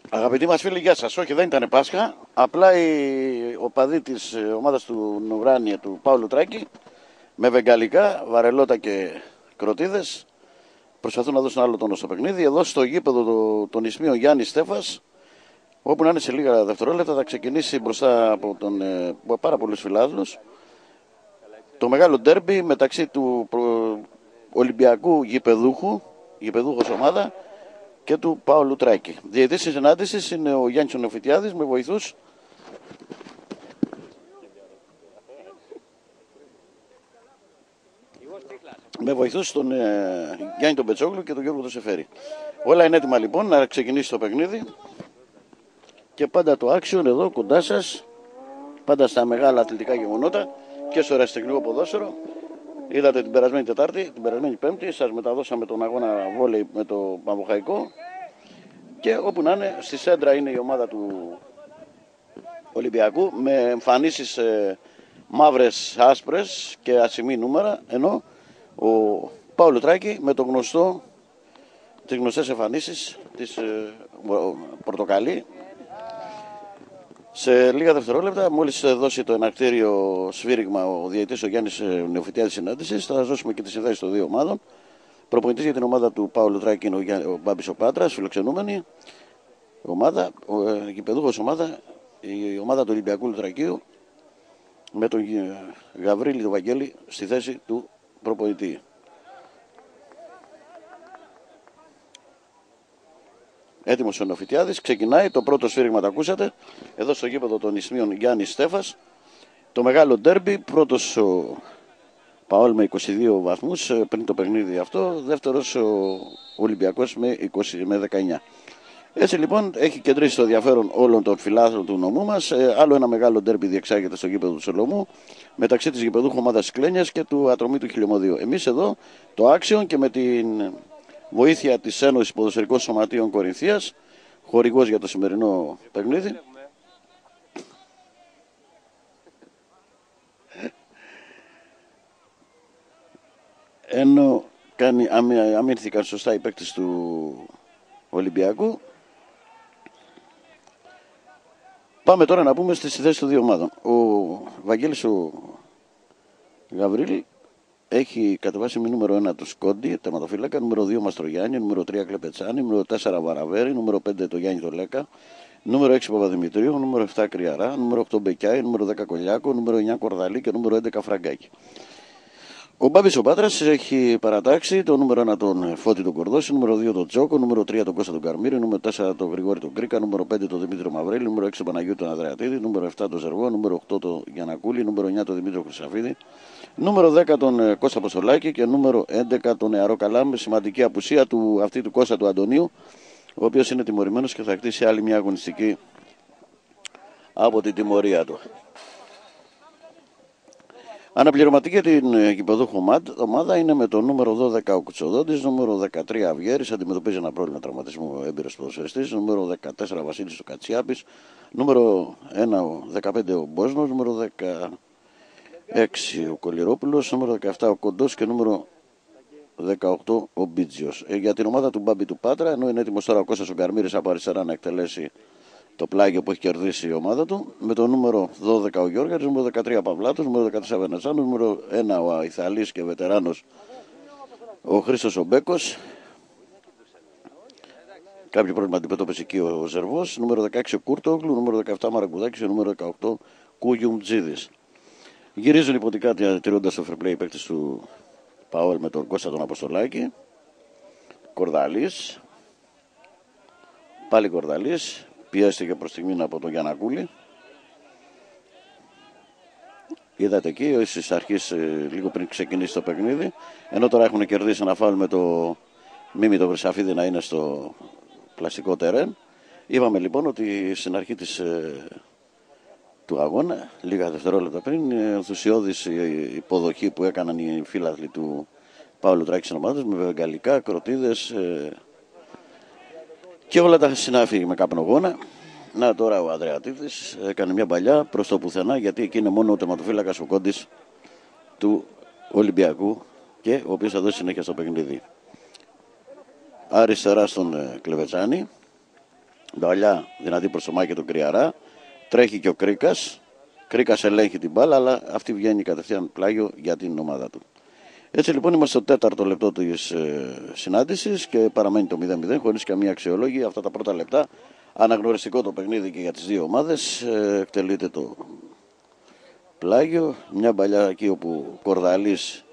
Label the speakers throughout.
Speaker 1: Αγαπητοί μας φίλοι, γεια σας. Όχι, δεν ήταν Πάσχα. Απλά οι οπαδοί της ομάδας του Νουράνια, του Παύλου Τράκη, με βεγγαλικά, βαρελότα και κροτίδες, προσπαθούν να δώσουν άλλο τόνο στο παιχνίδι. Εδώ στο γήπεδο των Ισμίων Γιάννης Στέφας, όπου να είναι σε λίγα δευτερόλεπτα, θα ξεκινήσει μπροστά από πάρα πολλούς φιλάθλους το μεγάλο ντέρμπι μεταξύ του Ολυμπιακού γηπεδούχος ομάδα, και του Παύλου Τράκη. Διαιτητής της συνάντησης είναι ο Γιάννης Νεοφυτιάδης με βοηθούς τον Γιάννη τον Πετσόγλου και τον Γιώργο τον Σεφέρη. Όλα είναι έτοιμα λοιπόν να ξεκινήσει το παιχνίδι και πάντα το action εδώ κοντά σας, πάντα στα μεγάλα αθλητικά γεγονότα και στο ερασιτεχνικό ποδόσφαιρο. Είδατε την περασμένη Τετάρτη, την περασμένη Πέμπτη, σας μεταδώσαμε τον αγώνα βόλεϊ με το Παμβοχαϊκό. Και όπου να είναι, στη σέντρα είναι η ομάδα του Ολυμπιακού με εμφανίσεις μαύρες, άσπρες και ασημή νούμερα, ενώ ο Παύλου Τράκη με τις γνωστές εμφανίσεις της πορτοκαλί. Σε λίγα δευτερόλεπτα, μόλις δώσει το εναρκτήριο σφύριγμα ο διαιτητής ο Γιάννης Νεοφυτιάδης συνάντησης, θα σας δώσουμε και τις συνδέσεις των δύο ομάδων. Προπονητής για την ομάδα του Παύλου Τράκη είναι ο Μπάμπης ο Πάτρας, φιλοξενούμενη ομάδα, γηπεδούχος ομάδα, η ομάδα του Ολυμπιακού Λουτρακίου, με τον Γαβρίλη τον Βαγγέλη στη θέση του προπονητή. Έτοιμος ο Νεοφυτιάδης, ξεκινάει το πρώτο σφύριγμα, το ακούσατε, εδώ στο γήπεδο των Ισμίων Γιάννης Στέφας, το μεγάλο ντέρμπι, πρώτος ο Παόλ με 22 βαθμούς πριν το παιχνίδι αυτό, δεύτερος ο Ολυμπιακός με 19. Έτσι λοιπόν έχει κεντρήσει το ενδιαφέρον όλων των φιλάθλων του νομού μας. Άλλο ένα μεγάλο ντέρμπι διεξάγεται στο γήπεδο του Σολομού μεταξύ της γηπεδούχου ομάδας Κλένιας και του Ατρομή του Χιλιομοδίου. Εμείς εδώ το Άξιον και με την βοήθεια της Ένωσης Ποδοσφαιρικών Σωματείων Κορινθίας, χορηγός για το σημερινό παιχνίδι, ενώ αμήνθηκαν σωστά οι παίκτες του Ολυμπιακού. Πάμε τώρα να πούμε στις θέσεις των δύο ομάδων. Ο Βαγγέλης ο Γαβρίλη έχει κατεβάσει με νούμερο 1 του Σκόντι, τερματοφύλακα, νούμερο 2 Μαστρογιάννη, νούμερο 3 Κλεπετσάνη, νούμερο 4 Βαραβέρη, νούμερο 5 το Γιάννη Τολέκα, νούμερο 6 Παπαδημητρίου, νούμερο 7 Κρυαρά, νούμερο 8 Μπεκιάη, νούμερο 10 Κολιάκο, νούμερο 9 Κορδαλή και νούμερο 11 Φραγκάκη. Ο Μπάμπης ο Πάτρας έχει παρατάξει το νούμερο 1 τον Φώτη τον Κορδώση, νούμερο 2 τον Τζόκο, νούμερο 3 τον Κώστα τον Καρμύρη, νούμερο 4 τον Γρηγόρη τον Κρίκα, νούμερο 5 τον Δημήτριο Μαυρέλη, νούμερο 6 τον Παναγιώτη τον Ανδρεατίδη, νούμερο 7 τον Ζερβό, νούμερο 8 τον Γιανακούλη, νούμερο 9 τον Δημήτριο Χρυσαφίδη, νούμερο 10 τον Κώστα Ποστολάκη και νούμερο 11 τον Νεαρό Καλάμ, με σημαντική απουσία του Κώστα του Αντωνίου, ο οποίος είναι τιμωρημένος και θα χτίσει άλλη μια αγωνιστική από την τιμωρία του. Αναπληρωματική για την γηπεδούχο ομάδα είναι με το νούμερο 12 ο Κουτσοδόντης, νούμερο 13 Αυγέρης, αντιμετωπίζει ένα πρόβλημα τραυματισμού έμπειρος ποδοσφαιριστής, νούμερο 14 Βασίλης ο Κατσιάπης, νούμερο 1 ο 15 ο Μπόσνος, νούμερο 16 ο Κολυρόπουλος, νούμερο 17 ο Κοντός και νούμερο 18 ο Μπίτζιος. Για την ομάδα του Μπάμπη του Πάτρα, ενώ είναι έτοιμος τώρα ο Κώστας ο Καρμύρης από αριστερά να εκτελέσει το πλάγιο που έχει κερδίσει η ομάδα του, με το νούμερο 12 ο Γιώργας, νούμερο 13 Παυλάτος, νούμερο 14 Βενεζάνος, νούμερο 1 ο Αϊθαλής και βετεράνος ο Χρήστος ο Μπέκος. Κάποιο πρόβλημα αντιμετώπισε εκεί ο Ζερβός, νούμερο 16 ο Κούρτογλου, νούμερο 17 Μαραγκουδάκης και νούμερο 18 Κούγιουμτζίδης. Γυρίζουν υποτικά τηρώντας το fair play οι παίκτες του Παόλ με τον Κώστα τον Αποστολάκη. Κορδαλής, πάλι Κορδαλής. Πιέστηκε προς στιγμή από τον Γιανακούλη. Είδατε εκεί στις αρχές, λίγο πριν ξεκινήσει το παιχνίδι, ενώ τώρα έχουν κερδίσει ένα φάουλ με το Μίμη το Χρυσαφίδη να είναι στο πλαστικό τερέν. Είπαμε λοιπόν ότι στην αρχή του αγώνα, λίγα δευτερόλεπτα πριν, ενθουσιώδης η υποδοχή που έκαναν οι φίλαθλοι του Παύλου Τράκη στην ομάδα με βεγγαλικά, κροτίδες και όλα τα συνάφη με καπνογόνα. Να τώρα ο Ανδρεατίδης έκανε μια παλιά προς το πουθενά, γιατί εκεί είναι μόνο ο τερματοφύλακας ο Κόντης του Ολυμπιακού και ο οποίος θα δώσει συνέχεια στο παιχνίδι. Αριστερά στον Κλεβετσάνη, Μπαλιά δυνατή προς το Μάκη τον Κρυαρά. Τρέχει και ο Κρίκας. Κρίκας ελέγχει την μπάλα, αλλά αυτή βγαίνει κατευθείαν πλάγιο για την ομάδα του. Έτσι λοιπόν είμαστε στο 4ο λεπτό της συνάντησης και παραμένει το 0-0 χωρίς καμία αξιολόγηση. Αυτά τα πρώτα λεπτά, αναγνωριστικό το παιχνίδι και για τις δύο ομάδες. Εκτελείται το πλάγιο. Μια μπαλιά εκεί όπου ο Κορδαλής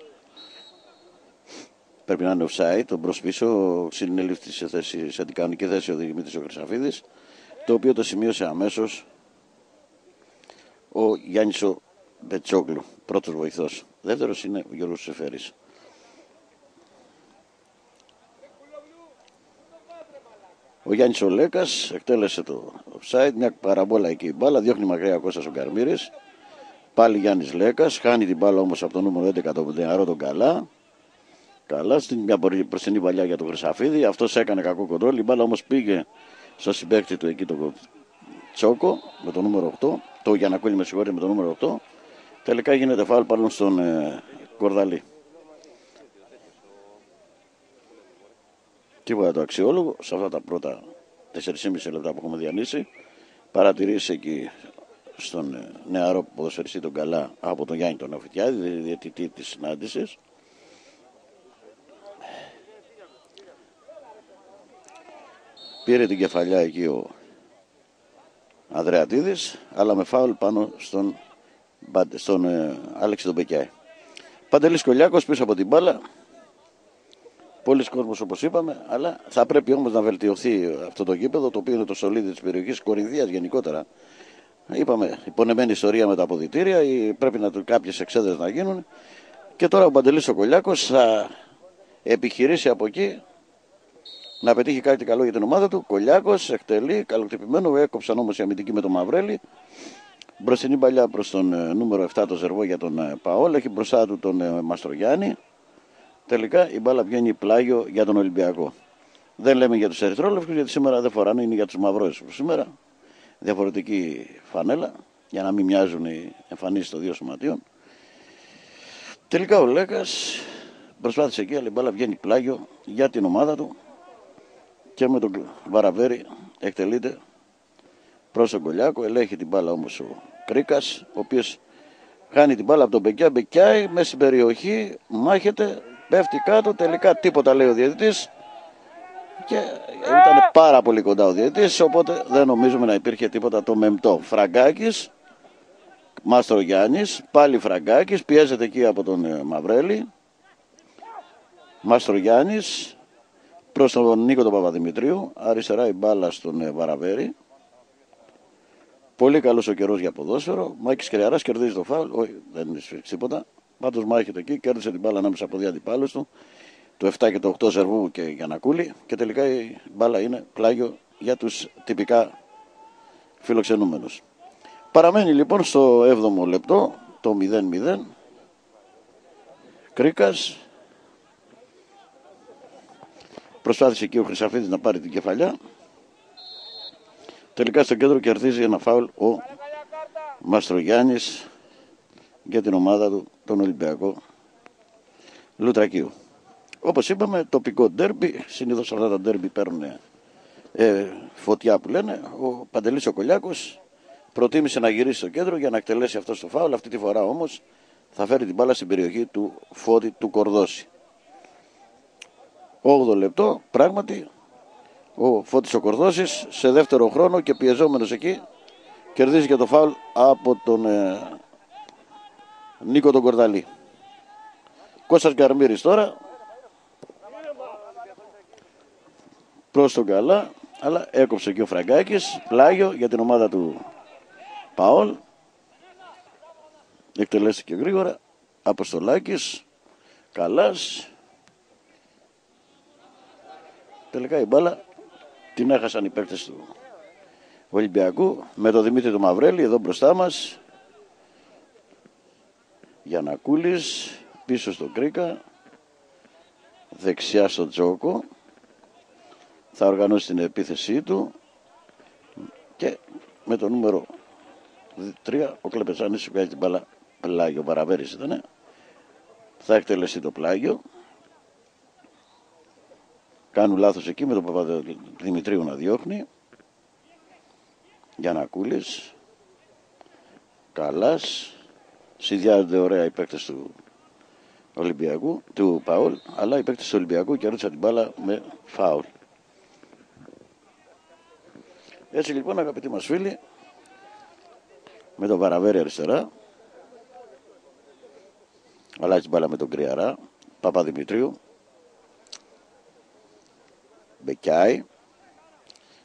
Speaker 1: πρέπει να είναι offside, τον μπρος πίσω, συνελήφθη σε αντικανονική θέση ο Δημήτρης ο Χρυσαφίδης, το οποίο το σημείωσε αμέσως ο Γιάννης ο Μπετσόγλου, πρώτος βοηθός. Δεύτερος είναι ο Γιώργος Σεφέρης. Ο Γιάννης ο Λέκας εκτέλεσε το offside, μια παραμπόλα εκεί η μπάλα, διώχνει μακριά ο Κώστας ο Καρμύρης. Πάλι Γιάννης Λέκας, χάνει την μπάλα όμως από το νούμερο 11 τον νεαρό τον Καλά. Καλά, στην μια μπροστινή παλιά για τον Χρυσαφίδη. Αυτός έκανε κακό κοντρόλ. Η μπάλα όμως πήγε στο συμπαίκτη του εκεί τον Τσόκο με το νούμερο 8. Το Γιαννακούλη με συγχωρείτε με το νούμερο 8. Τελικά γίνεται φάουλ πάνω στον Κορδαλή. Τίποτα το αξιόλογο σε αυτά τα πρώτα 4,5 λεπτά που έχουμε διανύσει. Παρατηρήσει εκεί στον νεαρό ποδοσφαιριστή τον Καλά από τον Γιάννη τον Αφιτιάδη, διαιτητή της συνάντησης. Πήρε την κεφαλιά εκεί ο Ανδρεατίδης, αλλά με φάουλ πάνω στον Άλεξη τον Μπεκιάη. Παντελής Κολιάκος πίσω από την μπάλα. Πολλοί κόσμος όπως είπαμε, αλλά θα πρέπει όμως να βελτιωθεί αυτό το γήπεδο, το οποίο είναι το σωλίδι της περιοχής Κορινθίας γενικότερα. Είπαμε, υπονεμένη ιστορία με τα αποδυτήρια, πρέπει κάποιες εξέδρες να γίνουν. Και τώρα ο Παντελής ο Κολιάκος θα επιχειρήσει από εκεί να πετύχει κάτι καλό για την ομάδα του. Κολιάκος εκτελεί, καλοκτυπημένο, έκοψαν όμως οι αμυντικοί με τον Μαυρέλη. Μπροστινή παλιά προς τον νούμερο 7 το Ζερβό για τον Παόλ, έχει μπροστά του τον Μαστρογιάννη. Τελικά η μπάλα βγαίνει πλάγιο για τον Ολυμπιακό. Δεν λέμε για τους ερυθρόλευκους γιατί σήμερα δεν φοράνε, είναι για τους μαυρόεσους σήμερα. Διαφορετική φανέλα για να μην μοιάζουν οι εμφανίσεις των δύο σωματείων. Τελικά ο Λέκας προσπάθησε εκεί, αλλά η μπάλα βγαίνει πλάγιο για την ομάδα του και με τον Βαραβέρη εκτελείται προς τον Κολιάκο. Ελέγχει την μπάλα όμως ο Κρίκας, ο οποίος χάνει την μπάλα από τον Μπεκιά. Μπεκιάει μέσα στην περιοχή, μάχεται, πέφτει κάτω, τελικά τίποτα λέει ο διαιτητής και ήταν πάρα πολύ κοντά ο διαιτητής, οπότε δεν νομίζουμε να υπήρχε τίποτα το μεμπτό. Φραγκάκης, Μαστρογιάννης, πάλι Φραγκάκης, πιέζεται εκεί από τον Μαυρέλη. Μαστρογιάννης προς τον Νίκο τον Παπαδημητρίου, αριστερά η μπάλα στον Βαραβέρη. Πολύ καλός ο καιρός για ποδόσφαιρο. Μάκης Κρυαράς κερδίζει το φάουλ. Όχι, δεν είναι τίποτα. Πάντως μάχεται εκεί, κέρδισε την μπάλα ανάμεσα από δύο αντιπάλους του. Το 7 και το 8 Ζερβού και Γιαννακούλη. Και τελικά η μπάλα είναι πλάγιο για τους τυπικά φιλοξενούμενους. Παραμένει λοιπόν στο 7ο λεπτό το 0-0. Κρίκας. Προσπάθησε εκεί ο Χρυσαφίδης να πάρει την κεφαλιά. Τελικά στο κέντρο κερδίζει ένα φάουλ ο Μαστρογιάννης για την ομάδα του, τον Ολυμπιακό Λουτρακίου. Όπως είπαμε, τοπικό ντέρμπι. Συνήθως αυτά τα ντέρμπι παίρνουν φωτιά που λένε. Ο Παντελής ο Κολιάκος προτίμησε να γυρίσει στο κέντρο για να εκτελέσει αυτό το φάουλ. Αυτή τη φορά όμως θα φέρει την μπάλα στην περιοχή του Φώτη του Κορδώση. 8ο λεπτό, πράγματι ο Φώτης ο Κορδώσης σε δεύτερο χρόνο και πιεζόμενος εκεί κερδίζει και το φάουλ από τον Νίκο τον Κορδαλή. Κώστας Γκαρμύρης τώρα προς τον Καλά, αλλά έκοψε και ο Φραγκάκης, πλάγιο για την ομάδα του Παόλ. Εκτελέστηκε γρήγορα. Αποστολάκης, Καλάς. Τελικά η μπάλα την έχασαν οι παίκτες του Ολυμπιακού με τον Δημήτρη του Μαυρέλη εδώ μπροστά μας. Γιαννακούλης πίσω στον Κρίκα, δεξιά στον Τζόκο. Θα οργανώσει την επίθεσή του και με το νούμερο 3 ο Κλεπετσάνης βγάζει την μπάλα πλάγιο. Παραβέρης ήτανε. Θα εκτελεστεί το πλάγιο. Κάνουν λάθος εκεί με τον Παπαδημητρίου να διώχνει. Γιαννακούλης, Καλάς. Συνδυάζονται ωραία οι παίκτες του Ολυμπιακού, του Παόλ, αλλά οι παίκτες του Ολυμπιακού κερδίσαν την μπάλα με φάουλ. Έτσι λοιπόν, αγαπητοί μας φίλοι, με τον Βαραβέρη αριστερά, αλλάζει την μπάλα με τον Κρυαρά, Παπαδημητρίου, Μπεκιάη,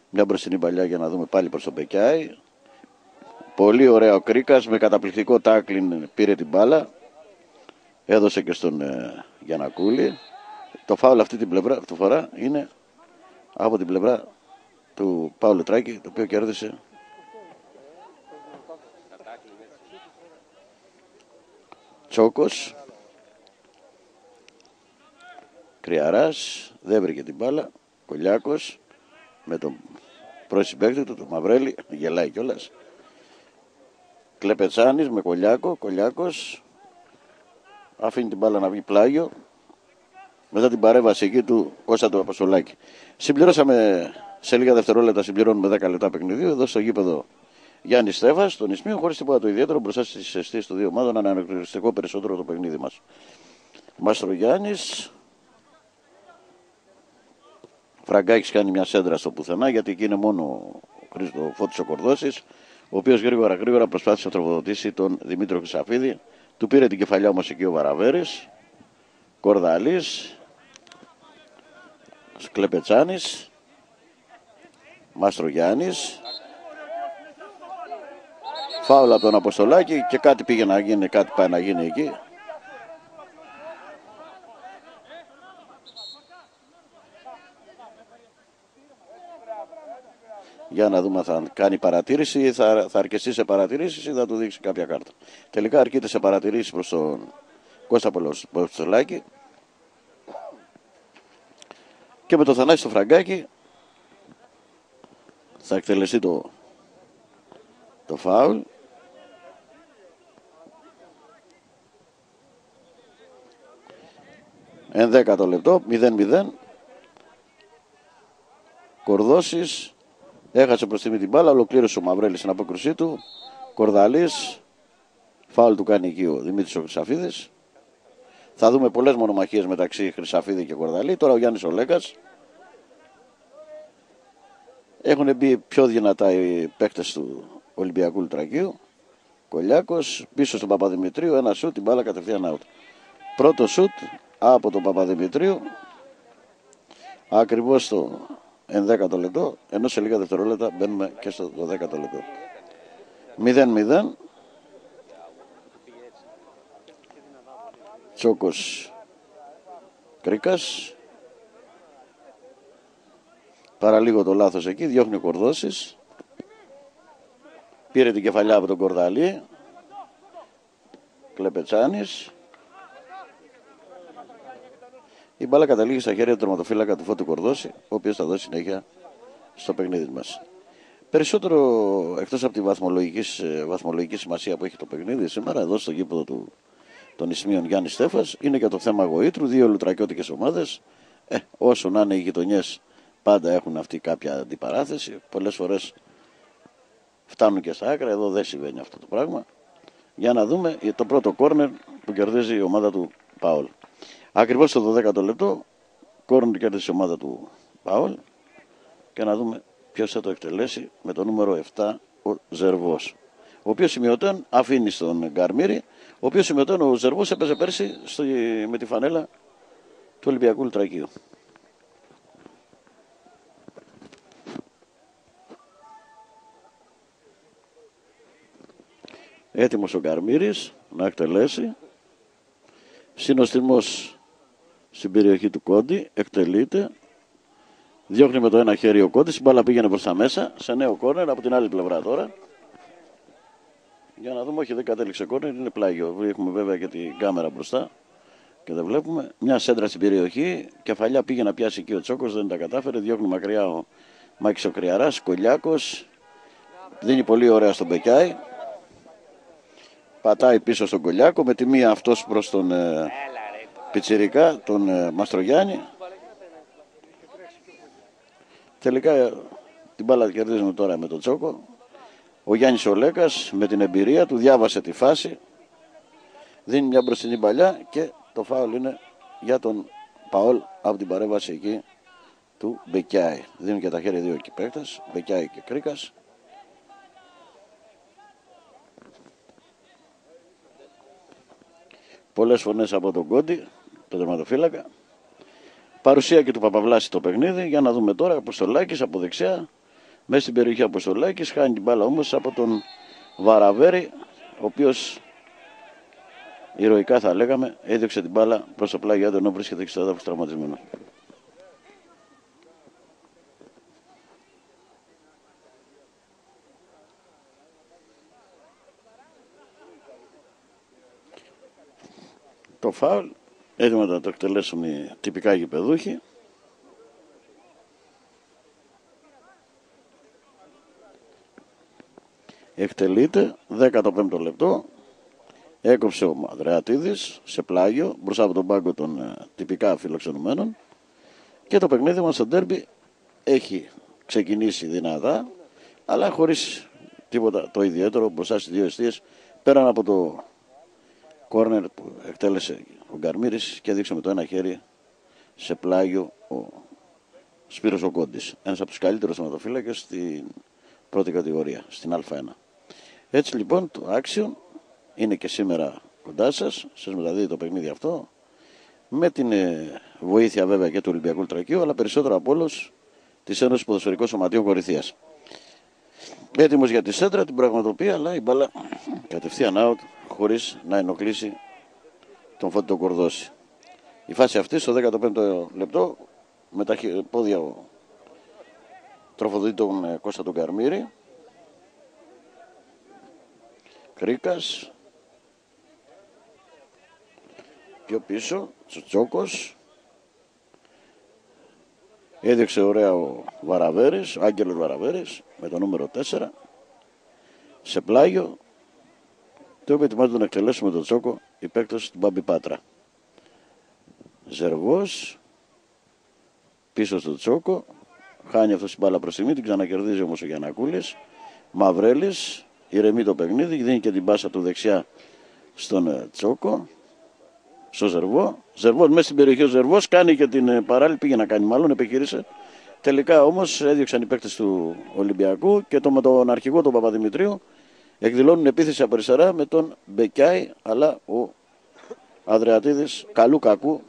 Speaker 1: μια μπροστινή παλιά για να δούμε πάλι προς τον Μπεκιάη. Πολύ ωραία ο Κρίκας, με καταπληκτικό τάκλιν πήρε την μπάλα, έδωσε και στον Γιαννακούλη. Το φάουλ αυτή την πλευρά, αυτή φορά, είναι από την πλευρά του Παύλου Τράκη, το οποίο κέρδισε Τσόκος. Κρυαράς, δεν βρήκε την μπάλα. Κολιάκος με τον πρώην συμπαίκτη του, τον Μαυρέλη, γελάει κιόλας. Κλεπετσάνης με Κολιάκο, Κολιάκος αφήνει την μπάλα να βγει πλάγιο. Μετά την παρέμβαση εκεί του Κώστα του Αποστολάκη. Συμπληρώσαμε σε λίγα δευτερόλεπτα, συμπληρώνουμε 10 λεπτά παιχνιδίου εδώ στο γήπεδο Γιάννη Στέφας, στον Ισμίο, χωρίς τίποτα το ιδιαίτερο μπροστά στις αισθήσεις των δύο ομάδων, ανανεωριστικό περισσότερο το παιχνίδι μας. Μαστρογιάννης. Φραγκάκης κάνει μια σέντρα στο πουθενά, γιατί εκεί είναι μόνο ο Φώτης ο Κορδώσης, ο οποίος γρήγορα προσπάθησε να τροφοδοτήσει τον Δημήτριο Χρυσαφίδη. Του πήρε την κεφαλιά όμως εκεί ο Βαραβέρης. Κορδαλής, Κλεπετσάνης, Μαστρογιάννης. Φάουλα από τον Αποστολάκη και κάτι πήγε να γίνει, κάτι πάει να γίνει εκεί. Για να δούμε, θα κάνει παρατήρηση ή θα αρκεστεί σε παρατηρήσεις ή θα του δείξει κάποια κάρτα. Τελικά αρκείται σε παρατηρήσεις προς τον Κώστα Αποστολάκη. Και με το Θανάση στο Φραγκάκι θα εκτελεστεί το φάουλ. Ενδέκατο λεπτό, 0-0. Κορδώσης έχασε προς τιμή την μπάλα, ολοκλήρωσε ο Μαυρέλης στην απόκρουσή του. Κορδαλής, φάουλ του κάνει εκεί ο Δημήτρης ο Χρυσαφίδης. Θα δούμε πολλές μονομαχίες μεταξύ Χρυσαφίδη και Κορδαλή. Τώρα ο Γιάννης ο Λέκας. Έχουν μπει πιο δυνατά οι παίκτες του Ολυμπιακού Λουτρακίου. Κολιάκος πίσω στον Παπαδημητρίου, ένα σουτ, την μπάλα κατευθείαν out. Πρώτο σουτ από τον Παπαδημητρίου, ακριβώς στο 11ο λεπτό, ενώ σε λίγα δευτερόλεπτα μπαίνουμε και στο 12ο λεπτό. 0-0. Τσόκος Κρίκας. Παραλίγο το λάθος εκεί, διώχνει ο Κορδώσης. Πήρε την κεφαλιά από τον Κορδαλή. Κλεπετσάνης. Η μπάλα καταλήγει στα χέρια του τερματοφύλακα του Φώτου Κορδώση, ο οποίος θα δώσει συνέχεια στο παιχνίδι μας. Περισσότερο, εκτός από τη βαθμολογική σημασία που έχει το παιχνίδι σήμερα, εδώ στο γήπεδο των Ισμίων Γιάννη Στέφας, είναι και το θέμα γοήτρου, δύο λουτρακιώτικες ομάδες. Όσο να είναι οι γειτονιές, πάντα έχουν αυτή κάποια αντιπαράθεση. Πολλές φορές φτάνουν και στα άκρα, εδώ δεν συμβαίνει αυτό το πράγμα. Για να δούμε το πρώτο κόρνερ που κερδίζει η ομάδα του Παόλ. Ακριβώς στο 12ο λεπτό, κόρνερ κέρδισε η ομάδα του Παόλ. Και να δούμε ποιος θα το εκτελέσει με το νούμερο 7, ο Ζερβός. Ο οποίος σημειωτέων αφήνει στον Γκαρμύρη, ο οποίος σημειωτέων ο Ζερβός έπαιζε πέρσι με τη φανέλα του Ολυμπιακού Λουτρακίου. Έτοιμος ο Γκαρμύρης να εκτελέσει. Συνοστισμός στην περιοχή του Κόντι, εκτελείται. Διώχνει με το ένα χέρι ο Κόντης, η μπάλα πήγαινε προς τα μέσα, σε νέο κόρνερ από την άλλη πλευρά τώρα. Για να δούμε, όχι δεν κατέληξε κόρνερ, είναι πλάγιο. Έχουμε βέβαια και την κάμερα μπροστά και δεν βλέπουμε. Μια σέντρα στην περιοχή, κεφαλιά πήγε να πιάσει εκεί ο Τσόκος, δεν τα κατάφερε. Διώχνει μακριά ο Μάκης ο Κρυαράς, Κολιάκος. Δίνει πολύ ωραία στον Μπεκιάη. Πατάει πίσω στον Κολιάκο, με τη μία αυτός προς τον Πιτσιρικά, τον Μαστρογιάννη. Τελικά την μπάλα κερδίζουμε τώρα με τον Τσόκο. Ο Γιάννης Ολέκας με την εμπειρία του διάβασε τη φάση, δίνει μια μπροστινή παλιά και το φάουλ είναι για τον Παόλ από την παρέμβαση εκεί του Μπεκιάη. Δίνουν και τα χέρια δύο εκεί παίκτες, Μπεκιάη και Κρίκας. Πολλές φωνές από τον Κόντι, τον τερματοφύλακα. Παρουσία και του Παπαβλάση στο παιχνίδι. Για να δούμε τώρα. Αποστολάκης από δεξιά. Μέσα στην περιοχή Αποστολάκης. Χάνει την μπάλα όμως από τον Βαραβέρη, ο οποίος ηρωικά θα λέγαμε έδιωξε την μπάλα προς το πλάγιο του ενώ βρίσκεται και στο έδαφος τραυματισμένο. Το φάουλ έτοιμο να το εκτελέσουν οι τυπικά γηπεδούχοι. Εκτελείται 15ο λεπτό. Έκοψε ο Ανδρεατίδης σε πλάγιο μπροστά από τον πάγκο των τυπικά φιλοξενουμένων. Και το παιχνίδι μας στο ντέρμπι έχει ξεκινήσει δυνατά, αλλά χωρίς τίποτα το ιδιαίτερο μπροστά στις δύο εστίες, πέραν από το κόρνερ που εκτέλεσε ο Γκαρμύρης και έδειξε με το ένα χέρι σε πλάγιο ο Σπύρος ο Κόντης, ένας από τους καλύτερους τερματοφύλακες στην πρώτη κατηγορία, στην Α1. Έτσι λοιπόν το Action είναι και σήμερα κοντά σας μεταδίδει το παιχνίδι αυτό, με την βοήθεια βέβαια και του Ολυμπιακού Λουτρακίου, αλλά περισσότερο από όλους της Ένωσης Ποδοσφαιρικών Σωματείων Κορινθίας. Έτοιμος για τη σέντρα, την πραγματοποιεί, αλλά η μπάλα κατευθείαν out, χωρίς να ενοχλήσει τον Φώτη τον Κορδώση. Η φάση αυτή στο 15ο λεπτό, με τα πόδια τροφοδοτεί τον Κώστα τον Καρμύρη. Κρίκας. Πιο πίσω, Τσόκος. Έδειξε ωραία ο Βαραβέρης, ο Άγγελος Βαραβέρης, με το νούμερο 4. Σε πλάγιο. Το οποίο ετοιμάζεται να εκτελέσουμε τον Τσόκο, η παίκτος του Μπάμπη Πάτρα. Ζεργός. Πίσω στο Τσόκο. Χάνει αυτό την μπάλα προς τη την ξανακερδίζει όμως ο Γιαννακούλης. Μαυρέλης. Ηρεμεί το παιχνίδι, δίνει και την πάσα του δεξιά στον Τσόκο. Στο Ζερβό. Ζερβός μέσα στην περιοχή ο Ζερβός κάνει και την παράλληλη, πήγε να κάνει μάλλον, επιχείρησε. Τελικά όμως έδιωξαν οι παίκτες του Ολυμπιακού και με τον αρχηγό τον Παπαδημητρίου εκδηλώνουν επίθεση από αριστερά με τον Μπεκιάη, αλλά ο Ανδρεατίδης καλού κακού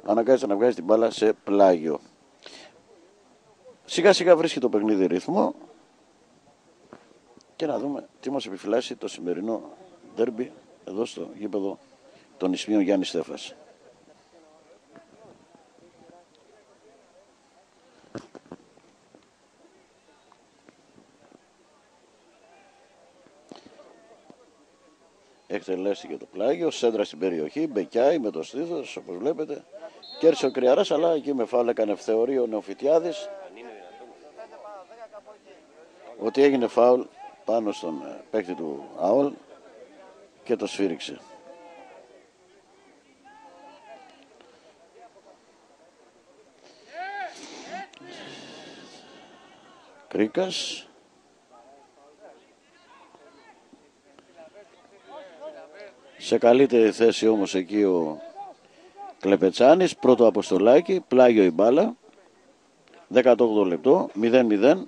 Speaker 1: αναγκάζεται να βγάζει την μπάλα σε πλάγιο. Σιγά σιγά βρίσκει το παιχνίδι ρυθμό και να δούμε τι μας επιφυλάσσει το σημερινό ντέρμπι εδώ στο γήπεδο των Ισπίων Γιάννη Στέφας. Εκτελέστηκε το πλάγιο, σέντρα στην περιοχή, Μπεκιάη με το στήθος, όπως βλέπετε. Κέρδισε ο Κρυαράς, αλλά εκεί με φάουλ έκανε ευθεωρεί ο Νεοφυτιάδης ότι έγινε φάουλ πάνω στον παίκτη του ΑΟΛ και το σφύριξε. Κρίκας. Σε καλύτερη θέση όμως εκεί ο Κλεπετσάνης, πρώτο Αποστολάκι, πλάγιο η μπάλα, 18 λεπτό, 0-0.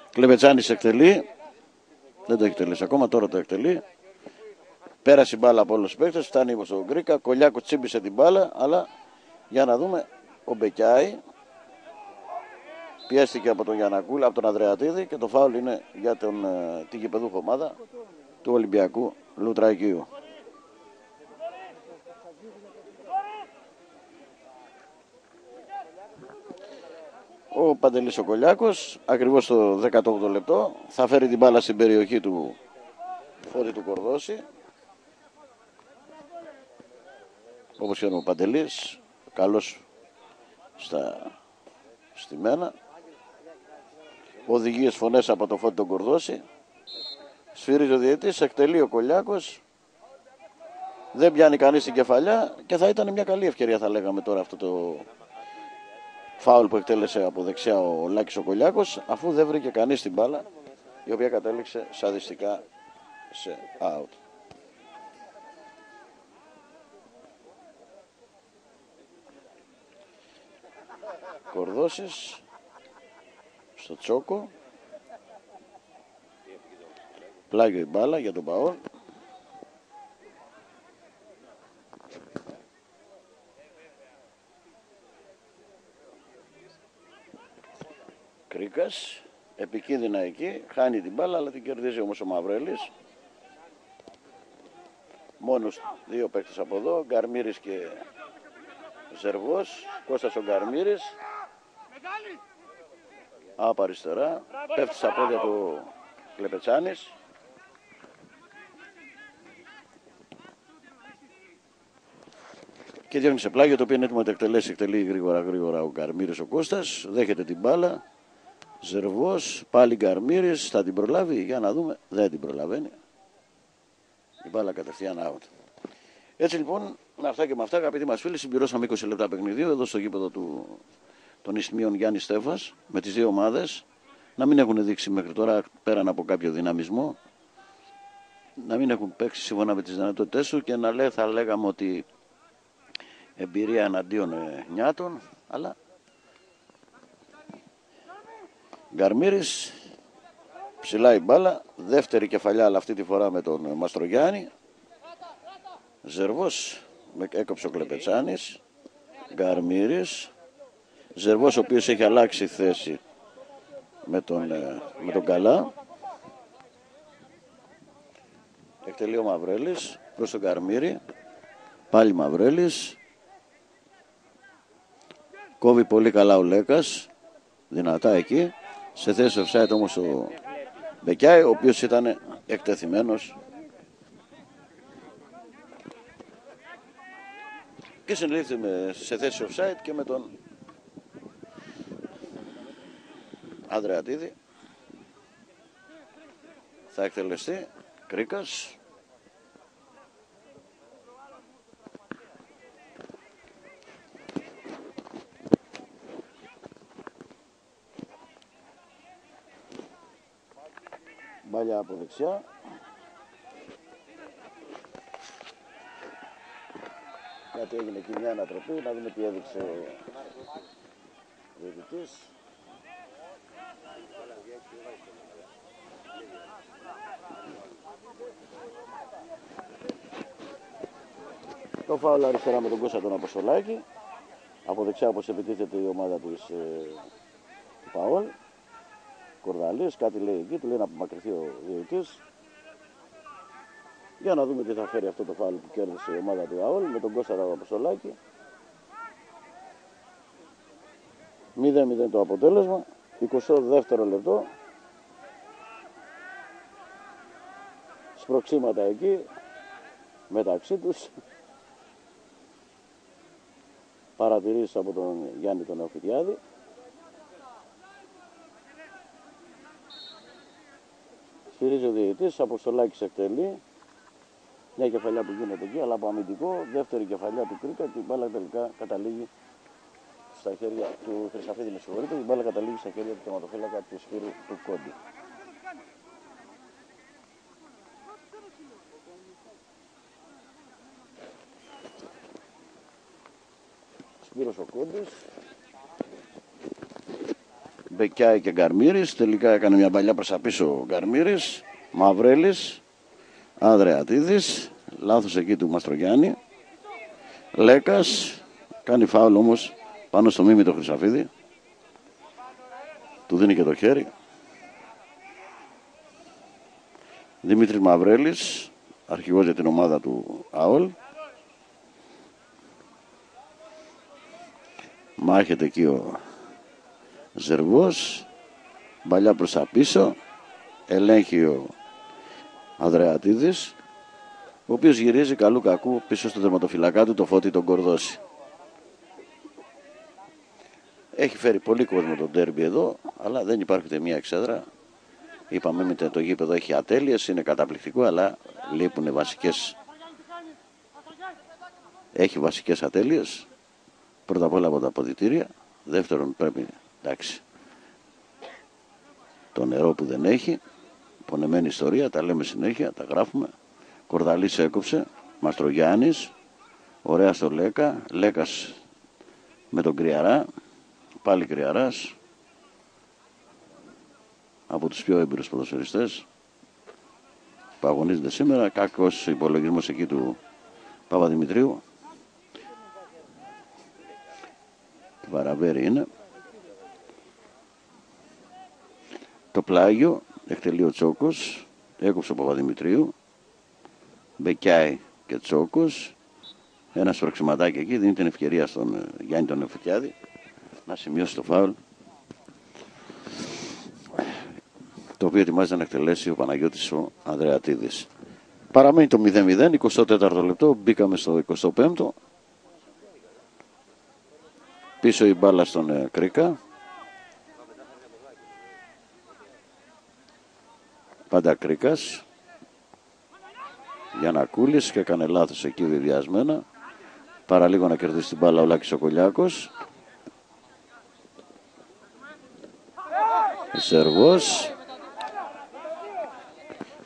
Speaker 1: Κλεπετσάνης εκτελεί, δεν το έχει εκτελέσει ακόμα, τώρα το εκτελεί. Πέρασε η μπάλα από όλους τους παίκτες, φτάνει στον Γκρίκα, Κολιάκο τσίμπησε την μπάλα, αλλά για να δούμε, ο Μπεκιάη πιέστηκε από τον Γιαννακούλα, από τον Ανδρεατίδη και το φάουλ είναι για την γηπεδούχο ομάδα του Ολυμπιακού Λουτρακίου. Ο Παντελής ο Κολιάκος, ακριβώς στο 18ο λεπτό, θα φέρει την μπάλα στην περιοχή του Φώτη του Κορδώση. Όπως και ο Παντελής, καλός στα στημένα. Οδηγίες φωνές από το Φώτη τον Κορδώση. Σφυρίζει ο διαιτητής, εκτελεί ο Κολιάκος. Δεν πιάνει κανείς την κεφαλιά και θα ήταν μια καλή ευκαιρία, θα λέγαμε τώρα, αυτό φάουλ που εκτέλεσε από δεξιά ο Λάκης ο Κολιάκος, αφού δεν βρήκε κανείς την μπάλα, η οποία κατέληξε σαδιστικά σε out. Κορδώσεις στο Τσόκο, πλάγιο η μπάλα για τον Παόλ. Κρίκας, επικίνδυνα εκεί, χάνει την μπάλα αλλά την κερδίζει όμως ο Μαυρέλης. Μόνος δύο παίκτες από εδώ, Γκαρμύρης και Ζεργός. Κώστας ο Γκαρμύρης από αριστερά, πέφτει στα πόδια του Κλεπετσάνης. Και διώχνει σε πλάγιο, το οποίο είναι έτοιμο να εκτελέσει. Εκτελεί γρήγορα ο Γκαρμύρης ο Κώστας, δέχεται την μπάλα. Ζερβός, πάλι Γκαρμύρης, θα την προλάβει, για να δούμε, δεν την προλαβαίνει. Η μπάλα κατευθείαν out. Έτσι λοιπόν, με αυτά και με αυτά, αγαπητοί μας φίλοι, συμπληρώσαμε 20 λεπτά παιχνιδίου εδώ στο γήπεδο των Ισθμίων Γιάννη Στέφας, με τις δύο ομάδες. Να μην έχουν δείξει μέχρι τώρα, πέραν από κάποιο δυναμισμό, να μην έχουν παίξει σύμφωνα με τις δυνατότητές του και θα λέγαμε ότι εμπειρία εναντίον νιάτων, αλλά Γκαρμύρης, ψηλά η μπάλα, δεύτερη κεφαλιά αλλά αυτή τη φορά με τον Μαστρογιάννη. Ζερβός, έκοψε ο Κλεπετσάνης. Γκαρμύρης, Ζερβός ο οποίος έχει αλλάξει θέση με τον Καλά. Εκτελεί ο Μαυρέλης προς τον Γκαρμύρη, πάλι Μαυρέλης. Κόβει πολύ καλά ο Λέκας, δυνατά εκεί. Σε θέση offside όμως ο Μπεκιάη, ο οποίος ήταν εκτεθειμένος και συνελήφθη σε θέση offside και με τον Ανδρεατίδη. Θα εκτελεστεί Κρίκας. Μπάλια από δεξιά. Γιατί έγινε εκεί μια ανατροπή, να δούμε τι έδειξε ο διαιτητής. Το φάουλ αριστερά με τον Κώστα τον Αποστολάκη. Από δεξιά όπως επιτίθεται η ομάδα του Παόλ. Κορδαλής, κάτι λέει εκεί, του λέει να απομακρυνθεί ο διαιτητής. Για να δούμε τι θα φέρει αυτό το φάουλ που κέρδισε η ομάδα του ΑΟΛ με τον Κώστα τον Αποστολάκη. 0-0 το αποτέλεσμα, 22ο λεπτό. Σπροξήματα εκεί μεταξύ τους. Παρατηρήσεις από τον Γιάννη τον Νεοφυτιάδη. Σφυρίζει ο διαιτητής, Αποστολάκης εκτελεί. Μια κεφαλιά που γίνεται εκεί, αλλά από αμυντικό. Δεύτερη κεφαλιά του Κρίκα και η μπάλα τελικά καταλήγει στα χέρια του Χρυσαφίδη. Με συγχωρείτε, η μπάλα καταλήγει στα χέρια του τερματοφύλακα του Σπύρου του Κόντι. Σπύρος ο Κόντης. Μπεκιάη και Γκαρμύρης. Τελικά έκανε μια παλιά προς τα πίσω ο Γκαρμύρης. Μαυρέλης. Ανδρεατίδης. Λάθος εκεί του Μαστρογιάννη. Λέκας. Κάνει φάουλ όμως πάνω στο Μίμη το Χρυσαφίδη. Του δίνει και το χέρι. Δημήτρης Μαυρέλης. Αρχηγός για την ομάδα του ΑΟΛ. Μάχεται εκεί ο Ζερβός. Μπαλιά προς τα πίσω. Ελέγχει ο Ανδρεατίδης, ο οποίος γυρίζει καλού κακού πίσω στο τερματοφυλακά του το Φώτη τον Κορδώση. Έχει φέρει πολύ κόσμο το ντέρμπι εδώ, αλλά δεν υπάρχει ούτε μία εξέδρα. Είπαμε με το γήπεδο έχει ατέλειες, είναι καταπληκτικό, αλλά λείπουν βασικές. Έχει βασικές ατέλειες. Πρώτα απ' όλα από τα αποδυτήρια, Δεύτερον πρέπει, εντάξει, το νερό που δεν έχει, πονεμένη ιστορία, τα λέμε συνέχεια, τα γράφουμε. Κορδαλής έκοψε, Μαστρογιάννης, ωραία στο Λέκα, Λέκας με τον Κρυαρά, πάλι Κρυαράς, από τους πιο έμπειρους ποδοσφαιριστές που αγωνίζονται σήμερα. Κακός υπολογισμός εκεί του Παπαδημητρίου. Βαραβέρι είναι. Το πλάγιο εκτελεί ο Τσόκος, έκοψε ο Παπαδημητρίου, Μπεκιάι και Τσόκος. Ένα σφραξιματάκι εκεί δίνει την ευκαιρία στον Γιάννη τον Νεοφυτιάδη να σημειώσει το φάουλ, το οποίο ετοιμάζεται να εκτελέσει ο Παναγιώτης ο Ανδρεατίδης. Παραμένει το 0-0, 24ο λεπτό, μπήκαμε στο 25ο. Πίσω η μπάλα στον Κρίκα. Πάντα Κρίκας. Γιαννακούλης και έκανε λάθος εκεί βιδιασμένα. Παραλίγο να κερδίσει την μπάλα ο Λάκης ο Κολιάκος. Σερβός.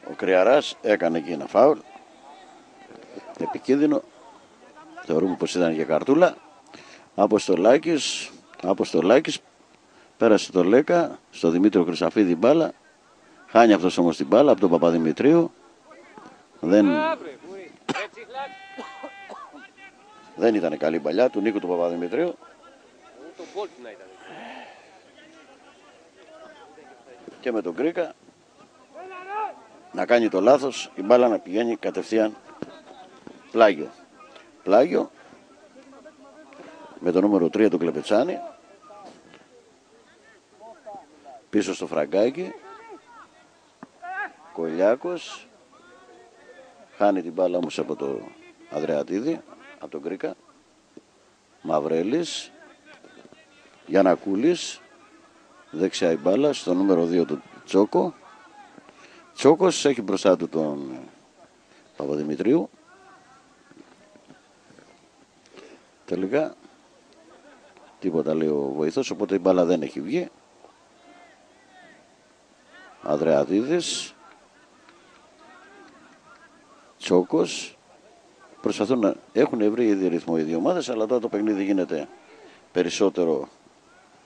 Speaker 1: Ο Κρυαράς έκανε εκεί ένα φάουλ. Επικίνδυνο. Θεωρούμε πως ήταν για καρτούλα. Αποστολάκης. Πέρασε το Λέκα. Στο Δημήτριο Χρυσαφίδη μπάλα. Χάνει αυτός όμως την μπάλα από τον Παπαδημητρίου. Δεν ήταν καλή παλιά του Νίκου του Παπαδημητρίου. Και με τον Κρίκα να κάνει το λάθος, η μπάλα να πηγαίνει κατευθείαν πλάγιο. Πλάγιο με το νούμερο 3 του Κλεπετσάνη. Πίσω στο Φραγκάκι. Κολιάκος. Χάνει την μπάλα όμως από το Ανδρεατίδη, από τον Κρίκα. Μαυρέλης. Γιαννακούλης. Δεξιά η μπάλα στο νούμερο 2 του Τσόκο. Τσόκος έχει μπροστά του τον Παπαδημητρίου. Τελικά τίποτα λέει ο βοηθός, οπότε η μπάλα δεν έχει βγει. Ανδρεατίδης. Τσόκος. Προσπαθούν να έχουν βρει ήδη ρυθμό οι δύο ομάδες, αλλά τώρα το παιχνίδι γίνεται περισσότερο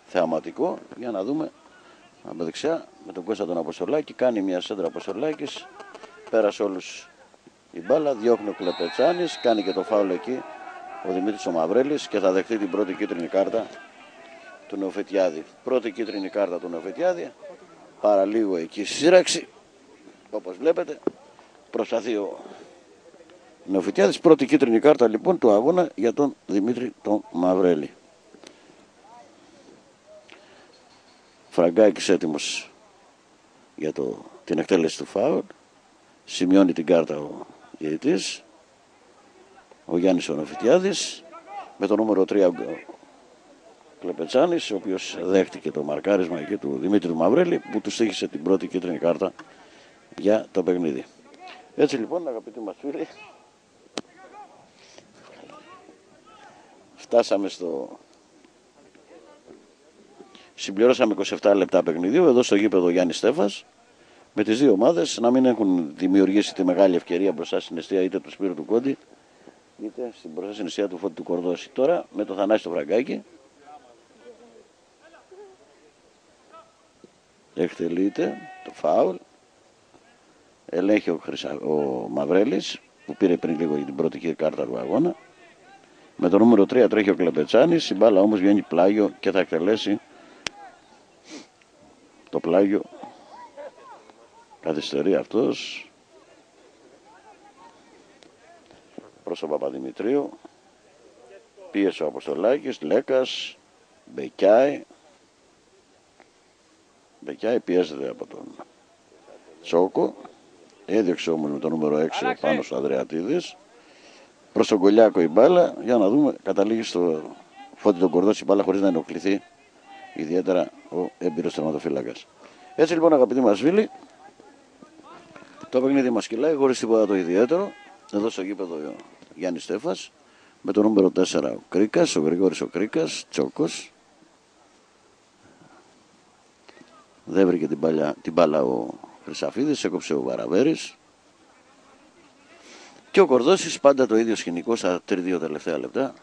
Speaker 1: θεαματικό. Για να δούμε από δεξιά με τον Κώστα τον Αποστολάκη. Κάνει μια σέντρα Αποστολάκης. Πέρασε όλους η μπάλα. Διώχνει ο Κλεπετσάνης. Κάνει και το φάουλ εκεί ο Δημήτρης ο Μαυρέλης και θα δεχτεί την πρώτη κίτρινη κάρτα του Νεοφετιάδη. Πρώτη κίτρινη κάρτα του Νεοφετιάδη. Παραλίγο εκεί σύραξη. Όπως βλέπετε προσπαθεί ο Νεοφετιάδης. Πρώτη κίτρινη κάρτα λοιπόν του αγώνα για τον Δημήτρη τον Μαυρέλη. Φραγκάκης έτοιμος για την εκτέλεση του φάουλ. Σημειώνει την κάρτα ο διαιτητής, ο Γιάννης ο Νεοφυτιάδης, με το νούμερο 3 ο Κλεπετσάνης, ο οποίος δέχτηκε το μαρκάρισμα εκεί του Δημήτρη του Μαυρέλη, που του στοίχησε την πρώτη κίτρινη κάρτα για το παιχνίδι. Έτσι λοιπόν, αγαπητοί μας φίλοι, φτάσαμε συμπληρώσαμε 27 λεπτά παιχνιδιού εδώ στο γήπεδο Γιάννη Στέφας, με τις δύο ομάδες να μην έχουν δημιουργήσει τη μεγάλη ευκαιρία μπροστά στην αιστεία είτε του Σπύρου του Κόντι είτε μπροστά στην αιστεία του Φώτη του Κορδώση. Τώρα με το Θανάση το Φραγκάκι εκτελείται το φάουλ, ελέγχει ο Μαυρέλης που πήρε πριν λίγο για την πρώτη κάρτα του αγώνα. Με το νούμερο 3 τρέχει ο Κλεπετσάνης, η μπάλα όμως βγαίνει πλάγιο και θα εκτελέσει το πλάγιο. Καθυστερεί αυτός προς τον Παπαδημητρίου. Πίεσε ο Αποστολάκης, Λέκας, Μπεκιάι πιέζεται από τον Τσόκο. Έδιωξε όμως με το νούμερο 6 πάνω στο Ανδρεατίδης. Προς τον Κολιάκο η μπάλα, για να δούμε, καταλήγει στο Φώτη τον Κορδώση η μπάλα χωρίς να ενοχληθεί ιδιαίτερα ο έμπειρος τερματοφύλακας. Έτσι λοιπόν, αγαπητοί μας φίλοι, το παιχνίδι μας κυλάει χωρίς τίποτα το ιδιαίτερο. Εδώ στο γήπεδο Γιάννη Στέφας, με το νούμερο 4 ο Κρίκας, ο Γρηγόρης ο Κρίκας, Τσόκος. Δεν βρήκε την μπάλα ο Χρυσαφίδης, έκοψε ο Βαραβέρης. Και ο Κορδώσης πάντα το ίδιο σκηνικό στα 3-2 τελευταία λεπτά.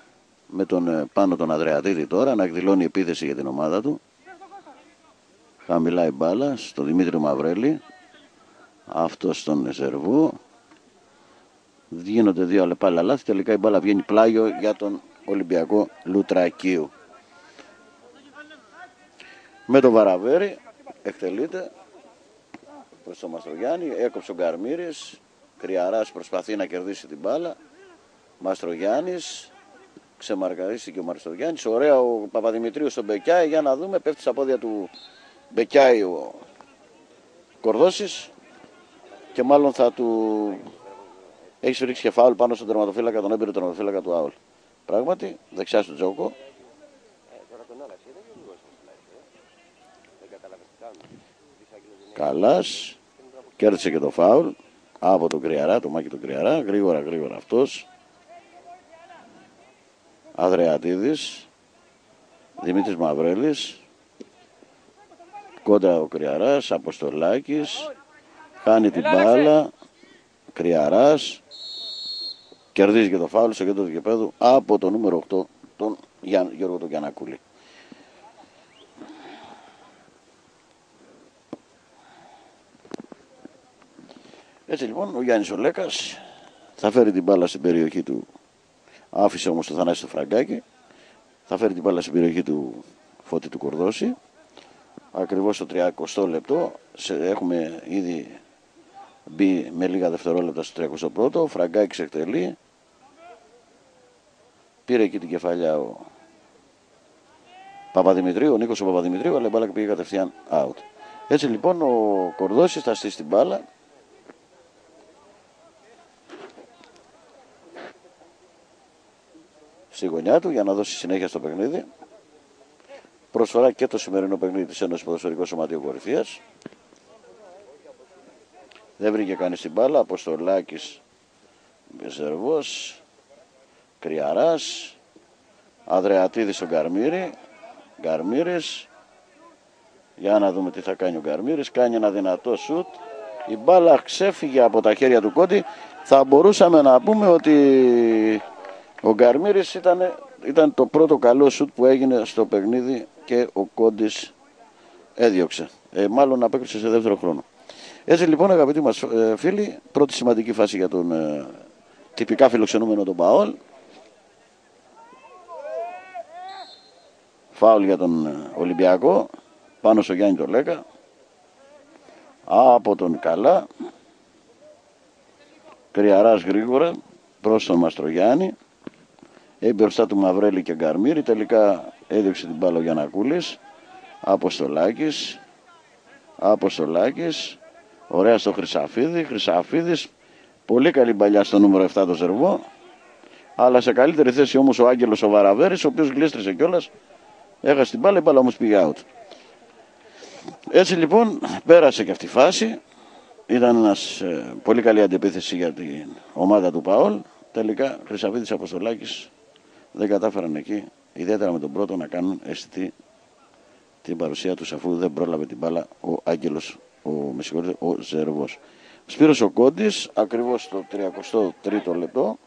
Speaker 1: Με τον πάνω τον Αδρεατίδη τώρα να εκδηλώνει επίθεση για την ομάδα του. Χαμηλά η μπάλα στον Δημήτρη Μαυρέλη. Αυτό στον Ζερβού. Γίνονται δύο πάλι λάθη. Τελικά η μπάλα βγαίνει πλάγιο για τον Ολυμπιακό Λουτρακίου. Με τον Βαραβέρη εκτελείται προς τον Μαστρογιάννη. Έκοψε ο Γκαρμύρης. Κρυαράς προσπαθεί να κερδίσει την μπάλα. Μαστρογιάννης. Ξεμαρκαρίστηκε ο Μαστρογιάννης. Ωραία ο Παπαδημητρίου στον Μπεκιάη. Για να δούμε. Πέφτει στα πόδια του Μπεκιάη ο Κορδώσης. Και μάλλον θα του έχει σφυρίξει και φάουλ πάνω στον τερματοφύλακα, τον έμπειρο τερματοφύλακα του Άουλ. Πράγματι, δεξιά στον Τζόκο. Καλάς. Κέρδισε και το φάουλ από τον Κρυαρά, το Μάκη τον Κρυαρά. Γρήγορα αυτός. Αδρεατίδης. Δημήτρης Μαυρέλης. Κόντρα ο Κρυαράς, Αποστολάκης. Χάνει την μπάλα. Κρυαράς. Κερδίζει και το φάουλ στο κέντρο του γηπέδου από το νούμερο 8, τον Γιώργο τον Γιαννακούλη. Έτσι λοιπόν ο Γιάννης ο Λέκας θα φέρει την μπάλα στην περιοχή του. Άφησε όμως το Θανάση το Φραγκάκι. Θα φέρει την μπάλα στην περιοχή του Φώτη του Κορδώση. Ακριβώς στο 30 λεπτό. Έχουμε ήδη μπει με λίγα δευτερόλεπτα στο 31ο. Ο Φραγκάκης εκτελεί. Πήρε εκεί την κεφαλιά ο Παπαδημητρίου, ο Νίκος ο Παπαδημητρίου, αλλά η μπάλα πήγε κατευθείαν out. Έτσι λοιπόν ο Κορδώσης θα στήσει την μπάλα. Στη γωνιά του για να δώσει συνέχεια στο παιχνίδι. Προσφορά και το σημερινό παιχνίδι της Ένωσης Ποδοσφαιρικού Σωματείου Κορυφίας. Δεν βρήκε κανείς την μπάλα. Αποστολάκης, Ζερβός, Κρυαράς, Αδρεατίδης στον Γκαρμύρη. Γκαρμύρης. Για να δούμε τι θα κάνει ο Γκαρμύρης. Κάνει ένα δυνατό σουτ. Η μπάλα ξέφυγε από τα χέρια του Κόντι. Θα μπορούσαμε να πούμε ότι ο Γκαρμύρης ήταν το πρώτο καλό σουτ που έγινε στο παιχνίδι και ο Κόντις έδιωξε. Μάλλον απέκρισε σε δεύτερο χρόνο. Έτσι λοιπόν αγαπητοί μας φίλοι, πρώτη σημαντική φάση για τον τυπικά φιλοξενούμενο τον Παόλ. Φάουλ για τον Ολυμπιακό πάνω στο Γιάννη τον Λέκα. Από τον Καλά. Κρυαράς γρήγορα προς τον Μαστρογιάννη. Μπροστά του Μαυρέλη και Γκαρμύρη. Τελικά έδιωξε την μπάλα ο Γιαννακούλης. Αποστολάκης. Ωραία στο Χρυσαφίδη. Χρυσαφίδης. Πολύ καλή παλιά στο νούμερο 7 το Ζερβό. Αλλά σε καλύτερη θέση όμως ο Άγγελος ο Βαραβέρης, ο οποίος γλίστρισε κιόλας. Έχασε την μπάλα, η μπάλα όμως πήγε out. Έτσι λοιπόν πέρασε και αυτή η φάση. Ήταν ένας πολύ καλή αντεπίθεση για την ομάδα του Παόλ. Τελικά Χρυσαφίδης Αποστολάκης δεν κατάφεραν εκεί, ιδιαίτερα με τον πρώτο, να κάνουν αισθητή την παρουσία τους, αφού δεν πρόλαβε την μπάλα ο Άγγελος, ο Ζερβός. Σπύρος ο Κόντις, ακριβώς στο 33ο λεπτό,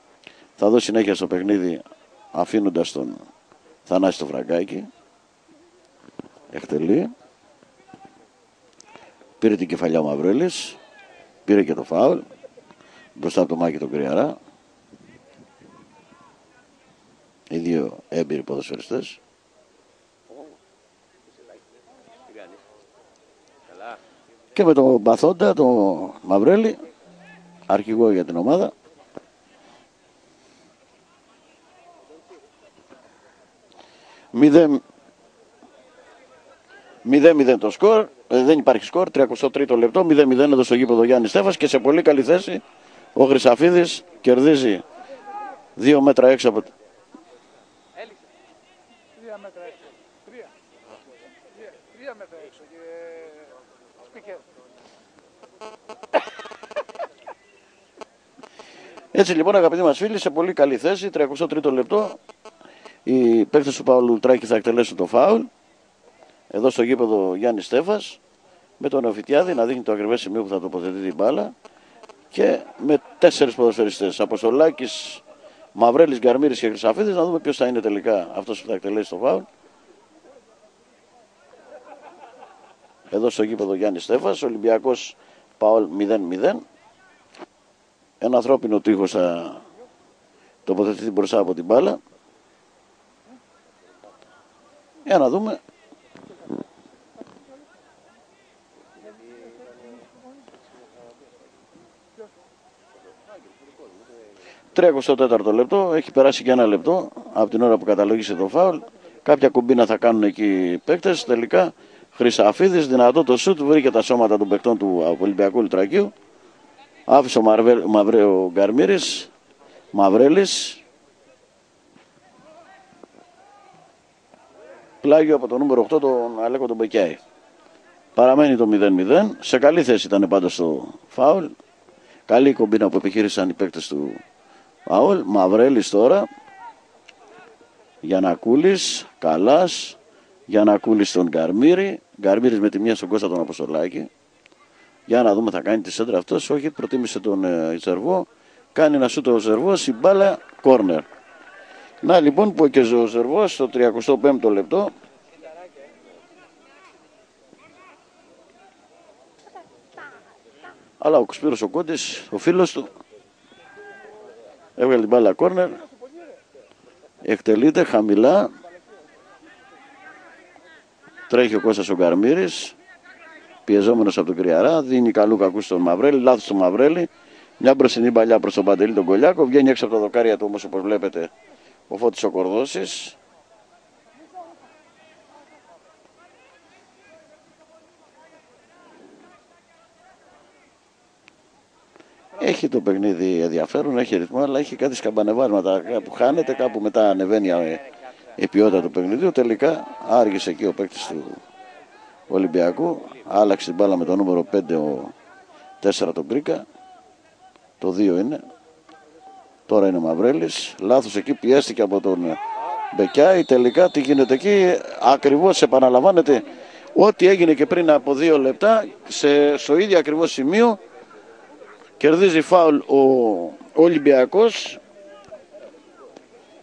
Speaker 1: θα δώσει συνέχεια στο παιχνίδι αφήνοντας τον Θανάση το Φραγκάκι. Εκτελεί. Πήρε την κεφαλιά ο Μαυρέλης. Πήρε και το φάουλ μπροστά από το Μάκη τον Κρυαρά. Οι δύο έμπειροι ποδοσφαιριστές. Και με τον Παθόντα, τον Μαυρέλη, αρχηγό για την ομάδα. Μηδέν το σκορ, δεν υπάρχει σκορ, 33ο λεπτό, 0-0 εδώ στο γήπεδο Γιάννης Στέφας και σε πολύ καλή θέση ο Χρυσαφίδης κερδίζει 2 μέτρα έξω από... 2 μέτρα έξω, 3 μέτρα έξω και σπίκερ. Έτσι λοιπόν αγαπητοί μας φίλοι, σε πολύ καλή θέση, 33ο λεπτό, οι παίκτες του Παόλου Λουτράκη θα εκτελέσουν το φάουλ εδώ στο γήπεδο Γιάννης Στέφας. με τον Νεοφυτιάδη να δείχνει το ακριβές σημείο που θα τοποθετεί την μπάλα και με 4 ποδοσφαιριστές, Αποστολάκης, Μαυρέλης, Γκαρμύρης και Χρυσαφίδης, να δούμε ποιος θα είναι τελικά αυτός που θα εκτελέσει το φάουλ. Εδώ στο γήπεδο Γιάννης Στέφας, Ολυμπιακός ΠΑΟΛ 0-0. Ένα ανθρώπινο τείχος θα τοποθετηθεί μπροστά από την μπάλα. Για να δούμε. Τρέχω 4ο λεπτό, έχει περάσει και 1 λεπτό από την ώρα που καταλόγησε το φάουλ. Κάποια κουμπίνα θα κάνουν εκεί οι παίκτες. Τελικά Χρυσαφίδης, δυνατό το σουτ, βρήκε τα σώματα των παικτών του Ολυμπιακού Λουτρακίου. Άφησε ο Γκαρμύρης, Μαυρέλης. Πλάγιο από το νούμερο 8 τον Αλέκο τον Μπεκιάη. Παραμένει το 0-0. Σε καλή θέση ήταν πάντως το φάουλ. Καλή κομπίνα που επιχείρησαν οι παίκτες του ΑΟΛ. Μαυρέλης τώρα. Γιαννακούλης, Καλάς. Γιαννακούλης στον Γκαρμύρη. Γκαρμύρης με τη μία στον Κώστα τον Αποστολάκη. Για να δούμε, θα κάνει τη σέντρα αυτός. Όχι, προτίμησε τον Ζερβό. Κάνει ένα σούτο ο Ζερβός, η μπάλα κόρνερ. Να λοιπόν που και ο Ζερβός στο 35ο λεπτό. Αλλά ο Σπύρος ο Κόντης, ο φίλος του, έβγαλε την μπάλα κόρνερ. Εκτελείται χαμηλά. Τρέχει ο Κώστας ο Γκαρμύρης, πιεζόμενος από τον Κρυαρά, δίνει καλού κακού στον Μαυρέλη, λάθος στον Μαυρέλη. Μια μπροστινή παλιά προς τον Παντελή τον Κολιάκο, βγαίνει έξω από τα δοκάρια του όμως όπως βλέπετε ο Φώτης ο Κορδώσης. Έχει το παιχνίδι ενδιαφέρον, έχει ρυθμό, αλλά έχει κάτι σκαμπανεβάσματα. Κάπου χάνεται, κάπου μετά ανεβαίνει η ποιότητα του παιχνιδιού. Τελικά άργησε εκεί ο παίκτης του Ολυμπιακού. Άλλαξε την μπάλα με το νούμερο 5 ο 4 τον Γκρίκα. Το 2 είναι. Τώρα είναι ο Μαυρέλης. Λάθος εκεί, πιέστηκε από τον Μπεκιάη. Τελικά τι γίνεται εκεί? Ακριβώς επαναλαμβάνεται ό,τι έγινε και πριν από 2 λεπτά στο ίδιο ακριβώς σημείο. Κερδίζει φάουλ ο Ολυμπιακός.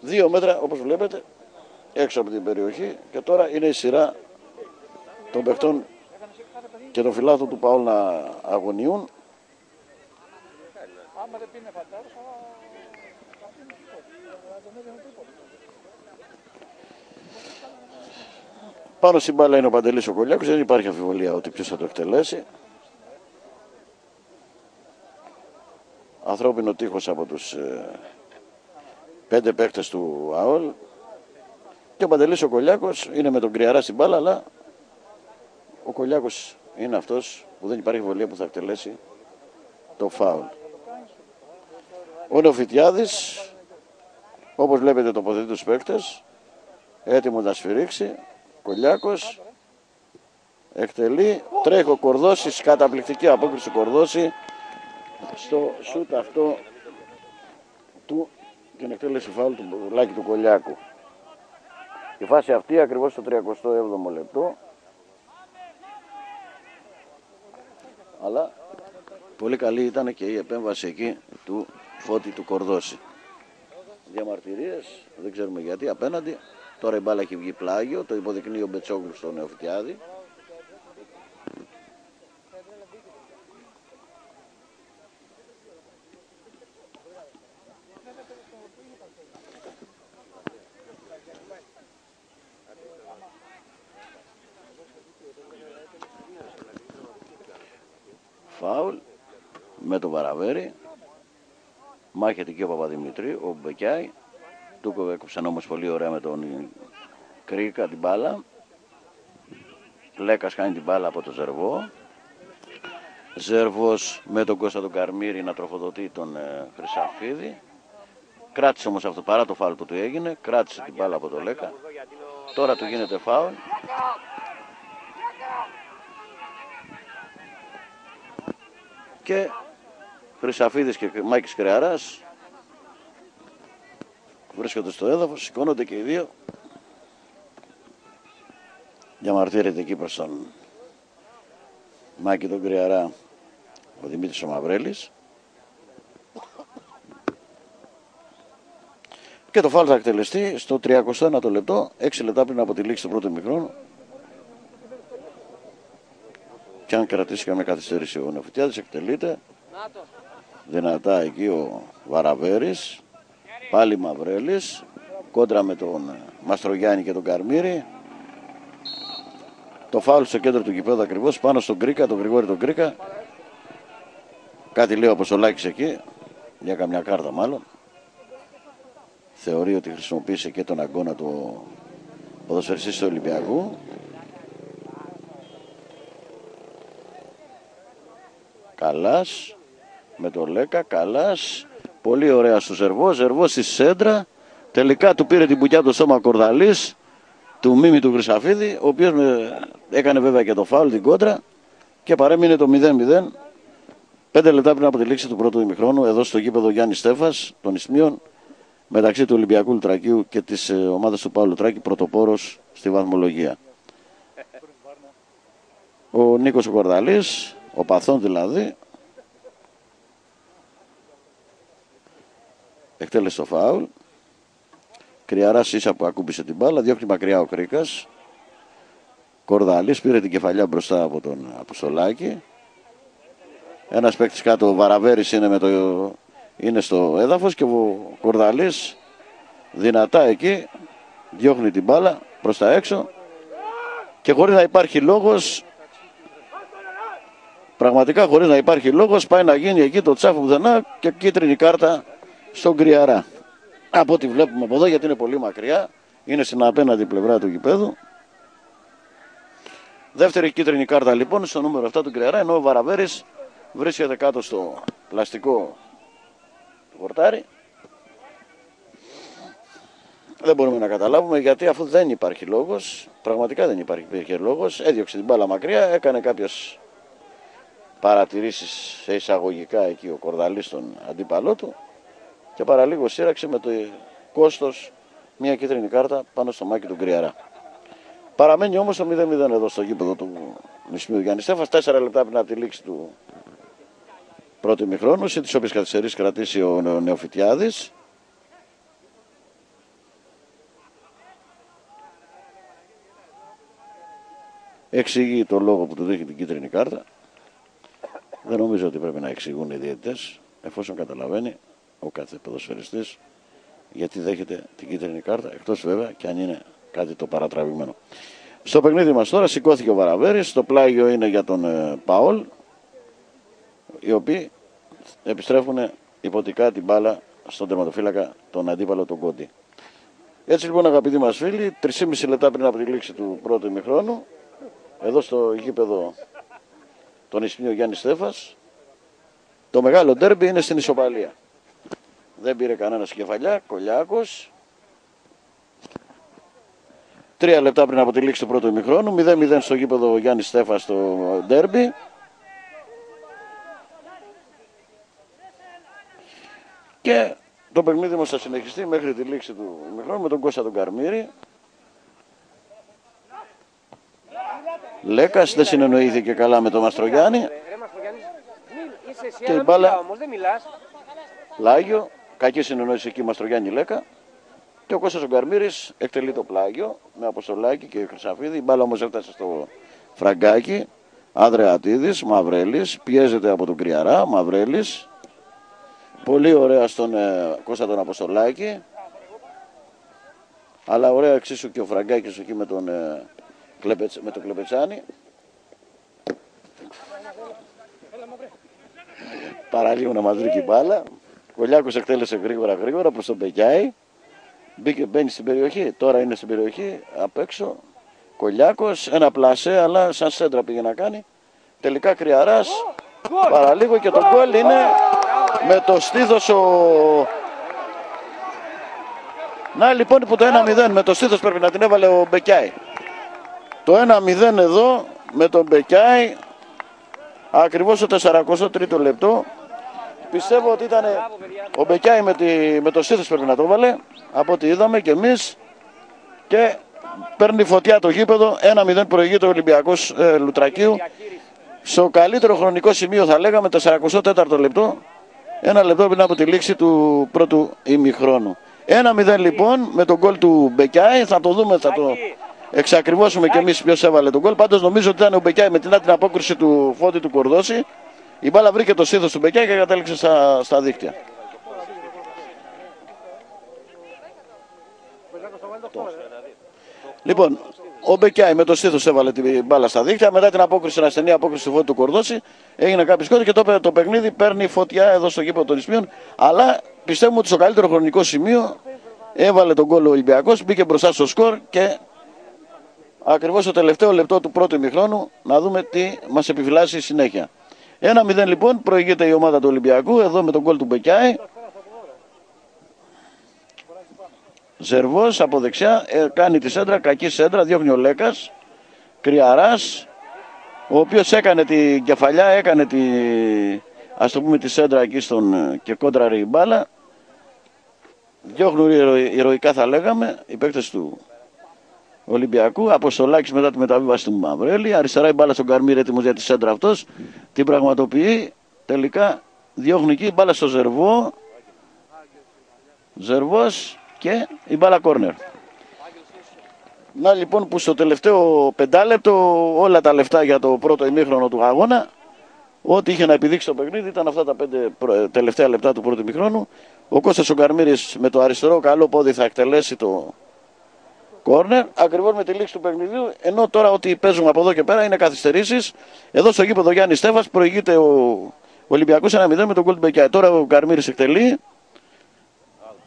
Speaker 1: 2 μέτρα όπως βλέπετε έξω από την περιοχή. Και τώρα είναι η σειρά των παιχτών και των φιλάθλων του ΠΑΟΛ να αγωνιούν. Πάνω στην μπάλα είναι ο Παντελής ο Κολιάκος. Δεν υπάρχει αμφιβολία ότι ποιος θα το εκτελέσει. Ανθρώπινο τείχος από τους 5 παίκτες του ΑΟΛ. Και ο Παντελής ο Κολιάκος είναι με τον Κρυαρά στην μπάλα, αλλά ο Κολιάκος είναι αυτός που δεν υπάρχει αμφιβολία που θα εκτελέσει το φάουλ. Ο Νεοφυτιάδης, όπως βλέπετε, τοποθετεί τους παίκτες, έτοιμο να σφυρίξει. Κολιάκος εκτελεί, τρέχει ο Κορδώσης, καταπληκτική απόκριση του Κορδώση στο σούτ αυτό του, την εκτέλεση φάουλ του Λάκη του Κολιάκου. Η φάση αυτή ακριβώς στο 37ο λεπτό. Αλλά πολύ καλή ήταν και η επέμβαση εκεί του Φώτη του Κορδώση. Διαμαρτυρίες, δεν ξέρουμε γιατί, απέναντι. Τώρα η μπάλα έχει βγει πλάγιο, το υποδεικνύει ο Μπετσόγλου στον Νεοφυτιάδη. Φάουλ με το Βαραβέρι. Μάχεται και ο Παπαδημητρή, ο Μπεκιάη. Του έκοψαν όμως πολύ ωραία με τον Κρίκα την μπάλα. Λέκας χάνει την μπάλα από τον Ζερβό. Ζερβός με τον Κώστα τον Καρμύρη να τροφοδοτεί τον Χρυσαφίδη. Κράτησε όμως αυτό, παρά το φάουλ που του έγινε, κράτησε την μπάλα από τον Λέκα. Τώρα του γίνεται φάουλ. Και Χρυσαφίδης και Μάκης Κρεαράς βρίσκονται στο έδαφος, σηκώνονται και οι δύο. Διαμαρτύρεται εκεί προς τον Μάκη τον Κρυαρά ο Δημήτρης ο Μαυρέλης. Και το φάουλ θα εκτελεστεί στο 31ο λεπτό, 6 λεπτά πριν από τη λήξη του πρώτου ημιχρόνου. Και αν κρατήσει καμία καθυστέρηση ο Νεοφυτιάδης, εκτελείται. Δυνατά εκεί ο Βαραβέρης. Πάλι Μαυρέλης. Κόντρα με τον Μαστρογιάννη και τον Καρμύρη. Το φάουλ στο κέντρο του γηπέδου ακριβώς, πάνω στον Γκρίκα, τον Γρηγόρη τον Γκρίκα. Κάτι λέει ο Αποστολάκης εκεί, για καμιά κάρτα μάλλον. Θεωρεί ότι χρησιμοποίησε και τον αγκώνα του ποδοσφαιριστή του Ολυμπιακού. Καλάς με τον Λέκα, Καλάς. Πολύ ωραία στο Ζερβό, Ζερβός στη σέντρα. Τελικά του πήρε την πουκιά από το σώμα Κορδαλής, του Μίμη του Χρυσαφίδη, ο οποίος έκανε βέβαια και το φάουλ, την κόντρα, και παρέμεινε το 0-0. 5 λεπτά πριν από τη λήξη του πρώτου ημιχρόνου, εδώ στο γήπεδο Γιάννη Στέφας των Ισθμίων, μεταξύ του Ολυμπιακού Λουτρακίου και της ομάδας του Παύλου Λουτράκη, πρωτοπόρος στη βαθμολογία. Ο Νίκος ο Κορδαλής, ο Παθών δηλαδή, εκτέλεσε το φάουλ. Κρυαράς ίσα που ακούμπησε την μπάλα, διώχνει μακριά ο Κρίκας. Κορδαλής πήρε την κεφαλιά μπροστά από τον Αποστολάκη. Ένας παίκτης κάτω, ο Βαραβέρης είναι στο έδαφος και ο Κορδαλής δυνατά εκεί διώχνει την μπάλα προς τα έξω και χωρίς να υπάρχει λόγος, πραγματικά χωρίς να υπάρχει λόγος, πάει να γίνει εκεί το τσάφο πουθενά και κίτρινη κάρτα στον Κρυαρά. Από ό,τι βλέπουμε από εδώ, γιατί είναι πολύ μακριά, είναι στην απέναντι πλευρά του γηπέδου. Δεύτερη κίτρινη κάρτα λοιπόν στο νούμερο 7 του Κρυαρά, ενώ ο Βαραβέρης βρίσκεται κάτω στο πλαστικό του πορτάρι. Δεν μπορούμε να καταλάβουμε γιατί, αφού δεν υπάρχει λόγος, πραγματικά δεν υπήρχε λόγος, έδιωξε την μπάλα μακριά, έκανε κάποιες παρατηρήσεις σε εισαγωγικά εκεί ο Κορδαλής στον αντίπαλό του και παραλίγο σύραξε με το κόστος μια κίτρινη κάρτα πάνω στο Μάκη του Κρυαρά. Παραμένει όμως το 0-0 εδώ στο γήπεδο του Ισθμίου Γιάννη Στέφας, 4 λεπτά πριν από τη λήξη του πρώτου ημιχρόνου, σε τις όποιες καθυστερήσεις κρατήσει ο Νεοφυτιάδης. Εξηγεί το λόγο που του δείχνει την κίτρινη κάρτα. Δεν νομίζω ότι πρέπει να εξηγούν οι διαιτητές, εφόσον καταλαβαίνει ο κάθε ποδοσφαιριστής γιατί δέχεται την κίτρινη κάρτα, εκτός βέβαια και αν είναι κάτι το παρατραβηγμένο. Στο παιχνίδι μας τώρα σηκώθηκε ο Βαραβέρης, το πλάγιο είναι για τον Παόλ, οι οποίοι επιστρέφουν υποτικά την μπάλα στον τερματοφύλακα τον αντίπαλο τον Κόντι. Έτσι λοιπόν αγαπητοί μας φίλοι, 3,5 λεπτά πριν από τη λήξη του πρώτου ημιχρόνου, εδώ στο γήπεδο τον Ισθμίου Γιάννη Στέφας, το μεγάλο ντέρμπι είναι στην ισοπαλία. Δεν πήρε κανένας κεφαλιά, Κολιάκος. 3 λεπτά πριν από τη λήξη του πρώτου ημιχρόνου, 0-0 στο γήπεδο Γιάννη Στέφας στο ντέρμπι. Και το παιχνίδι μας θα συνεχιστεί μέχρι τη λήξη του ημιχρόνου με τον Κώστα τον Καρμύρη. Λέκας δεν συνεννοήθηκε καλά με τον Μαστρογιάννη. Και η μπάλα πλάγιο, κακή συνεννόηση εκεί Μαστρογιάννη Λέκα. Και ο Κώστας ο Καρμύρης εκτελεί το πλάγιο με Αποστολάκη και Χρυσαφίδη. Η μπάλα όμως έφτασε στο Φραγκάκι. Ανδρεατίδης, Μαυρέλης, πιέζεται από τον Κρυαρά, Μαυρέλης. Πολύ ωραία στον Κώστα τον Αποστολάκη. Αλλά ωραία εξίσου και ο Φραγκάκης εκεί με τον Κλεπετσάνη. Παραλίγο να μας βρει η μπάλα. Κολιάκος εκτέλεσε γρήγορα προς τον Μπεκιάη. Μπαίνει στην περιοχή, τώρα είναι στην περιοχή, απ' έξω. Κολιάκος, ένα πλασέ, αλλά σαν σέντρα πήγε να κάνει. Τελικά Κρυαράς, παραλίγο και το γκολ είναι με το στήθος Να λοιπόν που το 1-0 με το στήθος πρέπει να την έβαλε ο Μπεκιάη. Το 1-0 εδώ με τον Μπεκιάη, ακριβώς το 43ο λεπτό. Πιστεύω ότι ήταν ο Μπεκιάη με το στήθος πρέπει να το βάλε, από ό,τι είδαμε και εμείς, και παίρνει φωτιά το γήπεδο. 1-0 προηγείται ο Ολυμπιακός Λουτρακίου στο καλύτερο χρονικό σημείο, θα λέγαμε, 44ο λεπτό, ένα λεπτό πριν από τη λήξη του πρώτου ημιχρόνου. 1-0 λοιπόν με τον γκολ του Μπεκιάη. Θα το δούμε, θα το εξακριβώσουμε κι εμείς ποιος έβαλε τον γκολ. Πάντως νομίζω ότι ήταν ο Μπεκιάη με την απόκριση του Φώτη του Κορδώση. Η μπάλα βρήκε το στήθος του Μπεκιάη και κατέληξε στα δίκτυα. Λοιπόν, ο Μπεκιάη με το στήθος έβαλε την μπάλα στα δίκτυα. Μετά την απόκριση, την ασθενή απόκριση του Φώτη του Κορδώση, έγινε κάποιο σκότη και το παιχνίδι παίρνει φωτιά εδώ στο γήπεδο των Ισπίων. Αλλά πιστεύουμε ότι στο καλύτερο χρονικό σημείο έβαλε τον γκολ ο Ολυμπιακός, μπήκε μπροστά στο σκορ και ακριβώς το τελευταίο λεπτό του πρώτου ημιχρόνου να δούμε τι μας επιφυλάσσει η συνέχεια. 1-0 λοιπόν, προηγείται η ομάδα του Ολυμπιακού εδώ με τον γκολ του Μπεκιάη. Ζερβός από δεξιά, κάνει τη σέντρα, κακή σέντρα, διώχνει ο Λέκας, Κρυαράς, ο οποίος έκανε την κεφαλιά, έκανε ας το πούμε τη σέντρα εκεί και κόντραρε η μπάλα. Διώχνουν ηρωικά θα λέγαμε οι παίκτες του Ολυμπιακού. Αποστολάκης μετά τη μεταβίβαση του Μαυρέλη, αριστερά η μπάλα στον Καρμίρ, έτοιμος για τη σέντρα αυτός, την πραγματοποιεί, τελικά διώχνει εκεί η μπάλα στο Ζερβό, Ζερβός και η μπάλα κόρνερ. Να λοιπόν που στο τελευταίο πεντάλεπτο όλα τα λεφτά για το πρώτο ημίχρονο του αγώνα, ό,τι είχε να επιδείξει το παιχνίδι ήταν αυτά τα 5 τελευταία λεπτά του πρώτου ημίχρονου. Ο Κώστας ο Καρμίρης με το αριστερό καλό πόδι θα εκτελέσει το κόρνερ ακριβώς με τη λήξη του παιχνιδιού, ενώ τώρα ό,τι παίζουμε από εδώ και πέρα είναι καθυστερήσεις. Εδώ στο γήπεδο Γιάννη Στέφας προηγείται ο Ολυμπιακός 1-0 με τον γκολ του Μπεκιάη. Τώρα ο Καρμίρης εκτελεί.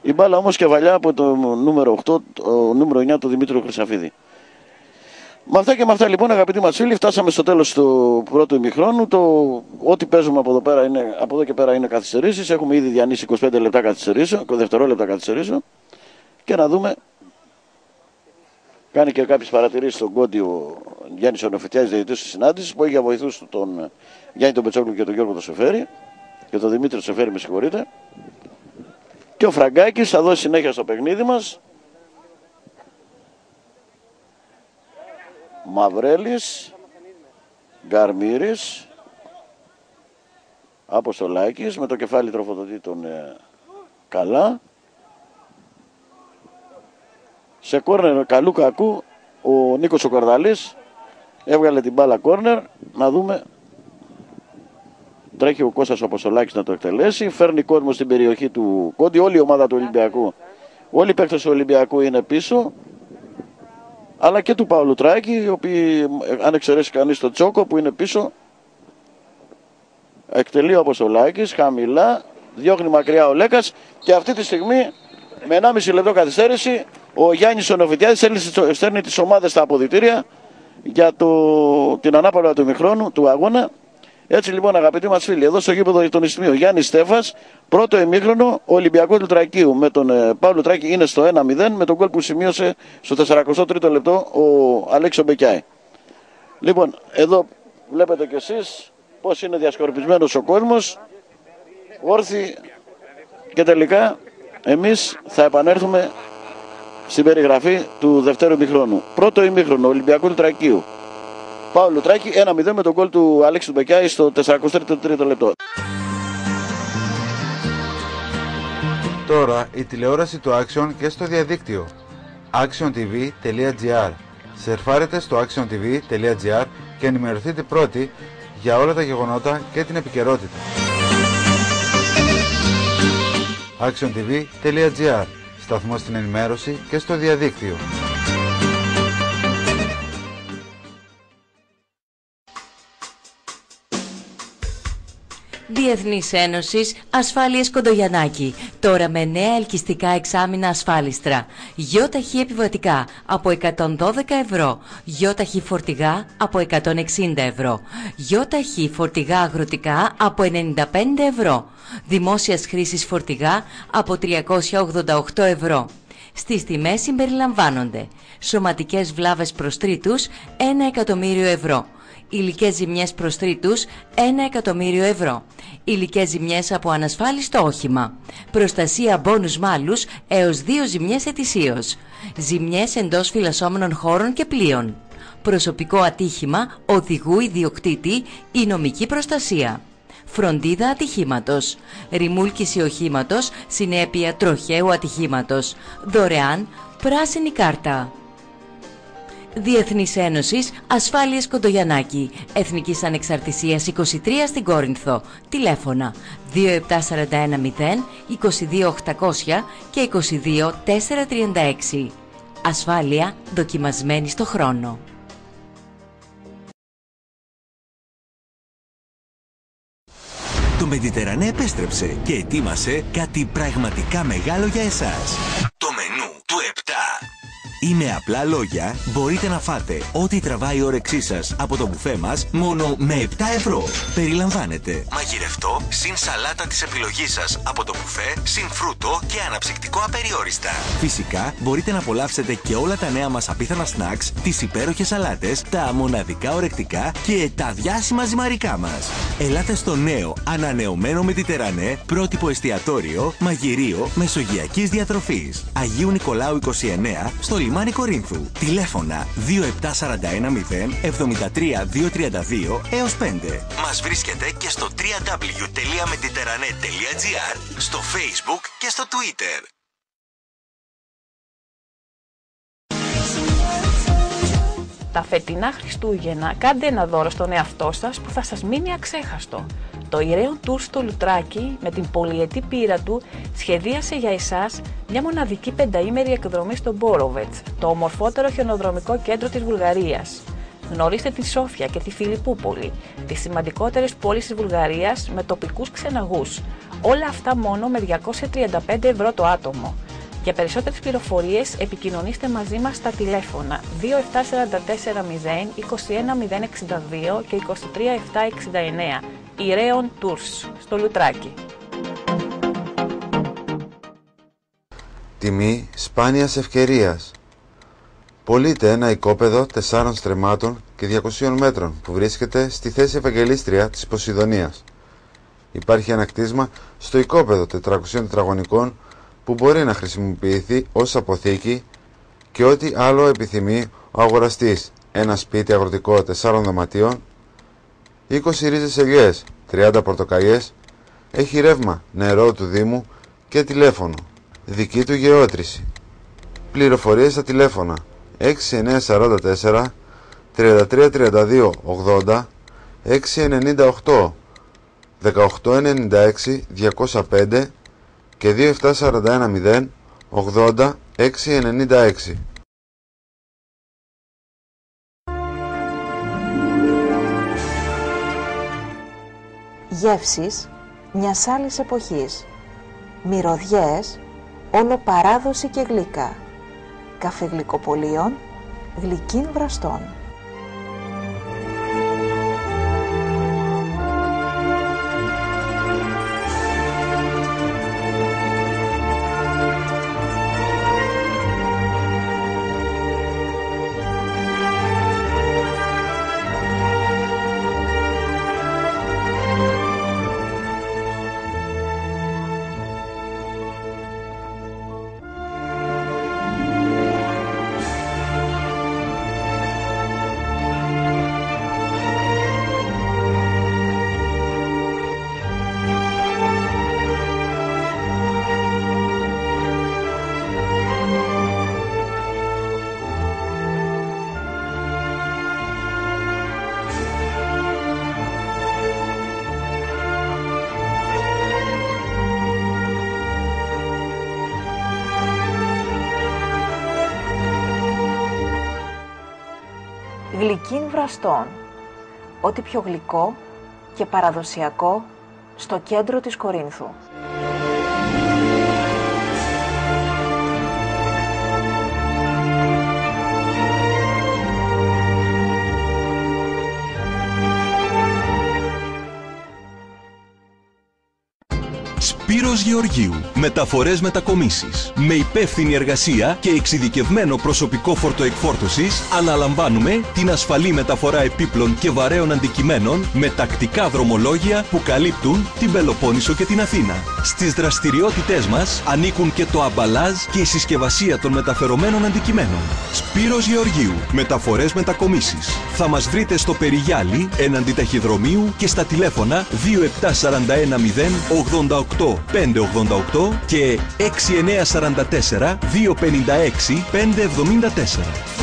Speaker 1: Η μπάλα όμως και βαλιά από το νούμερο 8, το νούμερο 9, το Δημήτριο Χρυσαφίδη. Με αυτά και με αυτά λοιπόν, αγαπητοί μας φίλοι, φτάσαμε στο τέλος του πρώτου ημιχρόνου. Ό,τι παίζουμε από εδώ και πέρα είναι καθυστερήσεις. Έχουμε ήδη διανύσει 25 λεπτά καθυστερήσεων, δευτερόλεπτα καθυστερήσεων. Και να δούμε. Κάνει και κάποιες παρατηρήσεις στον Κόντι ο Γιάννης Ονοφιτιάδης, διαιτητής της συνάντησης, που έχει για βοηθούς του τον Γιάννη τον Πετσόγλου και τον Γιώργο τον Σεφέρη. Και τον Δημήτρη τον Σεφέρη, με συγχωρείτε. Και ο Φραγκάκης θα δώσει συνέχεια στο παιχνίδι μας. Μαυρέλης, Γκαρμύρης, Αποστολάκης με το κεφάλι τροφοδοτεί τον καλά. Σε κόρνερ καλού κακού ο Νίκος ο Κορδαλής έβγαλε την μπάλα κόρνερ. Να δούμε. Τρέχει ο Κώστας ο Αποστολάκης να το εκτελέσει. Φέρνει κόσμο στην περιοχή του Κόντι. Όλη η ομάδα του Ολυμπιακού, όλοι οι παίκτες του Ολυμπιακού είναι πίσω. Αλλά και του Παύλου Τράκη, οι οποίοι, αν εξαιρέσει κανείς τον Τσόκο που είναι πίσω, εκτελεί ο Αποστολάκης χαμηλά, διώχνει μακριά ο Λέκας και αυτή τη στιγμή με 1,5 λεπτό καθυστέρηση ο Γιάννης ο Νοφιτιάδης στέλνει τις ομάδες στα αποδυτήρια για την ανάπαυλα του ημιχρόνου του αγώνα. Έτσι λοιπόν, αγαπητοί μας φίλοι, εδώ στο γήπεδο των Ισπίων Γιάννης Στέφας, πρώτο ημίχρονο, ο Ολυμπιακός του Τρακίου με τον Παύλο Τράκη είναι στο 1-0 με τον γκολ που σημείωσε στο 43ο λεπτό ο Αλέξης Μπεκιάη. Λοιπόν, εδώ βλέπετε κι εσείς πώς είναι διασκορπισμένος ο κόσμος, όρθιοι, και τελικά εμείς θα επανέλθουμε στην περιγραφή του δευτέρου ημιχρόνου. Πρώτο ημίχρονο, Ολυμπιακού του Τρακίου. Παύλου Τράκη 1-0 με τον γκολ του Αλέξη του Μπεκιάη στο 43ο λεπτό.
Speaker 2: Τώρα η τηλεόραση του Action και στο διαδίκτυο. actiontv.gr. Σερφάρετε στο actiontv.gr και ενημερωθείτε πρώτοι για όλα τα γεγονότα και την επικαιρότητα. actiontv.gr. Σταθμός στην ενημέρωση και στο διαδίκτυο.
Speaker 3: Διεθνής Ένωσης Ασφάλειας Κοντογιαννάκη. Τώρα με νέα ελκυστικά εξάμηνα ασφάλιστρα. ΙΧ επιβατικά από 112 ευρώ. ΙΧ φορτηγά από 160 ευρώ. ΙΧ φορτηγά αγροτικά από 95 ευρώ. Δημόσιας χρήσης φορτηγά από 388 ευρώ. Στις τιμές συμπεριλαμβάνονται σωματικές βλάβες προς τρίτους 1 εκατομμύριο ευρώ. Υλικές ζημιές προς τρίτους 1 εκατομμύριο ευρώ. Υλικές ζημιές από ανασφάλιστο όχημα. Προστασία μπόνους μάλους έως 2 ζημιές ετησίως. Ζημιές εντός φυλασσόμενων χώρων και πλοίων. προσωπικό ατύχημα, οδηγού ιδιοκτήτη ή νομική προστασία. Φροντίδα ατυχήματος. Ρημούλκηση οχήματος, συνέπεια τροχαίου ατυχήματος. Δωρεάν πράσινη κάρτα. Διεθνής Ένωσης Ασφάλειας Κοντογιαννάκη, Εθνικής Ανεξαρτησίας 23 στην Κόρινθο. Τηλέφωνα 27410 22800 και 22436. Ασφάλεια δοκιμασμένη στο χρόνο.
Speaker 4: Το Mediterranee επέστρεψε και ετοίμασε κάτι πραγματικά μεγάλο για εσάς. Το μενού του 7. Ή με απλά λόγια, μπορείτε να φάτε ό,τι τραβάει η όρεξή σας από το μπουφέ μας μόνο με 7 ευρώ. Περιλαμβάνεται μαγειρευτό, συν σαλάτα της επιλογής σας από το μπουφέ, συν φρούτο και αναψυκτικό απεριόριστα. Φυσικά, μπορείτε να απολαύσετε και όλα τα νέα μας απίθανα snacks, τις υπέροχες σαλάτες, τα μοναδικά ορεκτικά και τα διάσημα ζυμαρικά μας. Ελάτε στο νέο, ανανεωμένο Mediterranee, πρότυπο εστιατόριο, μαγειρίο μεσογειακής διατροφής. Αγίου Νικολάου 29, στο λιμάνι Κορίνθου. Τηλέφωνα 27410 73232 έως 5. Μας βρίσκεται και στο www.mediterranee.gr, στο Facebook και στο Twitter.
Speaker 5: Τα φετινά Χριστούγεννα κάντε ένα δώρο στον εαυτό σας που θα σας μείνει αξέχαστο. Το Ηραίον Tours στο Λουτράκι, με την πολυετή πείρα του, σχεδίασε για εσάς μια μοναδική πενταήμερη εκδρομή στο Μπόροβετς, το ομορφότερο χιονοδρομικό κέντρο της Βουλγαρίας. Γνωρίστε τη Σόφια και τη Φιλιππούπολη, τις σημαντικότερες πόλεις της Βουλγαρίας με τοπικούς ξεναγούς. Όλα αυτά μόνο με 235 ευρώ το άτομο. Για περισσότερες πληροφορίες επικοινωνήστε μαζί μας στα τηλέφωνα 27440 21062 και 23769. Ηραίον Tours στο Λουτράκι.
Speaker 2: Τιμή σπάνιας ευκαιρίας. Πωλείται ένα οικόπεδο 4 στρεμμάτων και 200 μέτρων που βρίσκεται στη θέση Ευαγγελίστρια της Ποσειδονίας. Υπάρχει ένα κτίσμα στο οικόπεδο 400 τετραγωνικών που μπορεί να χρησιμοποιηθεί ως αποθήκη και ό,τι άλλο επιθυμεί ο αγοραστής. Ένα σπίτι αγροτικό 4 δωματίων, 20 ρίζες ελιές, 30 πορτοκαλιές, έχει ρεύμα, νερό του Δήμου και τηλέφωνο. Δική του γεώτρηση. Πληροφορίες στα τηλέφωνα 6944 3332 80 698 1896 205 και 27410 80 696.
Speaker 6: Γεύσεις μιας άλλης εποχής. Μυρωδιές, όλο παράδοση και γλυκά. Καφεγλυκοπωλείων, γλυκύν βραστών. Γλυκύν βραστών, ό,τι πιο γλυκό και παραδοσιακό στο κέντρο της Κορίνθου.
Speaker 4: Σπύρος Γεωργίου. Μεταφορές μετακομίσεις. Με υπεύθυνη εργασία και εξειδικευμένο προσωπικό φορτοεκφόρτωσης αναλαμβάνουμε την ασφαλή μεταφορά επίπλων και βαρέων αντικειμένων με τακτικά δρομολόγια που καλύπτουν την Πελοπόννησο και την Αθήνα. Στις δραστηριότητές μας ανήκουν και το αμπαλάζ και η συσκευασία των μεταφερομένων αντικειμένων.
Speaker 7: Σπύρος Γεωργίου. Μεταφορές μετακομίσεις. Θα μας βρείτε στο Περιγιάλι, έναντι ταχυδρομείου και στα τηλέφωνα 27410 88 588 και 6944 256 574.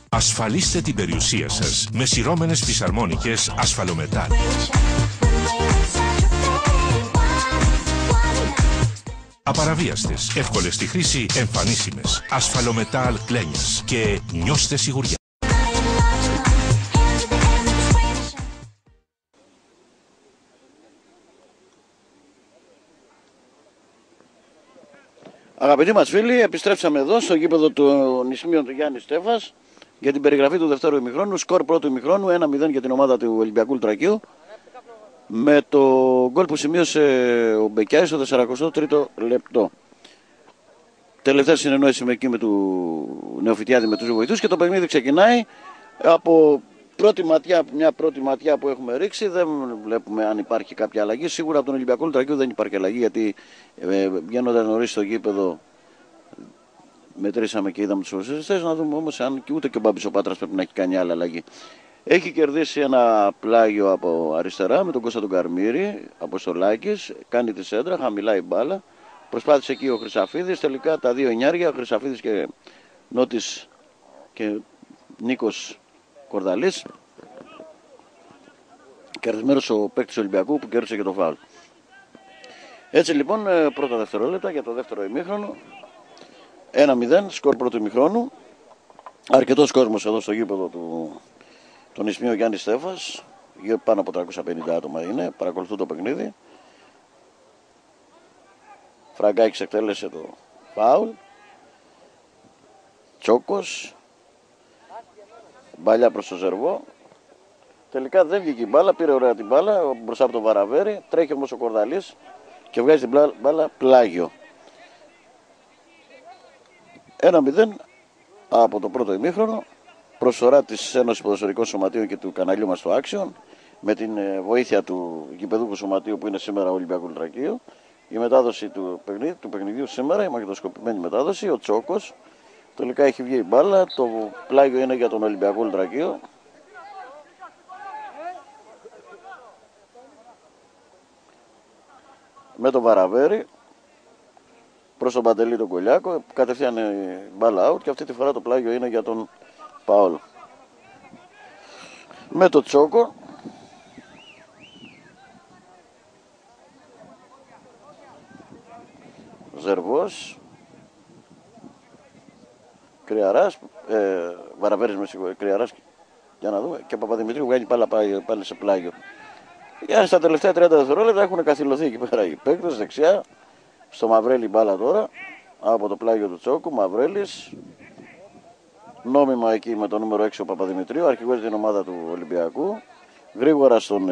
Speaker 8: Ασφαλίστε την περιουσία σας με σειρώμενες φυσαρμόνικες ασφαλομετάλ. Απαραβίαστες, εύκολες στη χρήση, εμφανίσιμες. Ασφαλομετάλ κλένιας και νιώστε σιγουριά.
Speaker 1: Αγαπητοί μας φίλοι, επιστρέψαμε εδώ στο γήπεδο των Ισημείων του Γιάννη Στέφας για την περιγραφή του δεύτερου ημιχρόνου. Σκορ πρώτου ημιχρόνου 1-0 για την ομάδα του Ολυμπιακού Λουτρακίου, με το γκολ που σημείωσε ο Μπεκιάης στο 43ο λεπτό. Τελευταία συνεννόηση με εκεί με του Νεοφυτιάδη με τους βοηθούς και το παιχνίδι ξεκινάει από μια πρώτη ματιά που έχουμε ρίξει. Δεν βλέπουμε αν υπάρχει κάποια αλλαγή. Σίγουρα από τον Ολυμπιακό Λουτρακίου δεν υπάρχει αλλαγή, γιατί βγαίνοντας νωρίς στο γήπεδο μετρήσαμε και είδαμε τους ουσιαστές. Να δούμε όμως αν και ούτε και ο Μπάμπης ο Πάτρας πρέπει να έχει κάνει άλλη αλλαγή. Έχει κερδίσει ένα πλάγιο από αριστερά με τον Κώστα τον Καρμύρη, Αποστολάκης, κάνει τη σέντρα, χαμηλά η μπάλα. Προσπάθησε εκεί ο Χρυσαφίδης, τελικά τα δύο εννιάρια, ο Χρυσαφίδης και Νότης και Νίκος Κορδαλής. Κερδισμένος ο παίκτης Ολυμπιακού που κέρδισε και το φάουλ. Έτσι λοιπόν, πρώτα δευτερόλεπτα για το δεύτερο ημίχρονο. 1-0, σκορ πρώτου ημιχρόνου. Αρκετός κόσμος εδώ στο γήπεδο των Ισημείων Γιάννη Στέφας. Πάνω από 350 άτομα είναι, παρακολουθούν το παιχνίδι. Φραγκάκης εκτέλεσε το φάουλ. Τσόκος. Μπαλιά προς το Ζερβό. Τελικά δεν βγήκε η μπάλα, πήρε ωραία την μπάλα μπροστά από τον Βαραβέρη. Τρέχει όμως ο Κορδαλής και βγάζει την μπάλα πλάγιο. 1-0 από το πρώτο ημίχρονο. Προσφορά της Ένωσης Ποδοσφαιρικών Σωματείων και του καναλιού μας στο Action, με την βοήθεια του γηπεδούκου σωματείου που είναι σήμερα ο Ολυμπιακού Λουτρακίου. Η μετάδοση του παιχνιδιού σήμερα, η μαγνητοσκοπημένη μετάδοση, ο Τσόκος. Τελικά έχει βγει η μπάλα, το πλάγιο είναι για τον Ολυμπιακό Λουτρακίο. Με τον Βαραβέρη προς τον Παντελή τον Κολιάκο, κατευθείαν μπάλα out και αυτή τη φορά το πλάγιο είναι για τον Παόλο. Με το Τσόκο Ζερβός, Κρυαράς, Βαραβέρης με συγχωρεί, Κρυαράς, για να δούμε, και Παπαδημητρίου βγαίνει πάλι σε πλάγιο. Για στα τελευταία 30 δευτερόλεπτα έχουν καθυλωθεί εκεί πέρα οι παίκτες δεξιά, στο Μαυρέλη μπάλα τώρα, από το πλάγιο του Τσόκου, Μαυρέλης, νόμιμα εκεί με το νούμερο 6 ο Παπαδημητρίου, αρχηγός την ομάδα του Ολυμπιακού, γρήγορα στον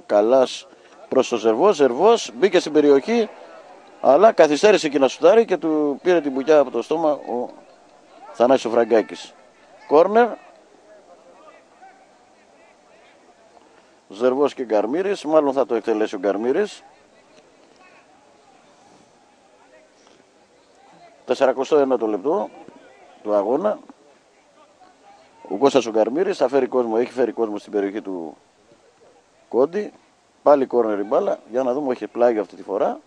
Speaker 1: Καλάς προς το Ζερβό, Ζερβός μπήκε στην περιοχή, αλλά καθυστέρησε εκεί να σουτάρει και του πήρε την μπουκιά από το στόμα ο Θανάσης Φραγκάκης. Κόρνερ, Ζερβός και Γκαρμύρης, μάλλον θα το εκτελέσει ο Γκαρμύρης. 41ο λεπτό του αγώνα. Ο Κώστας ο Γκαρμύρης θα φέρει κόσμο, έχει φέρει κόσμο στην περιοχή του Κόντι. Πάλι κόρνερ η μπάλα, για να δούμε, όχι πλάγιο αυτή τη φορά.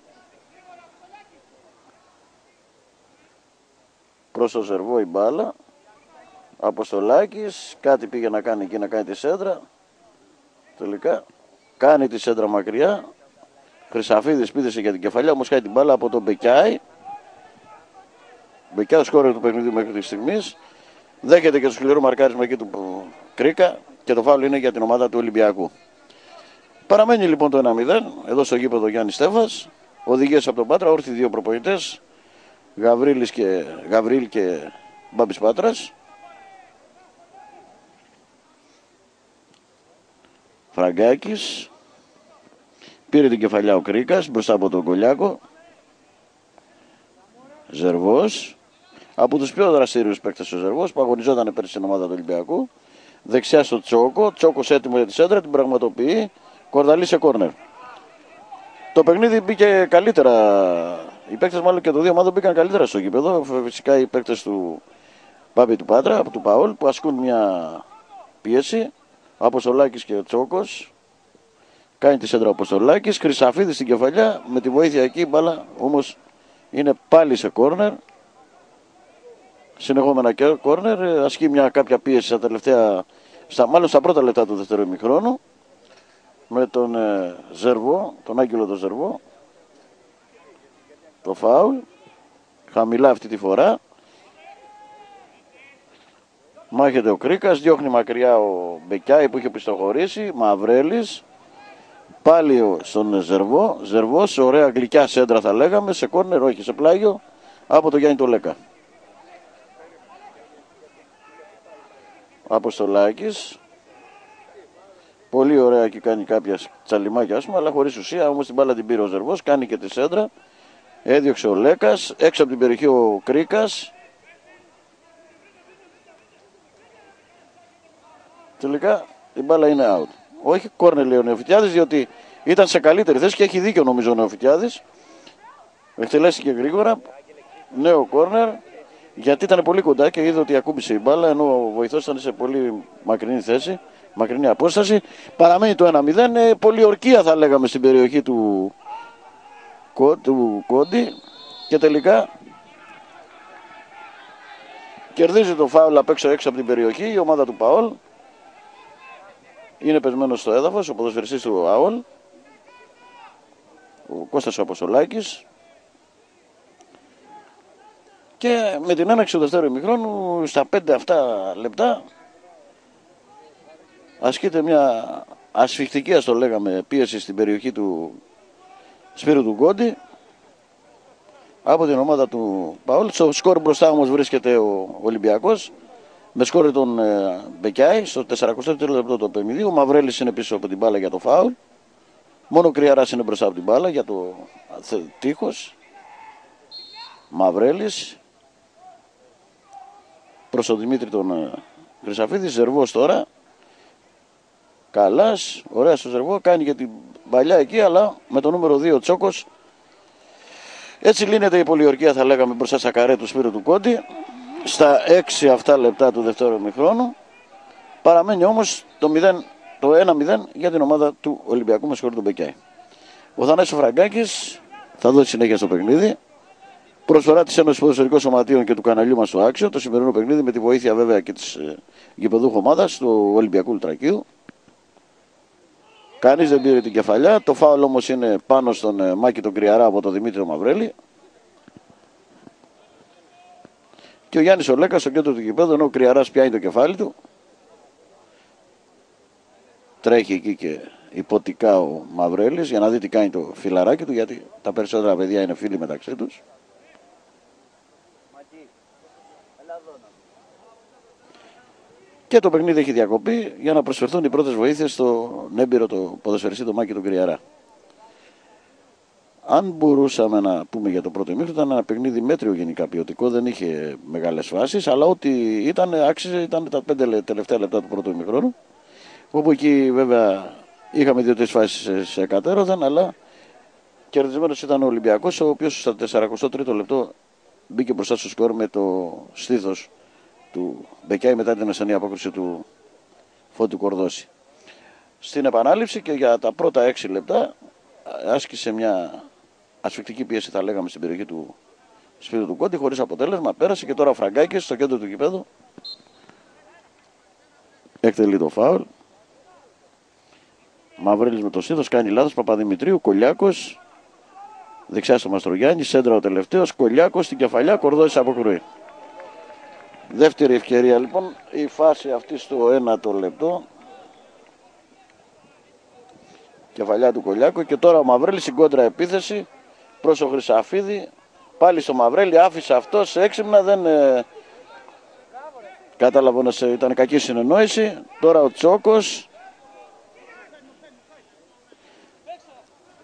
Speaker 1: Προς το Ζερβό η μπάλα. Αποστολάκης, κάτι πήγε να κάνει εκεί, να κάνει τη σέντρα. Τελικά κάνει τη σέντρα μακριά. Χρυσαφίδης πήδησε για την κεφαλιά, όμως κάνει την μπάλα από τον Μπεκιάη. Μπεκιάη σκόρερ του παιχνιδιού μέχρι τη στιγμή. Δέχεται και το σκληρό μαρκάρισμα εκεί του Κρίκα και το φάουλ είναι για την ομάδα του Ολυμπιακού. Παραμένει λοιπόν το 1-0 εδώ στο γήπεδο Γιάννη Στέφας. Οδηγίες από τον Πάτρα, όρθιοι δύο προπονητές, Γαβρίλ και Μπάμπης Πάτρας. Φραγκάκης, πήρε την κεφαλιά ο Κρίκας μπροστά από τον Κολιάκο. Ζερβός, από τους πιο δραστήριους παίκτες ο Ζερβός που αγωνιζόταν πέρυσι στην ομάδα του Ολυμπιακού. Δεξιά στο Τσόκο, Τσόκος έτοιμο για τη σέντρα, την πραγματοποιεί. Κορδαλή σε κόρνερ. Το παιχνίδι μπήκε καλύτερα. Οι παίκτες μάλλον και το δύο ομάδων μπήκαν καλύτερα στο γήπεδο. Φυσικά οι παίκτες του Πάπη του Πάτρα, από του Παόλ, που ασκούν μια πίεση. Αποστολάκης και Τσόκος. Κάνει τη σέντρα ο Αποστολάκης. Χρυσαφίδης στην κεφαλιά. Με τη βοήθεια εκεί μπάλα όμως είναι πάλι σε κόρνερ. Συνεχόμενα κόρνερ. Ασκεί μια κάποια πίεση στα τελευταία, μάλλον στα πρώτα λεπτά του δεύτερου ημιχρόνου. Με τον Ζερβό, τον Άγγελο τον Ζερβό. Το φάουλ. Χαμηλά αυτή τη φορά. Μάχεται ο Κρίκας, διώχνει μακριά ο Μπεκιάη που είχε πιστοχωρήσει. Μαυρέλης. Πάλι στον Ζερβό. Ζερβός, ωραία γλυκιά σέντρα θα λέγαμε. Σε κόρνερ, όχι, σε πλάγιο. Από το Γιάννη το Λέκα. Αποστολάκης. Πολύ ωραία και κάνει κάποια τσαλιμάκια, ας πούμε, αλλά χωρίς ουσία. Όμως την μπάλα την πήρε ο Ζερβός, κάνει και τη σέντρα. Έδιωξε ο Λέκας. Έξω από την περιοχή ο Κρίκας. Τελικά η μπάλα είναι out. Όχι κόρνερ λέει ο Νεοφυτιάδης, διότι ήταν σε καλύτερη θέση και έχει δίκιο νομίζω ο Νεοφυτιάδης. Εκτελέστηκε γρήγορα. Νέο κόρνερ. Γιατί ήταν πολύ κοντά και είδε ότι ακούμπησε η μπάλα, ενώ ο βοηθός ήταν σε πολύ μακρινή θέση, μακρινή απόσταση. Παραμένει το 1-0. Πολιορκία θα λέγαμε στην περιοχή του Κόντι. Και τελικά κερδίζει το φάουλ απ' έξω από την περιοχή η ομάδα του Παόλ. Είναι πεσμένο στο έδαφος ο ποδοσφαιριστής του ΑΟΛ, ο Κώστας ο Αποστολάκης. Και με την έναρξη του δεύτερου ημιχρόνου, στα 5 αυτά λεπτά, ασκείται μια ασφιχτική, ας το λέγαμε, πίεση στην περιοχή του Σπύρου του Κόντι από την ομάδα του Παόλ. Στο σκορ μπροστά όμως βρίσκεται ο Ολυμπιακός με σκόρ τον Μπεκιάη στο 43ο λεπτό το παιχνίδι. Ο Μαυρέλης είναι πίσω από την μπάλα για το φάουλ. Μόνο ο Κρυαράς είναι μπροστά από την μπάλα για το τείχος. Μαυρέλης προς τον Δημήτρη τον Χρυσαφίδη. Ζερβός τώρα. Καλάς, ωραία στο Ζερβό, κάνει και την παλιά εκεί, αλλά με το νούμερο 2 Τσόκος. Έτσι λύνεται η πολιορκία, θα λέγαμε, μπροστά στα καρέ του Σπύρου του Κόντι. Στα 6 αυτά λεπτά του δεύτερου ημιχρόνου. Παραμένει όμως το 1-0 για την ομάδα του Ολυμπιακού με σκορ του Μπεκιάη. Ο Θανάσης Φραγκάκης θα δώσει συνέχεια στο παιχνίδι. Προσφορά της Ένωσης Ποδοσφαιρικών Σωματείων και του καναλιού μας στο Άξιο. Το σημερινό παιχνίδι με τη βοήθεια βέβαια και της γηπεδούχου ομάδας του Ολυμπιακού Λουτρακίου. Κανείς δεν πήρε την κεφαλιά. Το φάουλ όμως είναι πάνω στον Μάκη τον Κρυαρά από τον Δημήτρη Μαυρέλη. Και ο Γιάννης ο Λέκας στο κέντρο του γηπέδου, ενώ ο Κρυαράς πιάνει το κεφάλι του. Τρέχει εκεί και υποτικά ο Μαυρέλης για να δει τι κάνει το φιλαράκι του, γιατί τα περισσότερα παιδιά είναι φίλοι μεταξύ τους. Και το παιχνίδι έχει διακοπεί για να προσφερθούν οι πρώτες βοήθειες στον έμπειρο το ποδοσφαιριστή τον Μάκη τον Κρυαρά. Αν μπορούσαμε να πούμε για το πρώτο ημίχρονο, ήταν ένα παιχνίδι μέτριο γενικά ποιοτικό, δεν είχε μεγάλες φάσεις, αλλά ό,τι ήταν άξιζε ήταν τα 5 τελευταία λεπτά του πρώτου ημίχρονου, όπου εκεί βέβαια είχαμε 2-3 φάσεις σε κατέρωθεν, αλλά κερδισμένος ήταν ο Ολυμπιακός, ο οποίος στα 43ο λεπτό μπήκε μπροστά στο σκορ με το στήθος του Μπεκιάη μετά την ασθενή απόκριση του Φώτη Κορδώση. Στην επανάληψη και για τα πρώτα 6 λεπτά άσκησε μια ασφικτική πίεση, θα λέγαμε, στην περιοχή του Σπύρου του Κόντι, χωρίς αποτέλεσμα. Πέρασε και τώρα ο Φραγκάκης στο κέντρο του γηπέδου εκτελεί το φάουλ. Μαυρέλης με το στήθος κάνει λάθος. Παπαδημητρίου, Κολιάκος δεξιά στο Μαστρογιάννη, σέντρα ο τελευταίος. Κολιάκος στην κεφαλιά, Κορδώσης αποκρούει. Δεύτερη ευκαιρία λοιπόν, η φάση αυτή στο 1ο λεπτό. Κεφαλιά του Κολιάκου και τώρα ο Μαυρέλης στην κόντρα επίθεση προς ο Χρυσαφίδη. Πάλι στο Μαυρέλη, άφησε αυτός έξυπνα, δεν κατάλαβα να ήταν κακή συνεννόηση. Τώρα ο Τσόκος.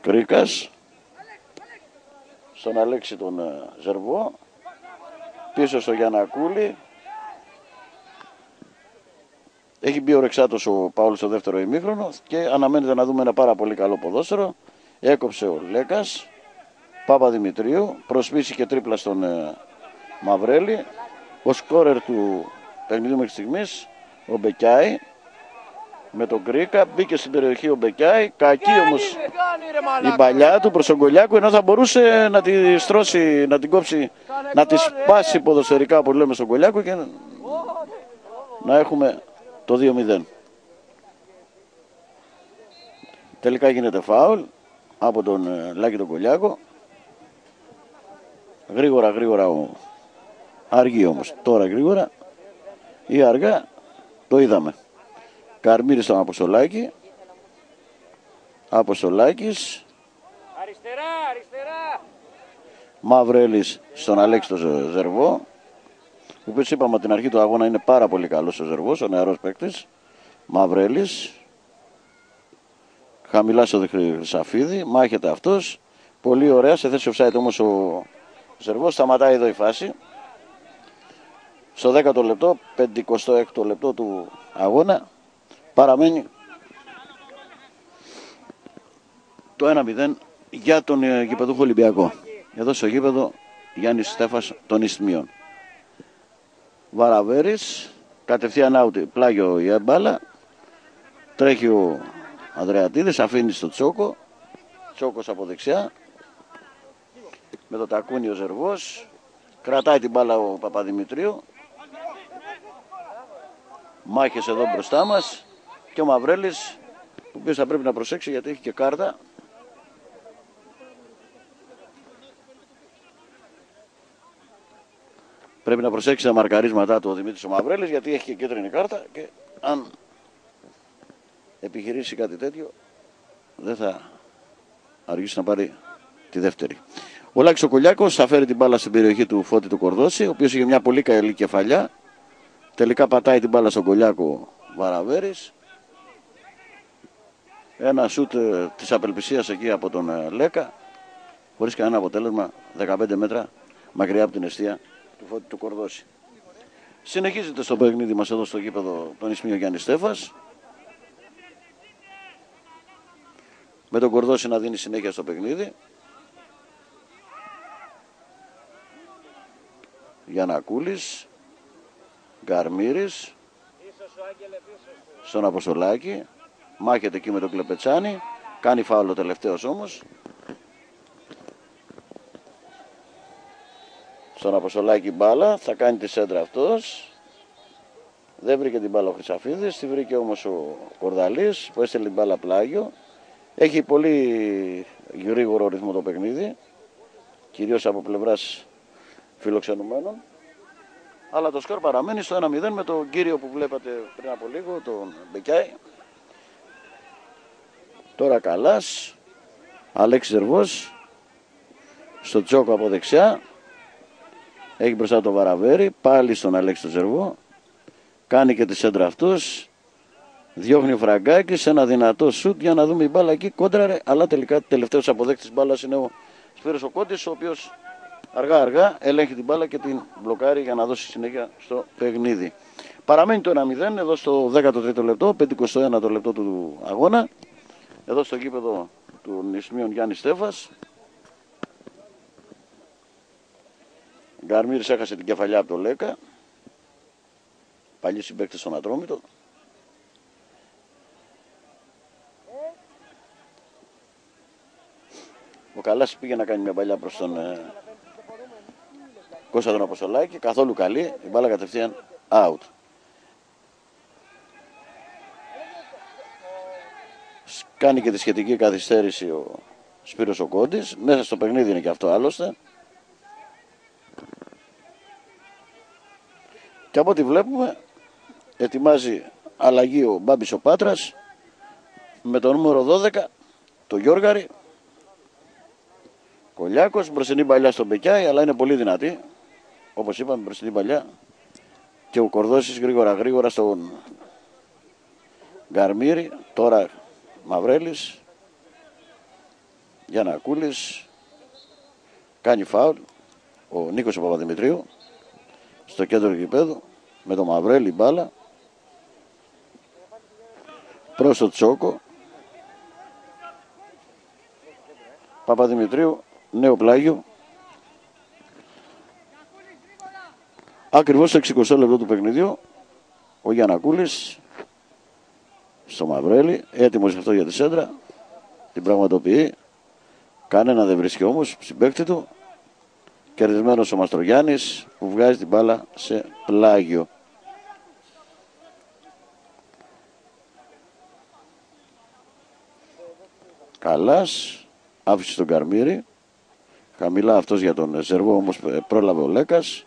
Speaker 1: Κρίκας. Στον Αλέξη τον Ζερβό. Πίσω στο Γιαννακούλη. Έχει μπει ο Ρεξάτος ο Παόλος στο δεύτερο ημίχρονο και αναμένεται να δούμε ένα πάρα πολύ καλό ποδόσφαιρο Έκοψε ο Λέκας. Παπαδημητρίου. Προσπίσει και τρίπλα στον Μαυρέλη. Ο σκόρερ του παιχνιδιού μέχρι στιγμής, ο Μπεκιάη. Με τον Γκρίκα. Μπήκε στην περιοχή ο Μπεκιάη. Κακή όμως η παλιά του προς τον Κολιάκο, ενώ θα μπορούσε να τη στρώσει, να την κόψει, να τη σπάσει ποδοσφαιρικά, όπως λέμε, στον Κολιάκο και να έχουμε το 2-0. Τελικά γίνεται φάουλ από τον Λάκη τον Κολιάκο. Γρήγορα αργεί όμως. Τώρα γρήγορα ή αργά το είδαμε. Καρμύρης στον Αποστολάκη. Αποστολάκης. Αριστερά. Μαυρέλης στον Αλέξη τον Ζερβό. Ο οποίος είπαμε την αρχή του αγώνα είναι πάρα πολύ καλός ο Ζερβός, ο νεαρός παίκτης. Μαυρέλης. Χαμηλά στο Χρυσαφίδη. Μάχεται αυτός. Πολύ ωραία. Σε θέση offside όμως ο Ζερβός. Σταματάει εδώ η φάση. Στο 10ο λεπτό, 56ο λεπτό του αγώνα. Παραμένει το 1-0 για τον γηπεδούχο Ολυμπιακό. Εδώ στο γήπεδο Γιάννης Στέφας των Ισθμίων. Βαραβέρης, κατευθείαν out, πλάγιο η μπάλα. Τρέχει ο Ανδρεατίδης, αφήνει στο Τσόκο. Τσόκος από δεξιά. Με το τακούνι ο Ζερβός. Κρατάει την μπάλα ο Παπαδημητρίου. Μάχες εδώ μπροστά μας. Και ο Μαυρέλης, ο οποίος θα πρέπει να προσέξει γιατί έχει και κάρτα. Πρέπει να προσέξει τα μαρκαρίσματά του ο Δημήτρης ο Μαυρέλης, γιατί έχει και κίτρινη κάρτα και αν επιχειρήσει κάτι τέτοιο δεν θα αργήσει να πάρει τη δεύτερη. Ο Λάκης ο Κολιάκος θα φέρει την μπάλα στην περιοχή του Φώτη του Κορδώση, ο οποίος είχε μια πολύ καλή κεφαλιά. Τελικά πατάει την μπάλα στον Κολιάκο Βαραβέρης. Ένα σούτ της απελπισίας εκεί από τον Λέκα, χωρίς κανένα αποτέλεσμα, 15 μέτρα μακριά από την εστία του Φώτη του Κορδώση. Συνεχίζεται στο παιχνίδι μας εδώ στο γήπεδο τον Ισθμίο Γιάννης Στέφας. Με τον Κορδώση να δίνει συνέχεια στο παιχνίδι. Γιαννακούλης, Γκαρμύρης, στον Αποστολάκη. Μάχεται εκεί με τον Κλεπετσάνη. Κάνει φάουλ ο τελευταίος όμως. Στον Αποστολάκη μπάλα. Θα κάνει τη σέντρα αυτός. Δεν βρήκε την μπάλα ο Χρυσαφίδης. Τη βρήκε όμως ο Κορδαλής που έστελνε την μπάλα πλάγιο. Έχει πολύ γρήγορο ρυθμό το παιχνίδι. Κυρίως από πλευράς φιλοξενουμένων. Αλλά το σκορ παραμένει στο 1-0 με τον κύριο που βλέπατε πριν από λίγο, τον Μπεκιάη. Τώρα Καλάς, Αλέξης Ζερβός, στο Τσόκο από δεξιά. Έχει μπροστά το Βαραβέρη, πάλι στον Αλέξη τον Ζερβό. Κάνει και τη σέντρα αυτός. Διώχνει ο Φραγκάκης, ένα δυνατό σουτ για να δούμε η μπάλα εκεί, κόντραρε. Αλλά τελικά τελευταίος αποδέκτης μπάλας είναι ο Σπύρος ο Κόντης, ο οποίος αργά ελέγχει την μπάλα και την μπλοκάρει για να δώσει συνέχεια στο παιχνίδι. Παραμένει το 1-0 εδώ στο 13ο λεπτό, 51ο λεπτό του αγώνα. Εδώ στο γήπεδο του Ισθμίων Γιάννης Στέφας. Γκαρμύρης έχασε την κεφαλιά από το Λέκα. Παλιοί συμπαίκτες στον Ατρόμητο. Ο Καλάς πήγε να κάνει μια παλιά προς τον Κώστα τον Αποστολάκη. Καθόλου καλή. Η μπάλα κατευθείαν out. Κάνει και τη σχετική καθυστέρηση ο Σπύρος ο Κόντης. Μέσα στο παιχνίδι είναι και αυτό άλλωστε. Και από ό,τι βλέπουμε ετοιμάζει αλλαγή ο Μπάμπης ο Πάτρας με το νούμερο 12 το Γιώργαρη. Κολιάκος, μπροστινή παλιά στον Μπεκιάη, αλλά είναι πολύ δυνατή. Όπως είπαμε, μπροστινή παλιά. Και ο Κορδώσης γρήγορα στον Γκαρμύρη. Τώρα Μαυρέλης. Γιαννακούλης. Κάνει φάουλ ο Νίκος ο Παπαδημητρίου στο κέντρο του γηπέδου με το Μαυρέλη μπάλα προς το Τσόκο. Παπαδημητρίου, νέο πλάγιο. Ακριβώς στο 60 λεπτό του παιχνιδιού, ο Γιαννακούλης στο Μαυρέλι, έτοιμος αυτό για τη σέντρα, την πραγματοποιεί. Κανένα δεν βρίσκει όμως συμπαίκτη του. Κερδισμένος ο Μαστρογιάννης που βγάζει την μπάλα σε πλάγιο. Καλάς, άφησε τον Καρμύρη. Χαμηλά αυτός για τον Ζερβό, όμως πρόλαβε ο Λέκας.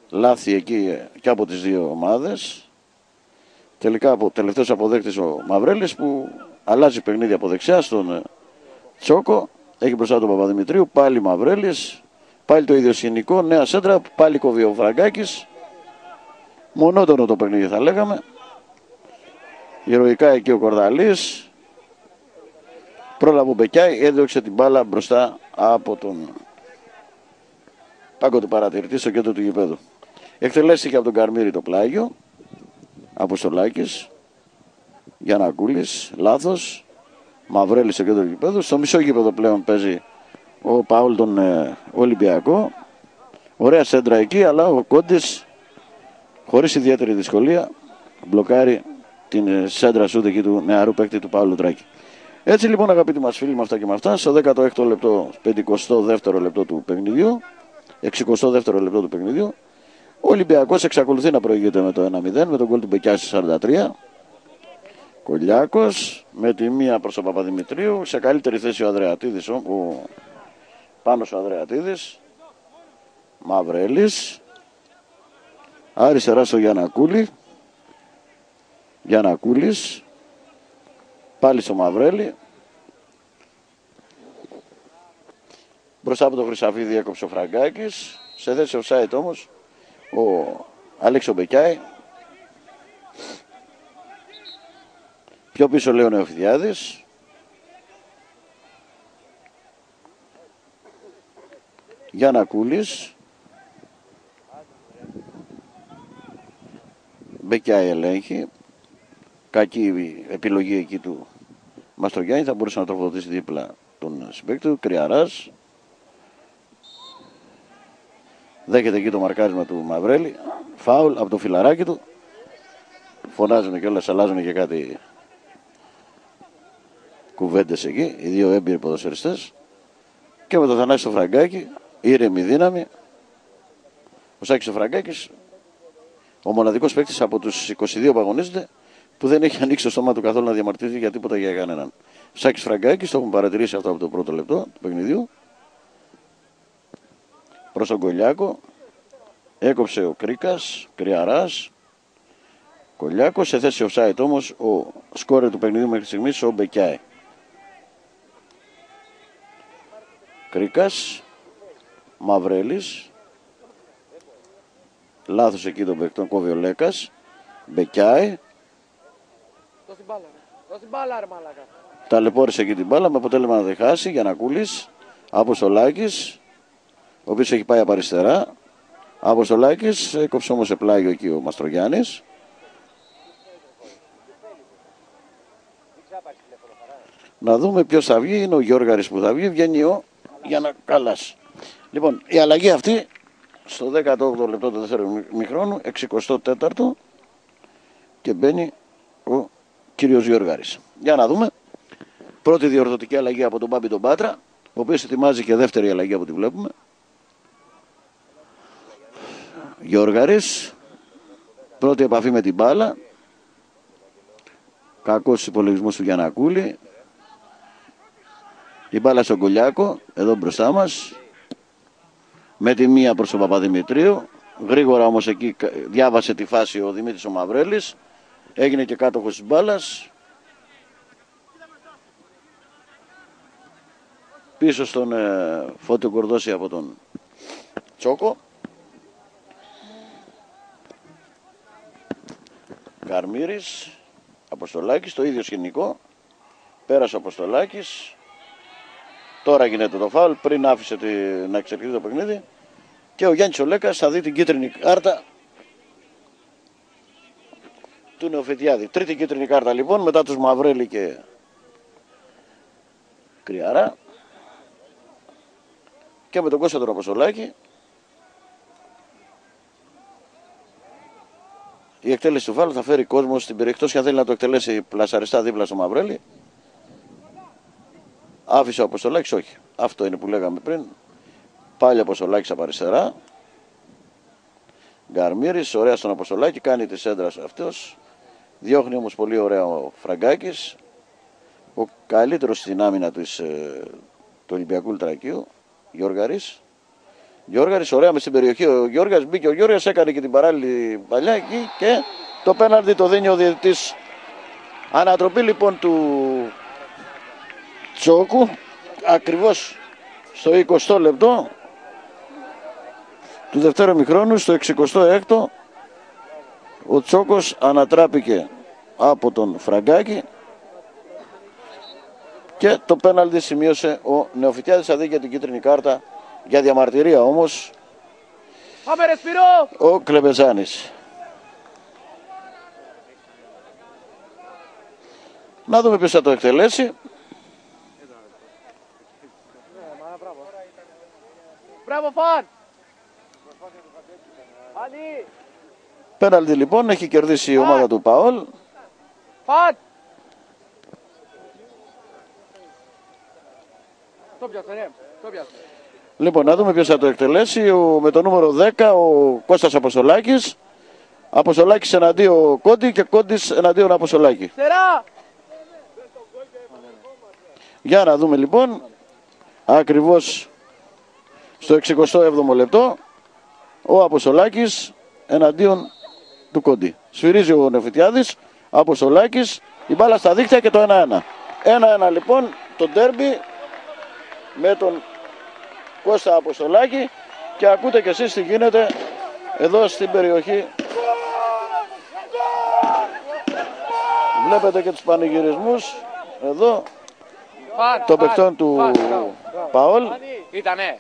Speaker 1: Λάθη εκεί και από τις δύο ομάδες. Τελικά τελευταίος αποδέκτης ο Μαυρέλης που αλλάζει παιχνίδι από δεξιά στον Τσόκο. Έχει μπροστά τον Παπαδημητρίου, πάλι Μαυρέλης. Πάλι το ίδιο σκηνικό, νέα σέντρα, πάλι κόβει ο Φραγκάκης. Μονότονο το παιχνίδι θα λέγαμε. Ηρωικά εκεί ο Κορδαλής. Πρόλαβε ο Μπεκιάη, έδιωξε την μπάλα μπροστά από τον πάγκο του παρατηρητή στο κέντρο του γηπέδου. Εκτελέστηκε από τον Καρμύρη το πλάγιο. Αποστολάκης, Γιαννακούλης, λάθος. Μαυρέλης στο κέντρο του γηπέδου. Στο μισό γήπεδο πλέον παίζει ο Παούλ τον Ολυμπιακό. Ωραία σέντρα εκεί, αλλά ο Κόντης χωρίς ιδιαίτερη δυσκολία μπλοκάρει την σέντρα σούτ εκεί του νεαρού παίκτη του Παύλου Τράκη. Έτσι λοιπόν αγαπητοί μας φίλοι, με αυτά και με αυτά, στο 16ο λεπτό, 52ο λεπτό του παιχνιδιού, 62ο λεπτό του παιχνιδιού, ο Ολυμπιακός εξακολουθεί να προηγείται με το 1-0 με τον γκολ του Μπεκιά στη 43. Κολιάκος με τη μία προς τον Παπαδημητρίου, σε καλύτερη θέση ο Ανδρεατίδης, ο Πάνος ο Ανδρεατίδης. Μαυρέλης, αριστερά στο Γιαννακούλη. Γιαννακούλης, πάλι στο Μαυρέλη. Μπροστά από το Χρυσαφίδη έκοψε ο Φραγκάκης. Σε θέση offside όμως ο Αλέξο Μπεκιάη. Πιο πίσω λέει ο Νεοφιδιάδης. Γιαννακούλης. Μπεκιάη ελέγχει. Κακή επιλογή εκεί του Μαστρογιάννη. Θα μπορούσε να τροφοδοτήσει δίπλα τον συμπαίκτη του. Κρυαράς. Δέχεται εκεί το μαρκάρισμα του Μαυρέλη. Φάουλ από το φιλαράκι του. Φωνάζουν και όλες, αλλάζουν και κάτι κουβέντες εκεί. Οι δύο έμπειροι ποδοσφαιριστές. Και με το Θανάση στο Φραγκάκι. Ήρεμη δύναμη. Ο Σάκης ο Φραγκάκης, ο μοναδικός παίκτης από τους 22 που αγωνίζονται, που δεν έχει ανοίξει το στόμα του καθόλου να διαμαρτύρει για τίποτα για κανέναν. Σάκης Φραγκάκης, το έχουμε παρατηρήσει αυτό από το πρώτο λεπτό του παιχνιδιού. Προς τον Κολιάκο. Έκοψε ο Κρίκας, Κρυαράς. Κολιάκο σε θέση offside όμως ο σκόρερ του παιχνιδιού μέχρι στιγμής ο Μπεκιάη. Κρίκας, Μαυρέλης. Λάθος εκεί τον παικτών, κόβει ο Λέκας. Μπεκιάη. Ταλαιπώρησε εκεί την μπάλα με αποτέλεσμα να δεχάσει. Γιαννακούλης. Αποστολάκης, ο οποίος έχει πάει από αριστερά. Αποστολάκης, έκοψε όμως σε πλάγιο εκεί ο Μαστρογιάννης. Να δούμε ποιος θα βγει. Είναι ο Γιώργαρης που θα βγει. Βγαίνει ο Γιαννακάλας. Λοιπόν, η αλλαγή αυτή στο 18ο λεπτό του δεύτερου μηχρόνου, 64ο, και μπαίνει ο κύριος Γιώργαρης. Για να δούμε. Πρώτη διορθωτική αλλαγή από τον Μπάμπη τον Πάτρα, ο οποίος ετοιμάζει και δεύτερη αλλαγή από ό,τι βλέπουμε. Γιώργαρης, πρώτη επαφή με την μπάλα. Κακός υπολογισμός του Γιαννακούλη. Η μπάλα στον Κολιάκο, εδώ μπροστά μας. Με τη μία προς τον Παπαδημητρίου. Γρήγορα όμως εκεί διάβασε τη φάση ο Δημήτρης ο Μαυρέλης. Έγινε και κάτοχος της μπάλας. Πίσω στον Φώτιο Κορδώση από τον Τσόκο. Καρμύρης, Αποστολάκης, το ίδιο σκηνικό. Πέρασε ο Αποστολάκης. Τώρα γίνεται το φάουλ, πριν άφησε να εξελιχθεί το παιχνίδι. Και ο Γιάννης ο Λέκας θα δει την κίτρινη κάρτα του Νεοφιτιάδη. Τρίτη κίτρινη κάρτα λοιπόν, μετά τους Μαυρέλη και Κρυαρά. Και με τον Κώστα τον Αποστολάκη. Η εκτέλεση του φάουλ θα φέρει κόσμο στην περιοχή. Εκτός και αν θέλει να το εκτελέσει πλασαριστά δίπλα στο Μαυρέλι. Άφησε ο Αποστολάκης, όχι. Αυτό είναι που λέγαμε πριν. Πάλι ο Αποστολάκης από αριστερά. Γκαρμύρης, ωραία στον Αποστολάκη, κάνει τη σέντρα αυτός. Διώχνει όμως πολύ ωραία ο Φραγκάκης. Ο καλύτερος στην άμυνα του Ολυμπιακού Λουτρακίου, Γιώργαρης. Γιώργαρης, ωραία μες στην περιοχή. Ο Γιώργαρης μπήκε, ο Γιώργαρης έκανε και την παράλληλη παλιά εκεί και το πέναλτι το δίνει ο διαιτητής. Ανατροπή λοιπόν του Τσόκου, ακριβώς στο 20ο λεπτό του δευτέρου ημιχρόνου, στο 66ο, ο Τσόκος ανατράπηκε από τον Φραγκάκη και το πέναλτι σημείωσε ο Νεοφυτιάδης. Θα δει για την κίτρινη κάρτα για διαμαρτυρία όμως ο Κλεπετζάνης. Να δούμε ποιος θα το εκτελέσει.
Speaker 9: Μπράβο Φαν!
Speaker 1: Πέναλτι λοιπόν, έχει κερδίσει η ομάδα του ΠΑΟΛ.
Speaker 9: Φαν! Το πιάσε, το πιάσε.
Speaker 1: Λοιπόν, να δούμε ποιος θα το εκτελέσει. Με το νούμερο 10 ο Κώστας Αποστολάκης. Αποστολάκης εναντίον Κόντι και Κόντις εναντίον Αποστολάκη.
Speaker 9: Στερά!
Speaker 1: Για να δούμε λοιπόν. Ακριβώς στο 67ο λεπτό ο Αποστολάκης εναντίον του Κόντι. Σφυρίζει ο Νεοφυτιάδης. Αποστολάκης. Η μπάλα στα δίχτυα και το 1-1. 1-1 λοιπόν το ντέρμπι με τον Κώστα Αποστολάκη και ακούτε και εσείς τι γίνεται εδώ στην περιοχή. Βλέπετε και τους πανηγυρισμούς εδώ των παιχτών του ΠΑΟΛ.
Speaker 9: Ήτανε.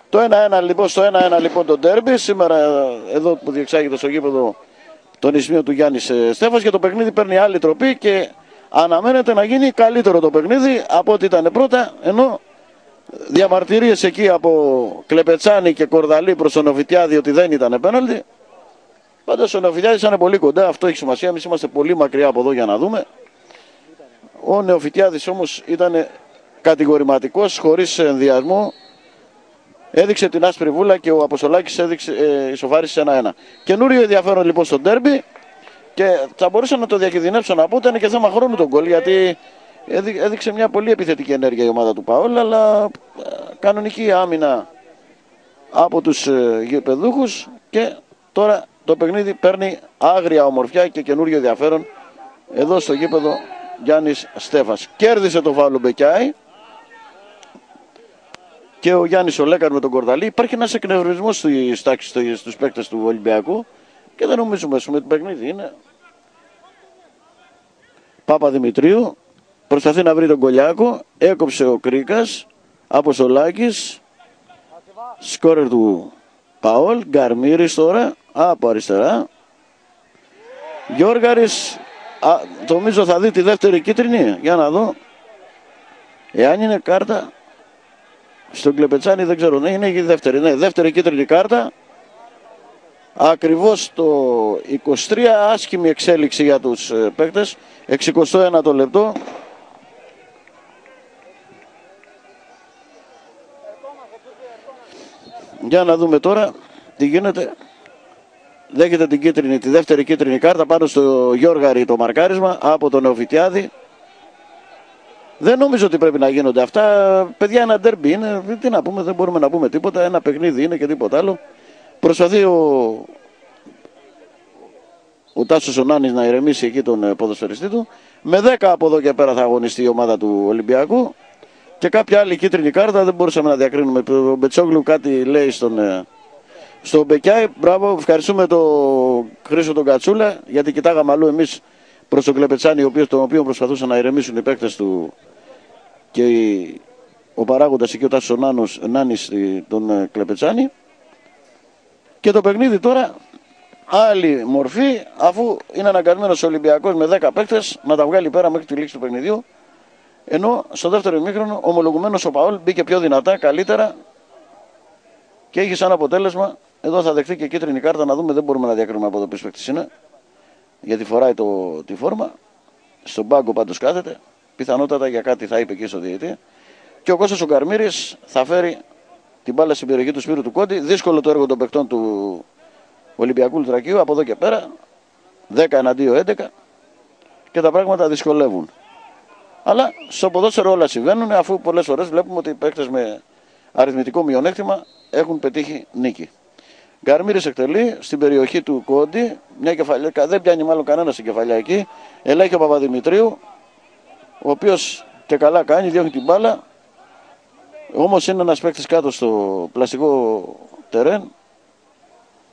Speaker 1: Το 1-1 λοιπόν, στο 1-1 λοιπόν το ντέρμπι σήμερα εδώ που διεξάγεται στο γήπεδο των Ισμίων του Γιάννης Στέφας, και το παιχνίδι παίρνει άλλη τροπή και αναμένεται να γίνει καλύτερο το παιχνίδι από ό,τι ήταν πρώτα, ενώ διαμαρτυρίες εκεί από Κλεπετσάνη και Κορδαλή προς τον Νεοφυτιάδη ότι δεν ήταν πέναλτι. Πάντως ο Νεοφυτιάδης ήταν πολύ κοντά, αυτό έχει σημασία, εμείς είμαστε πολύ μακριά από εδώ για να δούμε. Ο Νεοφυτιάδης όμως ήταν κατηγορηματικός, χωρίς ενδιασμό, έδειξε την άσπρη βούλα και ο Αποστολάκης ισοφάρισε 1-1. Καινούριο ενδιαφέρον λοιπόν στο ντέρμπι. Και θα μπορούσα να το διακινδυνεύσω να πω, ήταν και θέμα χρόνου τον γκολ, γιατί έδειξε μια πολύ επιθετική ενέργεια η ομάδα του ΠΑΟΛ, αλλά κανονική άμυνα από τους γηπεδούχους και τώρα το παιχνίδι παίρνει άγρια ομορφιά και καινούριο ενδιαφέρον εδώ στο γήπεδο Γιάννης Στέφας. Κέρδισε το φάουλ ο Μπεκιάη και ο Γιάννης ο Λέκαρ με τον Κορδαλή. Υπάρχει ένας εκνευρισμός στους παίκτες του Ολυμπιακού και δεν νομίζουμε ότι το παιχνίδι είναι. Παπαδημητρίου προσπαθεί να βρει τον Κολιάκο, έκοψε ο Κρίκας, Αποστολάκης, σκόρερ του ΠΑΟΛ, Γκαρμύρης τώρα από αριστερά, Γιώργαρης, νομίζω θα δει τη δεύτερη κίτρινη, για να δω εάν είναι κάρτα στον Κλεπετσάνη, δεν ξέρω, ναι, είναι η δεύτερη, ναι, δεύτερη κίτρινη κάρτα. Ακριβώς το 23, άσχημη εξέλιξη για τους παίκτες, 61ο λεπτό. Για να δούμε τώρα τι γίνεται. Δέχεται την κίτρινη, τη δεύτερη κίτρινη κάρτα πάνω στο Γιώργαρη το μαρκάρισμα από τον Νεοφυτιάδη. Δεν νομίζω ότι πρέπει να γίνονται αυτά. Παιδιά, ένα ντέρμπι είναι, τι να πούμε, δεν μπορούμε να πούμε τίποτα. Ένα παιχνίδι είναι και τίποτα άλλο. Προσπαθεί ο Τάσος ο Νάνης να ηρεμήσει εκεί τον ποδοσφαιριστή του. Με 10 από εδώ και πέρα θα αγωνιστεί η ομάδα του Ολυμπιακού. Και κάποια άλλη κίτρινη κάρτα δεν μπορούσαμε να διακρίνουμε. Ο Μπετσόγλου κάτι λέει στον Μπεκιάη. Μπράβο, ευχαριστούμε τον Χρήστο τον Κατσούλα, γιατί κοιτάγαμε αλλού εμείς προς τον Κλεπετσάνη, τον οποίο προσπαθούσαν να ηρεμήσουν οι παίκτες του και ο παράγοντας εκεί ο Τάσος ο Νάνης τον Κλεπετσάνη. Και το παιχνίδι τώρα άλλη μορφή, αφού είναι αναγκασμένος ο Ολυμπιακός με 10 παίκτες να τα βγάλει πέρα μέχρι τη λήξη του παιχνιδιού. Ενώ στο δεύτερο ημίχρονο ομολογουμένος ο Παόλ μπήκε πιο δυνατά, καλύτερα και είχε σαν αποτέλεσμα. Εδώ θα δεχτεί και κίτρινη κάρτα, να δούμε, δεν μπορούμε να διακρίνουμε από το ποιος παίκτης είναι, γιατί φοράει τη φόρμα. Στον πάγκο πάντως κάθεται, πιθανότατα για κάτι θα είπε εκεί στο διαιτή. Και ο Κώστας ο Καρμύρης θα φέρει την μπάλα στην περιοχή του Σπύρου του Κόντι. Δύσκολο το έργο των παικτών του Ολυμπιακού Λουτρακίου από εδώ και πέρα. 10 εναντίον 11 και τα πράγματα δυσκολεύουν. Αλλά στο ποδόσφαιρο όλα συμβαίνουν, αφού πολλές φορές βλέπουμε ότι οι παίκτες με αριθμητικό μειονέκτημα έχουν πετύχει νίκη. Γκαρμύρης εκτελεί στην περιοχή του Κόντι, μια κεφαλιά, δεν πιάνει μάλλον κανένα στην κεφαλιά εκεί. Ελέγχει ο Παπαδημητρίου, ο οποίος και καλά κάνει, διώχνει την μπάλα. Όμως είναι ένας παίκτης κάτω στο πλαστικό τερέν.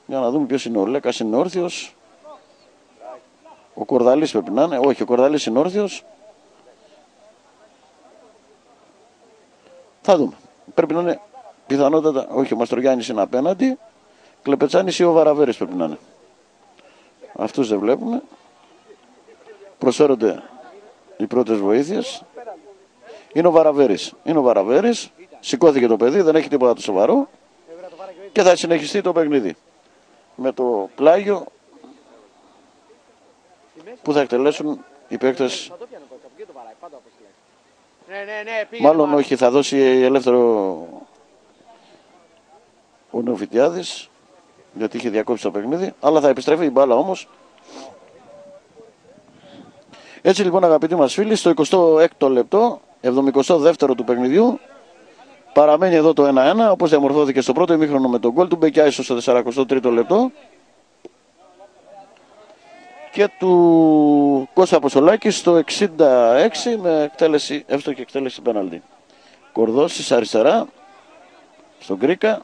Speaker 1: Για να δούμε ποιος είναι ο Λέκας, είναι όρθιος. Ο Κορδαλής πρέπει να είναι, όχι, ο Κορδαλής είναι όρθιος. Θα δούμε. Πρέπει να είναι πιθανότατα, όχι, ο Μαστρογιάννης είναι απέναντι. Κλεπετσάνης ή ο Βαραβέρης πρέπει να είναι. Αυτούς δεν βλέπουμε. Προσφέρονται οι πρώτες βοήθειες. Είναι ο Βαραβέρης. Είναι ο Βαραβέρης. Σηκώθηκε το παιδί, δεν έχει τίποτα το σοβαρό. Και θα συνεχιστεί το παιχνίδι. Με το πλάγιο που θα εκτελέσουν οι παίκτες. Μάλλον όχι, θα δώσει ελεύθερο ο Νεοφιτιάδης, γιατί είχε διακόψει το παιχνίδι, αλλά θα επιστρέφει η μπάλα όμως. Έτσι λοιπόν, αγαπητοί μας φίλοι, στο 26ο λεπτό, 72ο του παιχνιδιού, παραμένει εδώ το 1-1, όπως διαμορφώθηκε στο πρώτο ημίχρονο με τον γκολ του Μπεκιάησο στο 43ο λεπτό και του Κώστα Αποστολάκη στο 66 με εκτέλεση, εύστοχη εκτέλεση πέναλτι. Κορδώσης αριστερά στον Κρίκα,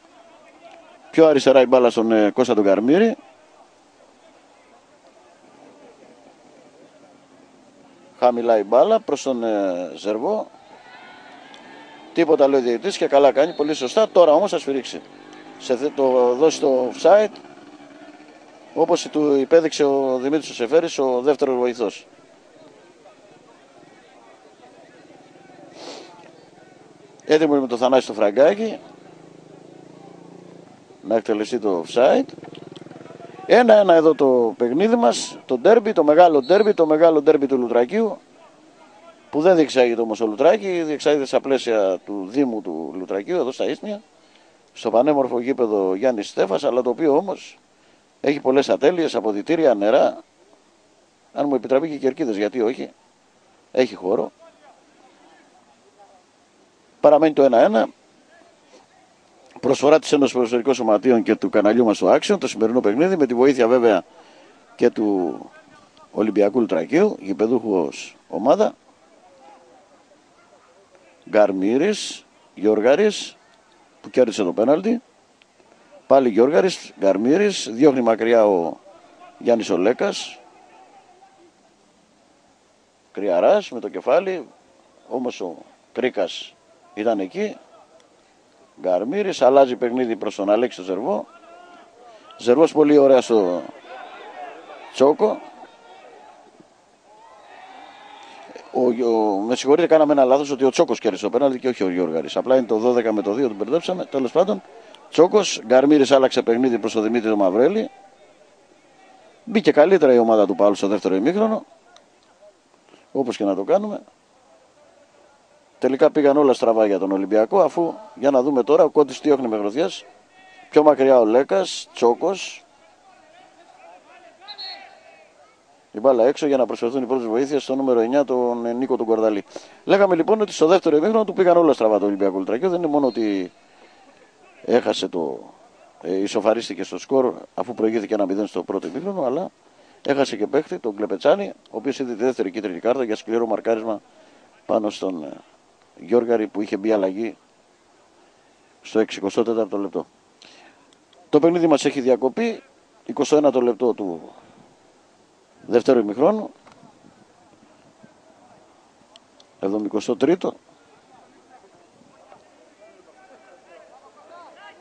Speaker 1: πιο αριστερά η μπάλα στον Κώστα τον Καρμύρη. Χαμηλά η μπάλα προς τον Ζερβό. Τίποτα λέει ο διαιτητής και καλά κάνει, πολύ σωστά. Τώρα όμως θα σφυρίξει. Το δώσει το offside, όπως του υπέδειξε ο Δημήτρης ο Σεφέρης, ο δεύτερος βοηθός. Έτοιμο με το Θανάση στο Φραγκάκι να εκτελεστεί το offside. 1-1 εδώ το παιχνίδι μας, το ντέρμπι, το μεγάλο ντέρμπι του Λουτρακίου, που δεν διεξάγεται όμως ο Λουτράκη, διεξάγεται στα πλαίσια του Δήμου του Λουτρακίου, εδώ στα Ίσμια, στο πανέμορφο γήπεδο Γιάννης Στέφας, αλλά το οποίο όμως έχει πολλές ατέλειες, αποδυτήρια, νερά, αν μου επιτραπεί και κερκίδες, γιατί όχι, έχει χώρο. Παραμένει το 1-1. Προσφορά της Ένωσης Ποδοσφαιρικών Σωματείων και του καναλιού μας στο Άξιον, το σημερινό παιχνίδι, με τη βοήθεια βέβαια και του Ολυμπιακού Λουτρακίου, γηπεδούχος ομάδα. Γκαρμύρης, Γιώργαρης, που κέρδισε το πέναλτι. Πάλι Γιώργαρης, Γκαρμύρης, διώχνει μακριά ο Γιάννης ο Λέκας. Κρυαράς με το κεφάλι, όμως ο Κρίκας ήταν εκεί. Γκαρμύρης, αλλάζει παιχνίδι προς τον Αλέξη Ζερβό. Ζερβός πολύ ωραία στο Τσόκο. Με συγχωρείτε, κάναμε ένα λάθος ότι ο Τσόκος κέρδισε το πέναλτι και όχι ο Γιώργαρης. Απλά είναι το 12 με το 2, τον μπερδέψαμε. Τέλος πάντων, Τσόκος, Γκαρμύρης άλλαξε παιχνίδι προς τον Δημήτρη τον Μαυρέλη. Μπήκε καλύτερα η ομάδα του Παύλου στο δεύτερο ημίχρονο. Όπως και να το κάνουμε. Τελικά πήγαν όλα στραβά για τον Ολυμπιακό, αφού, για να δούμε τώρα, ο Κόντης διώχνει με γροθιές. Πιο μακριά ο Λέκας, Τσόκος. Η μπάλα έξω για να προσφερθούν οι πρώτες βοήθειες στο νούμερο 9, τον Νίκο τον Κορδαλή. Λέγαμε λοιπόν ότι στο δεύτερο ημίχρονο του πήγαν όλα στραβά το Ολυμπιακό Λουτρακίου. Δεν είναι μόνο ότι έχασε ισοφαρίστηκε στο σκορ αφού προηγήθηκε 1-0 στο πρώτο ημίχρονο, αλλά έχασε και παίχτη, τον Κλεπετσάνη, ο οποίος είδε τη δεύτερη κίτρινη κάρτα για σκληρό μαρκάρισμα πάνω στον Γιώργαρη που είχε μπει αλλαγή στο 64ο λεπτό. Το παιχνίδι μας έχει διακοπεί, 21ο λεπτό του δεύτερου ημιχρόνου, 73ο,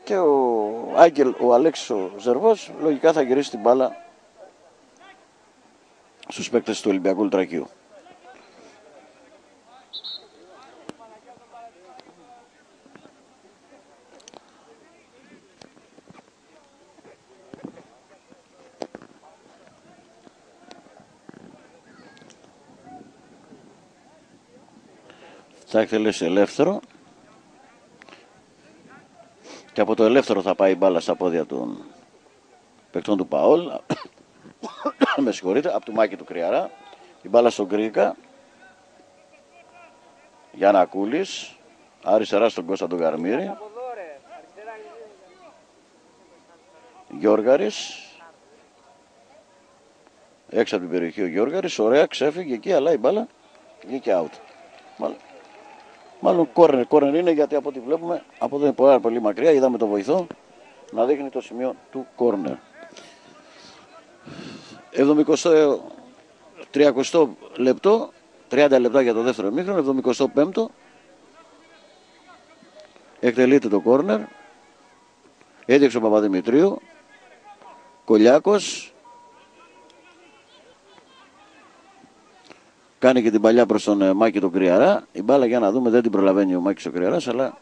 Speaker 1: και ο Άγγελ, ο Αλέξης ο Ζερβός, λογικά θα γυρίσει την μπάλα στους παίκτες του Ολυμπιακού Λουτρακίου. Θα εκτελέσει ελεύθερο και από το ελεύθερο θα πάει η μπάλα στα πόδια των παικτών του Παόλ. Με συγχωρείτε, από του Μάκη του Κρυαρά. Η μπάλα στον Κρίκα. Γιαννακούλης. Αριστερά στον Κώστα τον Γαρμύρη. Γιώργαρης. Έξω από την περιοχή ο Γιώργαρης. Ωραία, ξέφυγε εκεί, αλλά η μπάλα βγήκε out. Μάλλον κόρνερ είναι, γιατί από ό,τι βλέπουμε από εδώ είναι πολύ μακριά. Είδαμε το βοηθό να δείχνει το σημείο του κόρνερ. 30 λεπτό, 30 λεπτά για το δεύτερο ημίχρονο, 75ο. Εκτελείται το κόρνερ. Έδιωξε ο Παπαδημητρίου. Κολιάκος. Κάνει και την παλιά προς τον Μάκη τον Κρυαρά. Η μπάλα, για να δούμε, δεν την προλαβαίνει ο Μάκης ο Κρυαράς, αλλά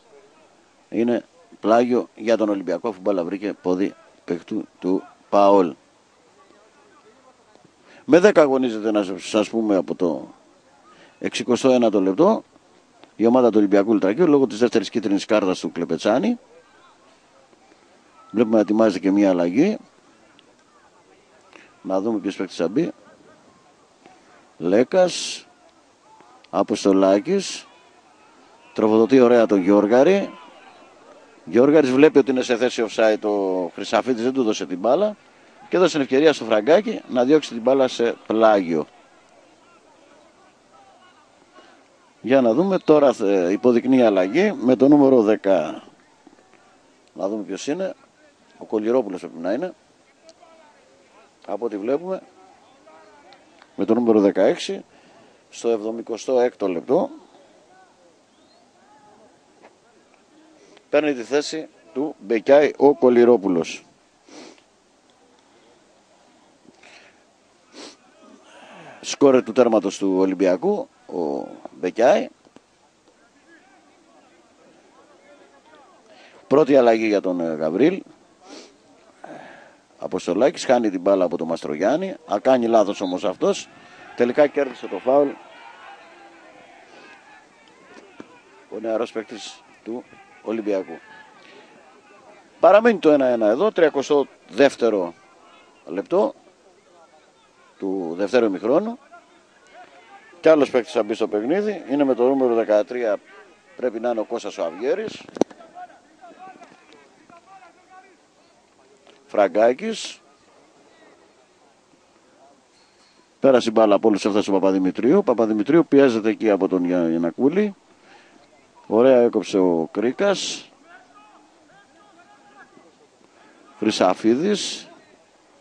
Speaker 1: είναι πλάγιο για τον Ολυμπιακό, αφού μπάλα βρήκε πόδι παιχτού του Παόλ. Με 10 αγωνίζεται, να σας πούμε, από το 69ο λεπτό η ομάδα του Ολυμπιακού Λουτρακίου, λόγω της δεύτερης κίτρινης κάρτας του Κλεπετσάνη. Βλέπουμε να ετοιμάζεται και μία αλλαγή. Να δούμε ποιος παίκτης θα μπει. Λέκας, Αποστολάκης, τροφοδοτεί ωραία τον Γιώργαρη. Γιώργαρης βλέπει ότι είναι σε θέση offside, ο Χρυσαφίδης δεν του δώσε την μπάλα και έδωσε την ευκαιρία στο Φραγκάκι να διώξει την μπάλα σε πλάγιο. Για να δούμε τώρα, υποδεικνύει αλλαγή με το νούμερο 10. Να δούμε ποιος είναι. Ο Κολυρόπουλος πρέπει να είναι, από ό,τι βλέπουμε, με το νούμερο 16 στο 76ο λεπτό παίρνει τη θέση του Μπεκιάη ο Κολυρόπουλος. Σκόρερ του τέρματος του Ολυμπιακού ο Μπεκιάη. Πρώτη αλλαγή για τον Γαβρίλ. Αποστολάκης χάνει την μπάλα από τον Μαστρογιάννη. Κάνει λάθος όμως αυτός. Τελικά κέρδισε το φάουλ ο νεαρός παίκτης του Ολυμπιακού. Παραμένει το 1-1 εδώ. 32ο λεπτό του δευτέρου ημιχρόνου. Κι άλλος παίκτης θα μπει στο παιχνίδι. Είναι με το νούμερο 13. Πρέπει να είναι ο Κώστας ο Αυγέρης. Φραγκάκης. Πέρασε η μπάλα από όλους, έφτασε ο Παπαδημητρίου. Παπαδημητρίου πιέζεται εκεί από τον Γιαννακούλη. Ωραία έκοψε ο Κρίκας. Χρυσαφίδης.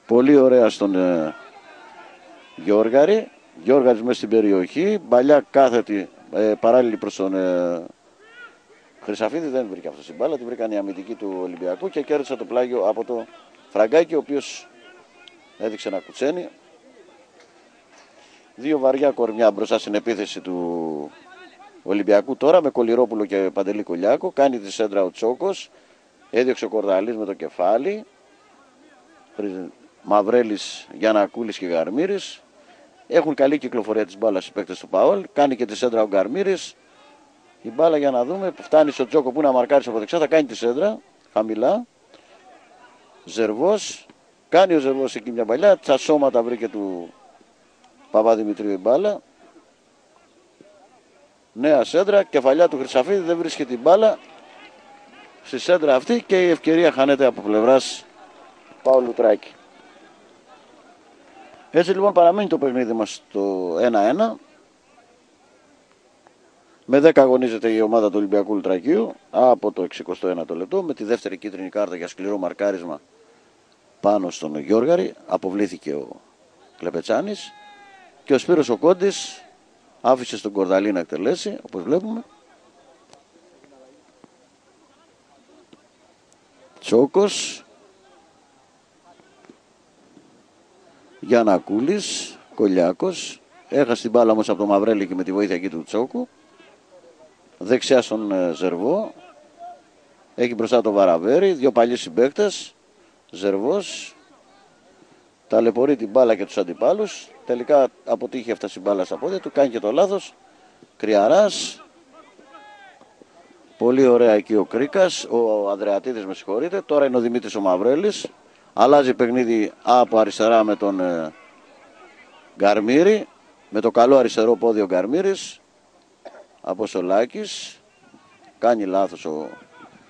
Speaker 1: Πολύ ωραία στον Γιώργαρη. Γιώργαρης μέσα στην περιοχή. Μπαλιά κάθετη παράλληλη προς τον Χρυσαφίδη. Δεν βρήκε αυτό την μπάλα. Την βρήκαν οι αμυντικοί του Ολυμπιακού και κέρδισε το πλάγιο από το Φραγκάκι, ο οποίος έδειξε ένα κουτσένι. Δύο βαριά κορμιά μπροστά στην επίθεση του Ολυμπιακού τώρα, με Κολυρόπουλο και Παντελή Κολιάκο. Κάνει τη σέντρα ο Τσόκος. Έδιωξε ο Κορδαλής με το κεφάλι. Μαυρέλης, Γιαννακούλης και Γαρμύρης. Έχουν καλή κυκλοφορία της μπάλας οι παίκτες του Παόλ. Κάνει και τη σέντρα ο Γκαρμύρης. Η μπάλα, για να δούμε, φτάνει στο Τσόκο που να μαρκάρει από δεξιά. Θα κάνει τη σέντρα χαμηλά. Ζερβός. Κάνει ο Ζερβός εκεί μια παλιά. Τα σώματα βρήκε του Παπαδημητρίου η μπάλα. Νέα σέντρα. Κεφαλιά του Χρυσαφίδη. Δεν βρίσκει την μπάλα στη σέντρα αυτή και η ευκαιρία χάνεται από πλευράς Παόλου Λουτράκη. Έτσι λοιπόν παραμένει το παιχνίδι μας στο 1-1. Με 10 αγωνίζεται η ομάδα του Ολυμπιακού Λουτρακίου από το 61ο λεπτό, με τη δεύτερη κίτρινη κάρτα για σκληρό μαρκάρισμα πάνω στον Γιώργαρη. Αποβλήθηκε ο Κλεπετσάνης και ο Σπύρος ο Κόντης άφησε στον Κορδαλή να εκτελέσει, όπως βλέπουμε. Τσόκος, Γιαννακούλης, Κολιάκος. Έχασε την μπάλα όμως από το Μαυρέλη και με τη βοήθεια εκεί του Τσόκου. Δεξιά στον Ζερβό. Έχει μπροστά το Βαραβέρι. Δύο παλιοί συμπαίκτες. Ζερβός. Ταλαιπωρεί την μπάλα και τους αντιπάλους. Τελικά αποτύχει αυτά η μπάλα στα πόδια του. Κάνει και το λάθος. Κρυαράς. Πολύ ωραία εκεί ο Κρίκας. Ο Ανδρεατίδης, με συγχωρείτε. Τώρα είναι ο Δημήτρης ο Μαυρέλης. Αλλάζει παιχνίδι από αριστερά με τον Γκαρμύρη. Με το καλό αριστερό πόδι ο Γκαρμύρης. Αποστολάκης. Κάνει λάθος ο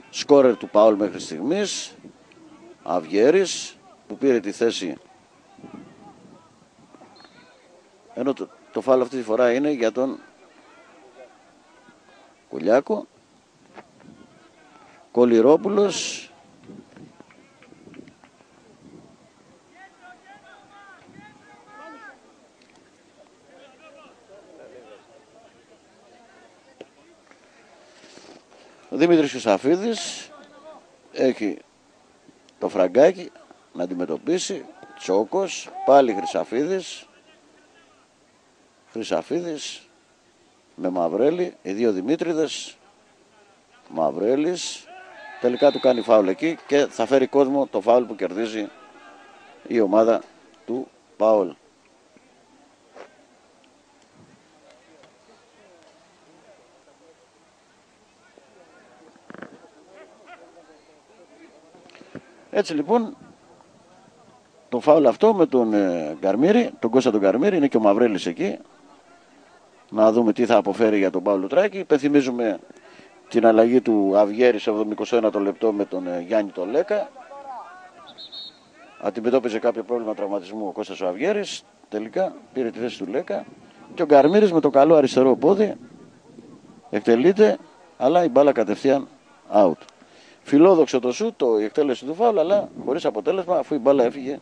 Speaker 1: σκόρερ του Πάουλ μέχρι στιγμής. Αυγέρης που πήρε τη θέση. Ενώ το φάουλ αυτή τη φορά είναι για τον Κουλιάκο. Κολυρόπουλος. Ο Δημήτρης Χρυσαφίδης έχει το φραγκάκι να αντιμετωπίσει. Τσόκος, πάλι Χρυσαφίδης με Μαυρέλη, οι δύο Δημήτριδες. Μαυρέλης τελικά του κάνει φάουλ εκεί και θα φέρει κόσμο το φάουλ που κερδίζει η ομάδα του Πάουλ. Έτσι λοιπόν το φάουλ αυτό με τον Γκαρμύρη, τον Κώστα τον Γκαρμύρη, είναι και ο Μαυρέλης εκεί. Να δούμε τι θα αποφέρει για τον Παύλο Τράκη. Υπενθυμίζουμε την αλλαγή του Αυγέρη σε 71 λεπτό με τον Γιάννη τον Λέκα. Αντιμετώπιζε κάποιο πρόβλημα τραυματισμού ο Κώστας ο Αυγέρης. Τελικά πήρε τη θέση του Λέκα. Και ο Γκαρμύρης με το καλό αριστερό πόδι εκτελείται, αλλά η μπάλα κατευθείαν out. Φιλόδοξο το σουτ, η εκτέλεση του φάουλ, αλλά χωρίς αποτέλεσμα, αφού η μπάλα έφυγε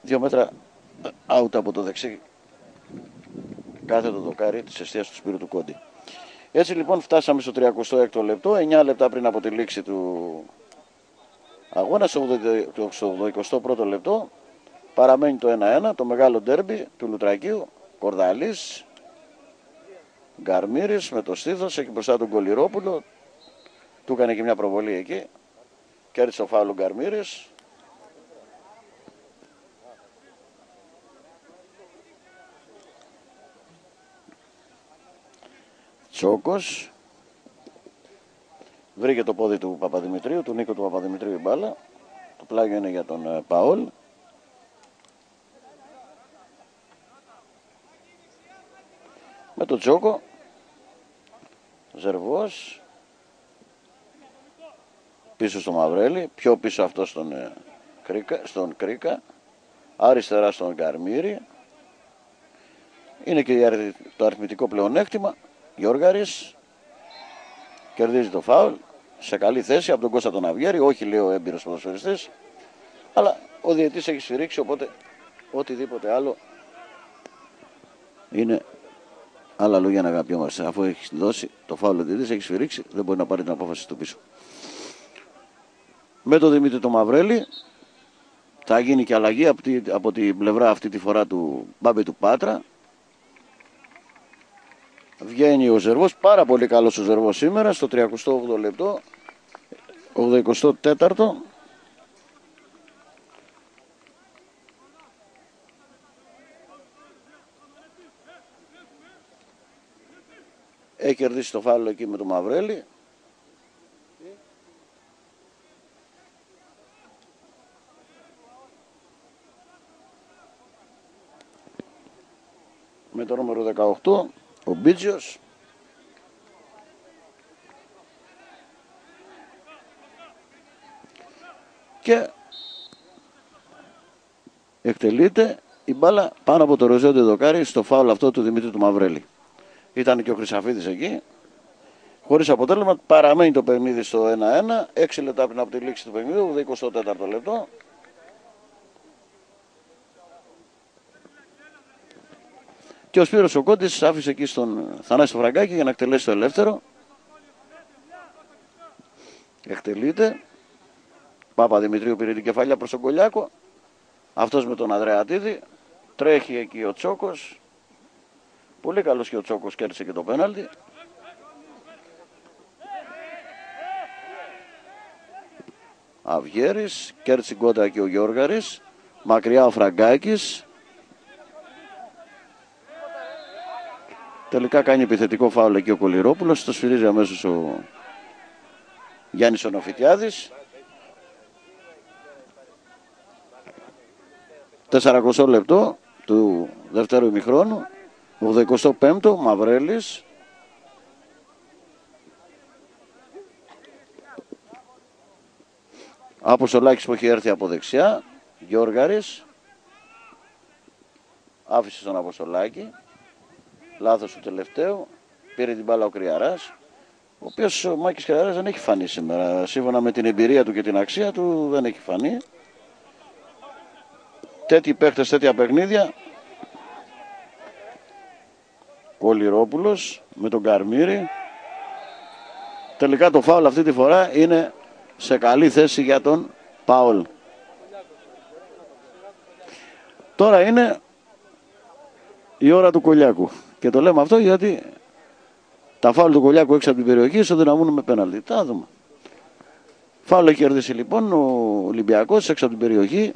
Speaker 1: 2 μέτρα out από το δεξί κάθετο δοκάρι της εστίας του Σπύρου του Κόντι. Έτσι λοιπόν φτάσαμε στο 36ο λεπτό, 9 λεπτά πριν από τη λήξη του αγώνα, στο 81ο λεπτό. Παραμένει το 1-1, το μεγάλο ντέρμπι του Λουτρακίου. Κορδαλής, Γκαρμύρης με το στήθος, έχει μπροστά τον Κολυρόπουλο. Του έκανε και μια προβολή εκεί. Κέρδισε το φάουλο Γκαρμύρης. Τσόκος. Βρήκε το πόδι του Παπαδημητρίου, του Νίκο του Παπαδημητρίου η μπάλα. Το πλάγιο είναι για τον Παόλ. Με τον Τσόκο. Ζερβός. Πίσω στο Μαυρέλη, πιο πίσω αυτό στον Κρίκα, αριστερά στον Γκαρμύρη. Είναι και το αριθμητικό πλεονέκτημα. Γιώργαρης κερδίζει το φάουλ σε καλή θέση από τον Κώστα τον Αυγέρη, όχι λέει ο έμπειρος ποδοσφαιριστής, αλλά ο διαιτής έχει σφυρίξει, οπότε οτιδήποτε άλλο είναι άλλα λόγια να αγαπιόμαστε. Αφού έχει δώσει το φάουλ ο διαιτής, έχει σφυρίξει, δεν μπορεί να πάρει την απόφαση του πίσω. Με τον Δημήτρη το Μαυρέλη θα γίνει και αλλαγή από την πλευρά αυτή τη φορά του Μπάμπη του Πάτρα. Βγαίνει ο Ζερβός, πάρα πολύ καλός ο Ζερβός σήμερα στο 38ο λεπτό, 84ο. Έχει κερδίσει το φάουλο εκεί με το Μαυρέλη. Με το νούμερο 18, ο Μπίτζιος. Και εκτελείται η μπάλα πάνω από το ροζέο δοκάρι στο φάουλ αυτό του Δημήτρη του Μαυρέλη. Ήταν και ο Χρυσαφίδης εκεί. Χωρίς αποτέλεσμα παραμένει το παιχνίδι στο 1-1. 6 λεπτά πριν από τη λήξη του παιχνιδιού, 24ο λεπτό. Και ο Σπύρος ο Κόντης άφησε εκεί στον Θανάση το φραγκάκι για να εκτελέσει το ελεύθερο. Εκτελείται. Παπαδημητρίου πήρε την κεφαλιά προς τον Κολιάκο. Αυτός με τον Ανδρεατίδη. Τρέχει εκεί ο Τσόκος. Πολύ καλός και ο Τσόκος, κέρδισε και το πέναλτι. Αυγέρης, κέρδισε κόντρα και ο Γιώργαρης. Μακριά ο Φραγκάκης. Τελικά κάνει επιθετικό φάουλ εκεί ο Κολυρόπουλος. Το σφυρίζει αμέσως ο Γιάννης ο Νοφιτιάδης. 40 λεπτό του δεύτερου ημιχρόνου. 85ο Μαυρέλης. Αποστολάκης που έχει έρθει από δεξιά. Γιώργαρης. Άφησε τον Αποστολάκη. Λάθος του τελευταίου. Πήρε την μπάλα ο Κρυαράς. Ο οποίος ο Μάκης Κρυαράς δεν έχει φανεί σήμερα. Σύμφωνα με την εμπειρία του και την αξία του δεν έχει φανεί. Τέτοιοι παίχτες, τέτοια παιχνίδια. Κολυρόπουλος με τον Καρμύρη. Τελικά το φάουλ αυτή τη φορά είναι σε καλή θέση για τον Πάολ. Τώρα είναι η ώρα του Κολιάκου. Και το λέμε αυτό γιατί τα φάουλ του Κολιάκου έξω από την περιοχή ισοδυναμούν με πέναλτι. Τα δούμε. Φάουλ έχει κερδίσει λοιπόν ο Ολυμπιακός έξω από την περιοχή.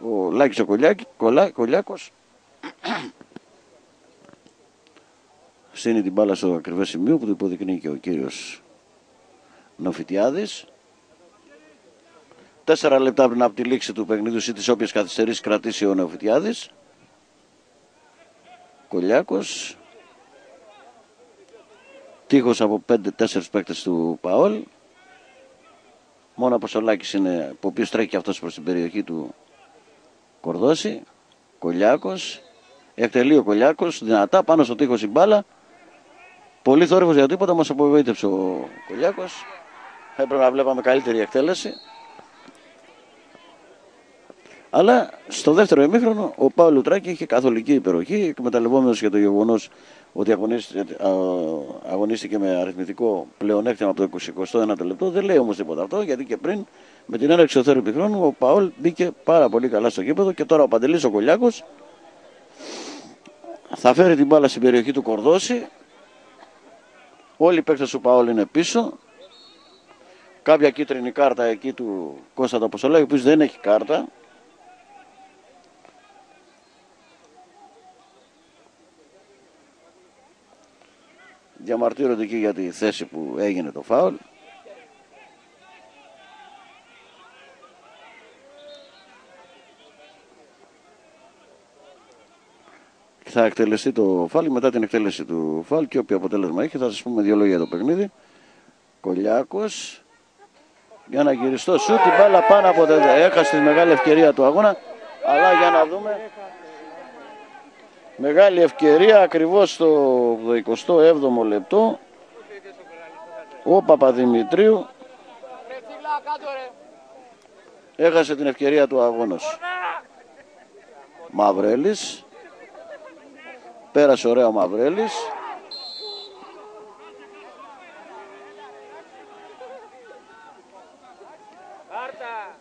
Speaker 1: Ο Λάκης ο Κολιάκος στείνει την μπάλα στο ακριβές σημείο που το υποδεικνύει και ο κύριος Νοφιτιάδης. 4 λεπτά πριν από τη λήξη του παιχνίδιου ή τις όποιες καθυστερήσεις κρατήσει ο Νοφιτιάδης. Κολιάκος. Τείχος από 5-4 παίκτες του Παόλ. Μόνο από Σολάκης είναι, ο οποίος τρέχει και αυτός προς την περιοχή του Κορδώση. Κολιάκος. Εκτελεί ο Κολιάκος δυνατά πάνω στο τείχος η μπάλα. Πολύ θόρυβος για τίποτα, μας απογοήτευσε ο Κολιάκος. Έπρεπε να βλέπαμε καλύτερη εκτέλεση. Αλλά στο δεύτερο ημίχρονο ο Πάολ Λουτράκη είχε καθολική υπεροχή, εκμεταλλευόμενος για το γεγονός ότι αγωνίστηκε με αριθμητικό πλεονέκτημα από το 21ο λεπτό. Δεν λέει όμως τίποτα αυτό, γιατί και πριν με την έναρξη του δεύτερου ημίχρονου ο Πάολ μπήκε πάρα πολύ καλά στο γήπεδο και τώρα ο Παντελής ο Κολιάκος θα φέρει την μπάλα στην περιοχή του Κορδώση. Όλοι οι παίκτες του Πάολ είναι πίσω. Κάποια κίτρινη κάρτα εκεί του Κώστα του Αποστολάκη, ο οποίος δεν έχει κάρτα. Διαμαρτύρονται εκεί για τη θέση που έγινε το φάουλ. Θα εκτελεστεί το φάουλ. Μετά την εκτέλεση του φάουλ και όποιο αποτέλεσμα έχει θα σας πούμε δύο λόγια για το παιχνίδι. Κολιάκος για να γυριστώ σου την μπάλα πάνω από τα... Έχασε τη μεγάλη ευκαιρία του αγώνα, αλλά για να δούμε, μεγάλη ευκαιρία ακριβώς στο 27ο λεπτό. Ο Παπαδημητρίου έχασε την ευκαιρία του αγώνος. Μαυρέλης, πέρασε ωραία ο Μαυρέλης.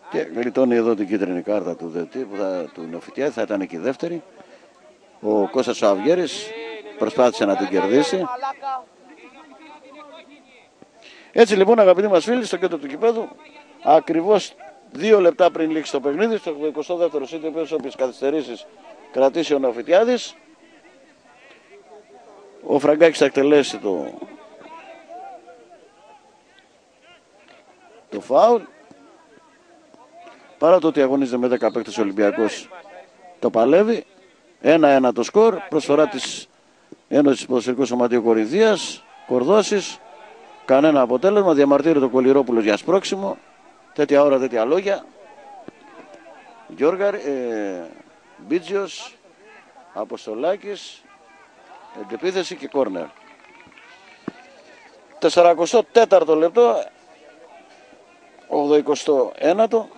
Speaker 1: Και γλιτώνει εδώ την κίτρινη κάρτα του ΔΕΤΗ που του Νοφιτιάδη, θα ήταν και η δεύτερη. Ο Κώστας ο Αυγέρης προσπάθησε να την κερδίσει. Έτσι λοιπόν αγαπητοί μας φίλοι, στο κέντρο του κηπέδου, ακριβώς 2 λεπτά πριν λήξει το παιχνίδι, στο 22ο σύντομο, όποιες καθυστερήσεις κρατήσει ο Νοφιτιάδης, ο Φραγκάκης θα εκτελέσει το φάουλ. Παρά το ότι αγωνίζεται με 10 παίκτες ο Ολυμπιακός, το παλεύει. 1-1 το σκορ, προσφορά της Ένωσης Ποδοσφαιρικού Σωματείου Κορινθίας, Κορδώσης. Κανένα αποτέλεσμα, διαμαρτύρεται ο Κολυρόπουλος για σπρώξιμο. Τέτοια ώρα, τέτοια λόγια. Μπίτζιος, Αποστολάκης, εντεπίθεση και κόρνερ. 44ο λεπτό, 89ο.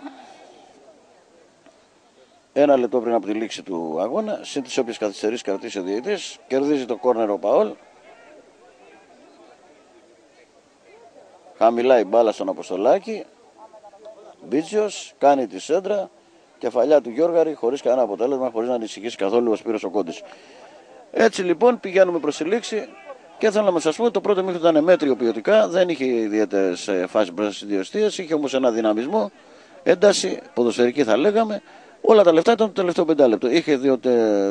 Speaker 1: 1 λεπτό πριν από τη λήξη του αγώνα, συν τις όποιες καθυστερήσεις κρατήσει ο διαιτητής, κερδίζει το κόρνερ ο Παόλ. Χαμηλά η μπάλα στον Αποστολάκη. Μπίτσιος κάνει τη σέντρα. κεφαλιά του Γιώργαρη, χωρίς κανένα αποτέλεσμα, χωρίς να ανησυχήσει καθόλου ο Σπύρος ο Κόντης. Έτσι λοιπόν πηγαίνουμε προς τη λήξη και θέλω να σας πω ότι το πρώτο μήχρονο ήταν μέτριο ποιοτικά, δεν είχε ιδιαίτερες φάσεις μπροστά στις ιδιοστίες, είχε όμως ένα δυναμισμό, ένταση, ποδοσφαιρική θα λέγαμε. Όλα τα λεφτά ήταν το τελευταίο 5 λεπτό. Είχε δύο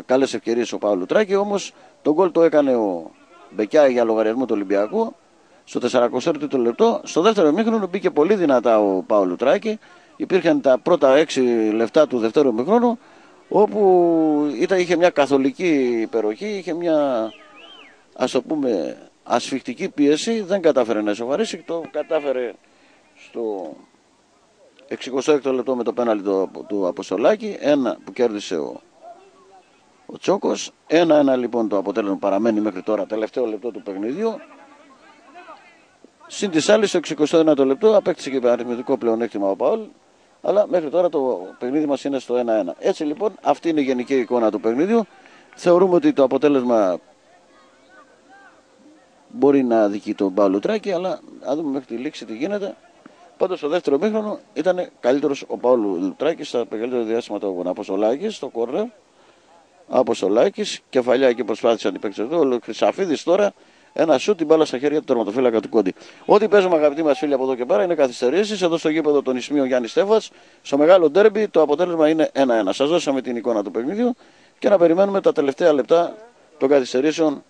Speaker 1: καλές ευκαιρίες ο Παύλου Τράκη, όμως τον γκολ το έκανε ο Μπεκιά για λογαριασμό του Ολυμπιακού στο 40ο λεπτό. Στο δεύτερο ημίχρονο μπήκε πολύ δυνατά ο Παύλου Τράκη. Υπήρχαν τα πρώτα 6 λεπτά του δεύτερου ημίχρονου, όπου είχε μια καθολική υπεροχή, είχε μια, ας το πούμε, ασφιχτική πίεση, δεν κατάφερε να ισοφαρίσει, το κατάφερε στο 66ο λεπτό με το πέναλτι του Αποστολάκη, ένα που κέρδισε ο Τσόκος. 1-1 λοιπόν το αποτέλεσμα παραμένει μέχρι τώρα, τελευταίο λεπτό του παιχνιδιού. Συν της άλλης, στο 69ο λεπτό απέκτησε και αριθμητικό πλεονέκτημα ο Παόλ, αλλά μέχρι τώρα το παιχνίδι μας είναι στο 1-1. Έτσι λοιπόν, αυτή είναι η γενική εικόνα του παιχνιδιού. Θεωρούμε ότι το αποτέλεσμα μπορεί να δικεί τον Παόλο Τράκη, αλλά να δούμε μέχρι τη λήξη τι γίνεται. Πάντως στο δεύτερο μήχρονο ήταν καλύτερος ο Παόλου Τράκης στα μεγαλύτερα διάστημα του αγώνα. Αποστολάκης στο κόρνερ, Αποστολάκης, κεφαλιά εκεί προσπάθησαν οι παίκτες εδώ. Ο Χρυσαφίδης τώρα ένα σουτ, την μπάλα στα χέρια του τερματοφύλακα του Κόντι. Ό,τι παίζουμε, αγαπητοί μας φίλοι, από εδώ και πέρα είναι καθυστερήσεις. Εδώ στο γήπεδο των Ισμίων Γιάννης Στέφας, στο μεγάλο ντέρμπι, το αποτέλεσμα είναι 1-1. Σας δώσαμε την εικόνα του παιχνιδιού και να περιμένουμε τα τελευταία λεπτά των καθυστερήσεων.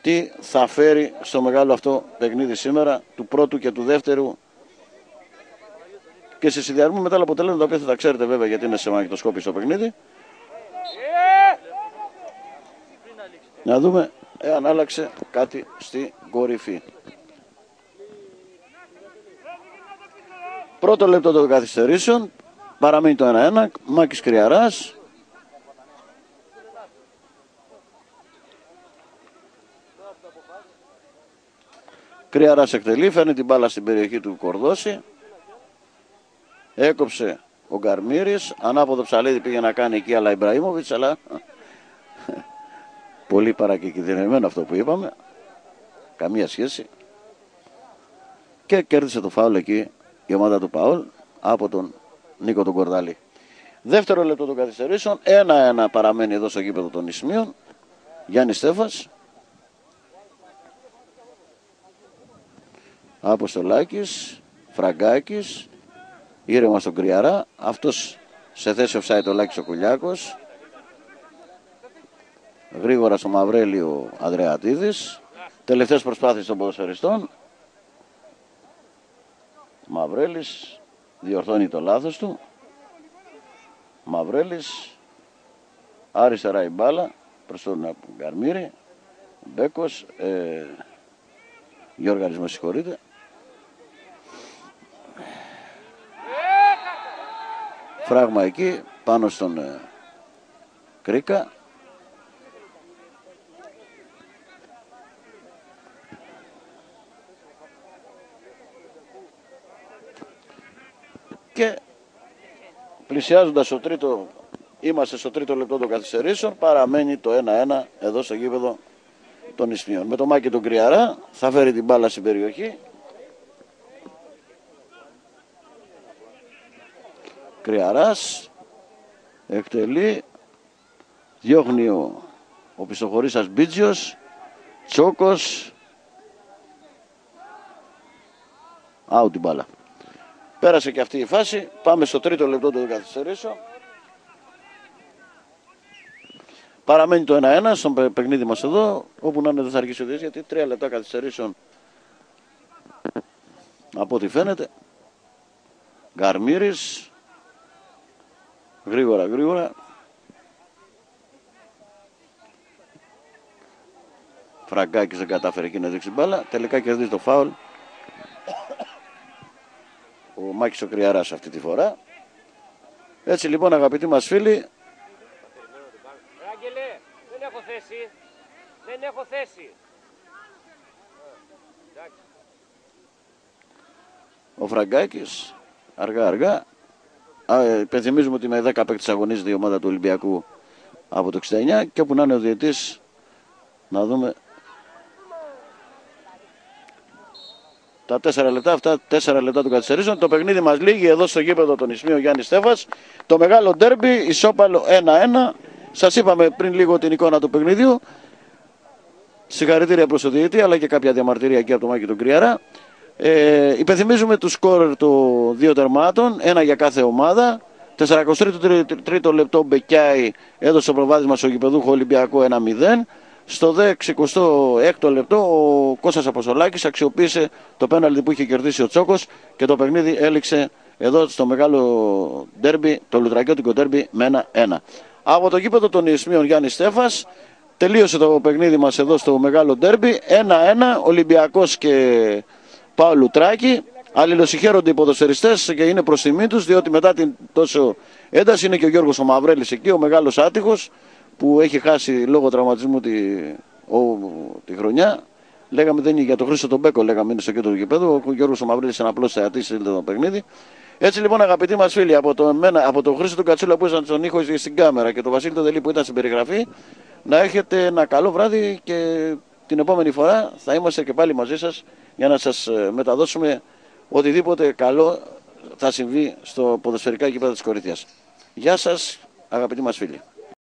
Speaker 1: Τι θα φέρει στο μεγάλο αυτό παιχνίδι σήμερα, του πρώτου και του δεύτερου, και σε συνδυασμό με τα άλλα αποτελέσματα, τα οποία θα τα ξέρετε βέβαια γιατί είναι σε μαγνητοσκόπιο στο παιχνίδι. Να δούμε εάν άλλαξε κάτι στη κορυφή. Πρώτο λεπτό των καθυστερήσεων, παραμένει το 1-1, Μάκης Κρυαράς. Κρυαράς εκτελεί, φέρνει την μπάλα στην περιοχή του Κορδώση. Έκοψε ο Γκαρμύρης, ανάποδο ψαλίδι πήγε να κάνει εκεί, αλλά Ιμπραήμοβιτς, αλλά πολύ παρακεκκινδυνευμένο αυτό που είπαμε, καμία σχέση, και κέρδισε το φάουλ εκεί η ομάδα του Παόλ από τον Νίκο τον Κορδάλη. Δεύτερο λεπτό των καθυστερήσεων, 1-1 παραμένει εδώ στο γήπεδο των Ισμίων Γιάννης Στέφας. Αποστολάκης, Φραγκάκης, ήρεμα στον Κρυαρά, αυτός σε θέση offside ο Λάκης ο Κουλιάκος. Γρήγορα στο Μαυρέλη ο Ανδρεατίδης. Τελευταίες προσπάθειες των ποδοσφαιριστών. Μαυρέλης διορθώνει το λάθος του. Μαυρέλης, αριστερά η μπάλα προς τον Γκαρμύρη. Μπέκος, Γιώργαρης με συγχωρείτε. Φράγμα εκεί πάνω στον Κρίκα. Και πλησιάζοντας το τρίτο, είμαστε στο τρίτο λεπτό των καθυστερήσεων, παραμένει το 1-1 εδώ στο γήπεδο των Ισμίων. Με το Μάκη τον Κρυαρά θα φέρει την μπάλα στην περιοχή. Κρυαράς εκτελεί, διώχνει ο πιστοχωρήσας Μπίτζιος, Τσόκος, άου την μπάλα. Πέρασε και αυτή η φάση, πάμε στο τρίτο λεπτό των καθυστερήσεων. Παραμένει το 1-1 στο παιχνίδι μας εδώ, όπου να είναι δεν θα αργήσει ο Διές, γιατί 3 λεπτά καθυστερήσεων από ό,τι φαίνεται. Γκαρμύρης, γρήγορα. Φραγκάκης δεν κατάφερε εκεί να δείξει μπάλα, τελικά κερδίζει το φάουλ ο Μάκης ο Κρυαράς αυτή τη φορά. Έτσι λοιπόν, αγαπητοί μας φίλοι,
Speaker 9: δεν έχω θέση.
Speaker 1: Ο Φραγκάκης αργά υπενθυμίζουμε ότι με 10 παίκτες αγωνίζεται η ομάδα του Ολυμπιακού από το 69, και όπου να είναι ο διαιτής, να δούμε. τα 4 λεπτά, αυτά 4 λεπτά των καθυστερήσεων. Το παιχνίδι μας λήγει εδώ στο γήπεδο των Ισμίων Γιάννης Στέφας. Το μεγάλο ντέρμπι, ισόπαλο 1-1. Σας είπαμε πριν λίγο την εικόνα του παιχνιδιού. Συγχαρητήρια προς τον διαιτητή, αλλά και κάποια διαμαρτυρία εκεί από το Μάκη τον Κρυαρά. Υπενθυμίζουμε τους σκορ των δύο τερμάτων, ένα για κάθε ομάδα. 43ο λεπτό Μπεκιάη έδωσε το προβάδισμα στο γηπεδούχο Ολυμπιακό 1-0. Στο 66ο λεπτό ο Κώστας Αποστολάκης αξιοποίησε το πέναλτι που είχε κερδίσει ο Τσόκος και το παιχνίδι έληξε εδώ στο μεγάλο ντέρμπι, το λουτρακιώτικο ντέρμπι με 1-1. Από το γήπεδο των Ισμίων Γιάννης Στέφας τελείωσε το παιχνίδι μας εδώ στο μεγάλο ντέρμπι 1-1, Ολυμπιακός και Πάο Λουτράκη. Αλληλοσυγχαίρονται οι ποδοσφαιριστές και είναι προς τιμή τους, διότι μετά την τόσο ένταση είναι και ο Γιώργος ο Μαυρέλης εκεί, ο μεγάλος άτυχος που έχει χάσει λόγω τραυματισμού τη χρονιά. Λέγαμε δεν είναι για τον Χρήστο τον Μπέκο, λέγαμε είναι στο κέντρο του γηπέδου. Ο Γιώργος ο Μαυρέλης είναι απλός θεατής σε το παιχνίδι. Έτσι λοιπόν, αγαπητοί μας φίλοι, από τον Χρήστο τον Κατσούλα που ήταν στον ήχο στην κάμερα και τον Βασίλη τον Δελή που ήταν στην περιγραφή, να έχετε ένα καλό βράδυ και την επόμενη φορά θα είμαστε και πάλι μαζί σας για να σας μεταδώσουμε οτιδήποτε καλό θα συμβεί στο ποδοσφαιρικά γήπεδα της Κορινθίας. Γεια σας, αγαπητοί μας φίλοι.